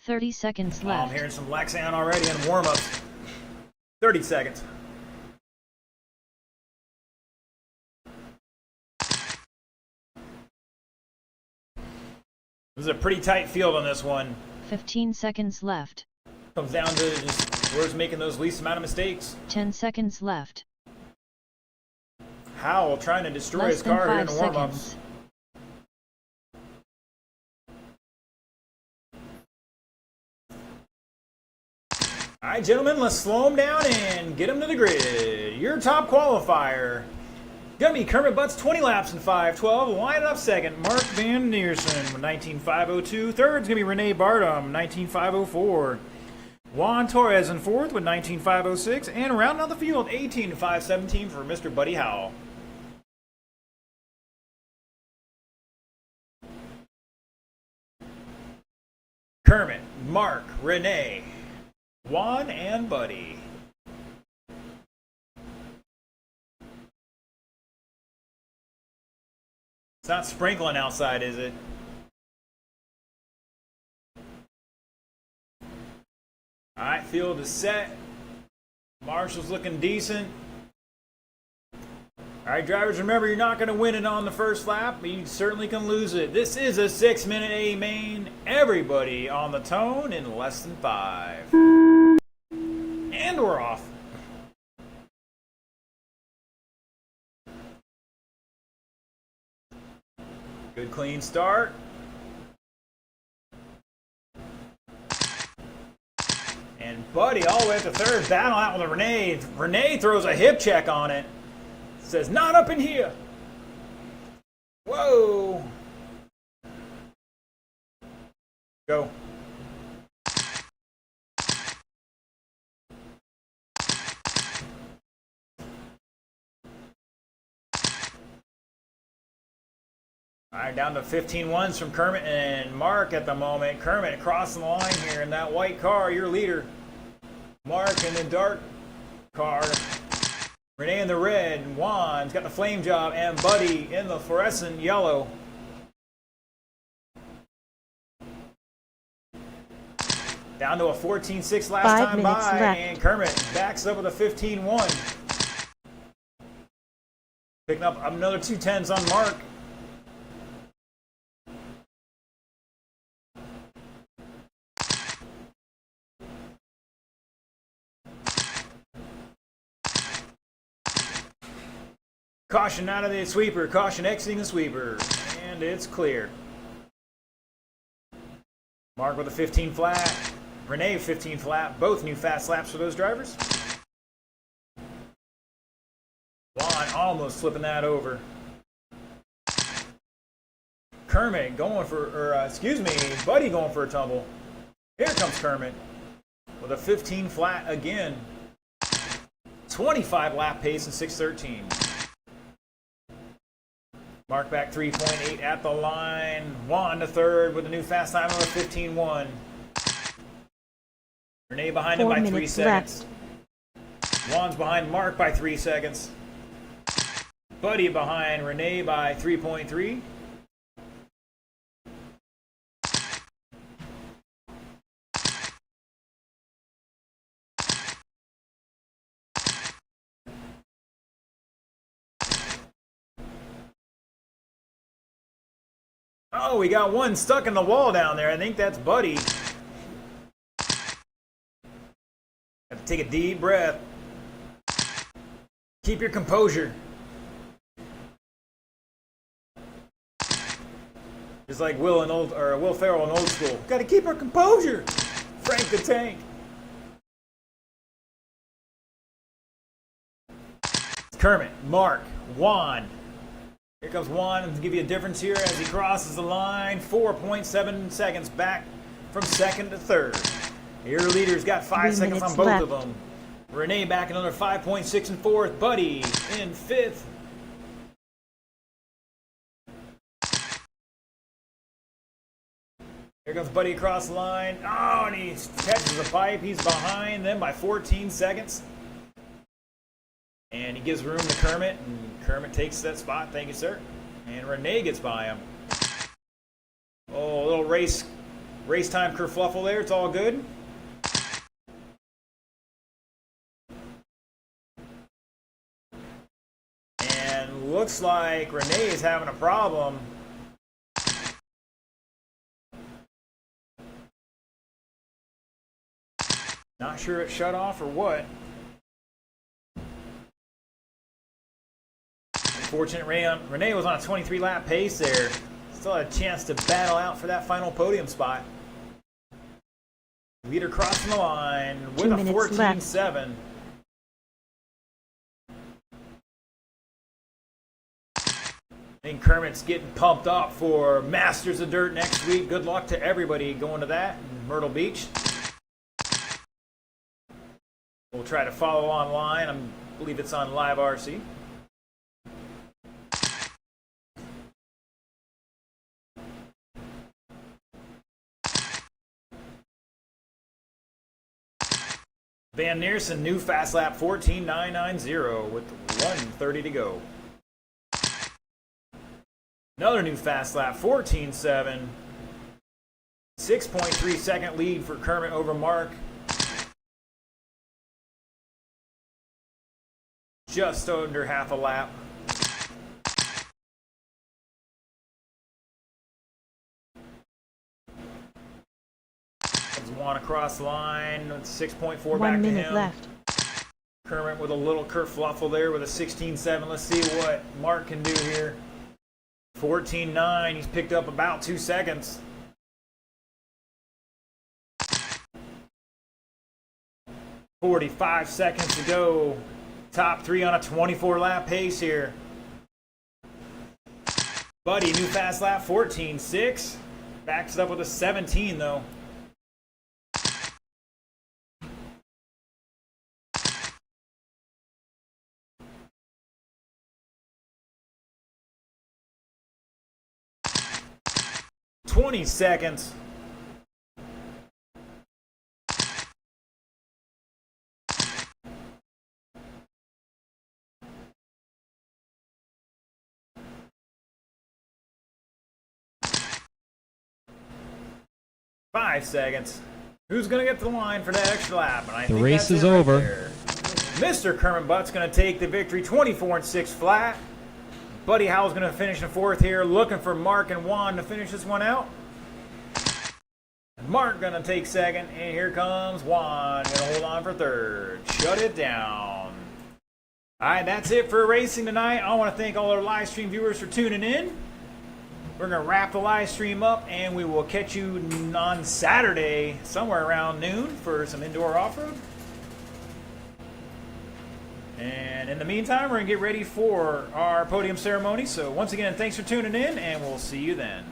30 seconds Oh, I'm left. hearing some Lexan already in warm-ups. 30 seconds. This is a pretty tight field on this one. 15 seconds left. Comes down to just whoever's making those least amount of mistakes. 10 seconds left. Howell trying to destroy Less his than car here in 5 the warm-ups. seconds. All right, gentlemen, let's slow him down and get him to the grid. Your top qualifier. Gonna be Kermit Butts, 20 laps in 5:12. Line up second, Mark Van Neersen, 19.502. Third's gonna be Renee Bardum, 19.504. Juan Torres in fourth with 19.506. And rounding out the field, 18.517 for Mr. Buddy Howell. Kermit, Mark, Renee, Juan, and Buddy. It's not sprinkling outside, is it? All right, field is set. Marshall's looking decent. All right, drivers, remember you're not going to win it on the first lap, but you certainly can lose it. This is a 6-minute A main. Everybody on the tone in less than 5. And we're off. Good clean start. And Buddy all the way up to third, battle out with Renee. Renee throws a hip check on it. Says, not up in here. Whoa. Go. All right, down to 15-1s from Kermit and Mark at the moment. Kermit crossing the line here in that white car, your leader. Mark in the dark car. Renee in the red. Juan's got the flame job. And Buddy in the fluorescent yellow. Down to a 14-6 last 5 time minutes by. left. And Kermit backs up with a 15-1. Picking up another 2 10s on Mark. Caution out of the sweeper. Caution exiting the sweeper. And it's clear. Mark with a 15 flat. Renee 15 flat. Both new fast laps for those drivers. Juan almost flipping that over. Kermit going for, Buddy going for a tumble. Here comes Kermit with a 15 flat again. 25 lap pace in 6:13. Mark back 3.8 at the line. Juan to third with a new fast time of a 15-1. Renee behind him 4 by 3 minutes seconds. Juan's behind Mark by 3 seconds. Buddy behind Renee by 3.3. Oh, we got one stuck in the wall down there. I think that's Buddy. Have to take a deep breath. Keep your composure. Just like Will Ferrell in Old School. Got to keep our composure. Frank the Tank. Kermit, Mark, Juan. Here comes Juan to give you a difference here as he crosses the line. 4.7 seconds back from second to third. Your leader's got 5 3 seconds on minutes both left. of them. Renee back another 5.6 in fourth. Buddy in fifth. Here comes Buddy across the line. Oh, and he catches the pipe. He's behind them by 14 seconds. And he gives room to Kermit, and Kermit takes that spot. Thank you, sir. And Renee gets by him. Oh, a little race Race time kerfluffle there. It's all good. And looks like Renee is having a problem. Not sure it shut off or what. Unfortunate, Renee was on a 23 lap pace there. Still had a chance to battle out for that final podium spot. Leader crossing the line with a 14.7. I think Kermit's getting pumped up for Masters of Dirt next week. Good luck to everybody going to that in Myrtle Beach. We'll try to follow online. I believe it's on Live RC. Van Neersen, new fast lap 14.990 with 1:30 to go. Another new fast lap 14.7. 6.3 second lead for Kermit over Mark. Just under half a lap. One across the line, 6.4 back to him. 1 minute left. Kermit with a little kerfluffle there with a 16.7. Let's see what Mark can do here. 14.9. He's picked up about 2 seconds. .45 seconds to go. Top 3 on a 24 lap pace here. Buddy, new fast lap 14.6. Backs it up with a 17 though. .20 seconds. .5 seconds. Who's going to get to the line for that extra lap? And I think the race that's is it right over. there. Mr. Kermit Butt's going to take the victory, 24-6 flat. Buddy Howell's going to finish in 4th here, looking for Mark and Juan to finish this one out. Mark going to take 2nd, and here comes Juan, going to hold on for 3rd. Shut it down. All right, that's it for racing tonight. I want to thank all our live stream viewers for tuning in. We're going to wrap the live stream up, and we will catch you on Saturday, somewhere around noon, for some indoor off-road. And in the meantime, we're going to get ready for our podium ceremony. So once again, thanks for tuning in, and we'll see you then.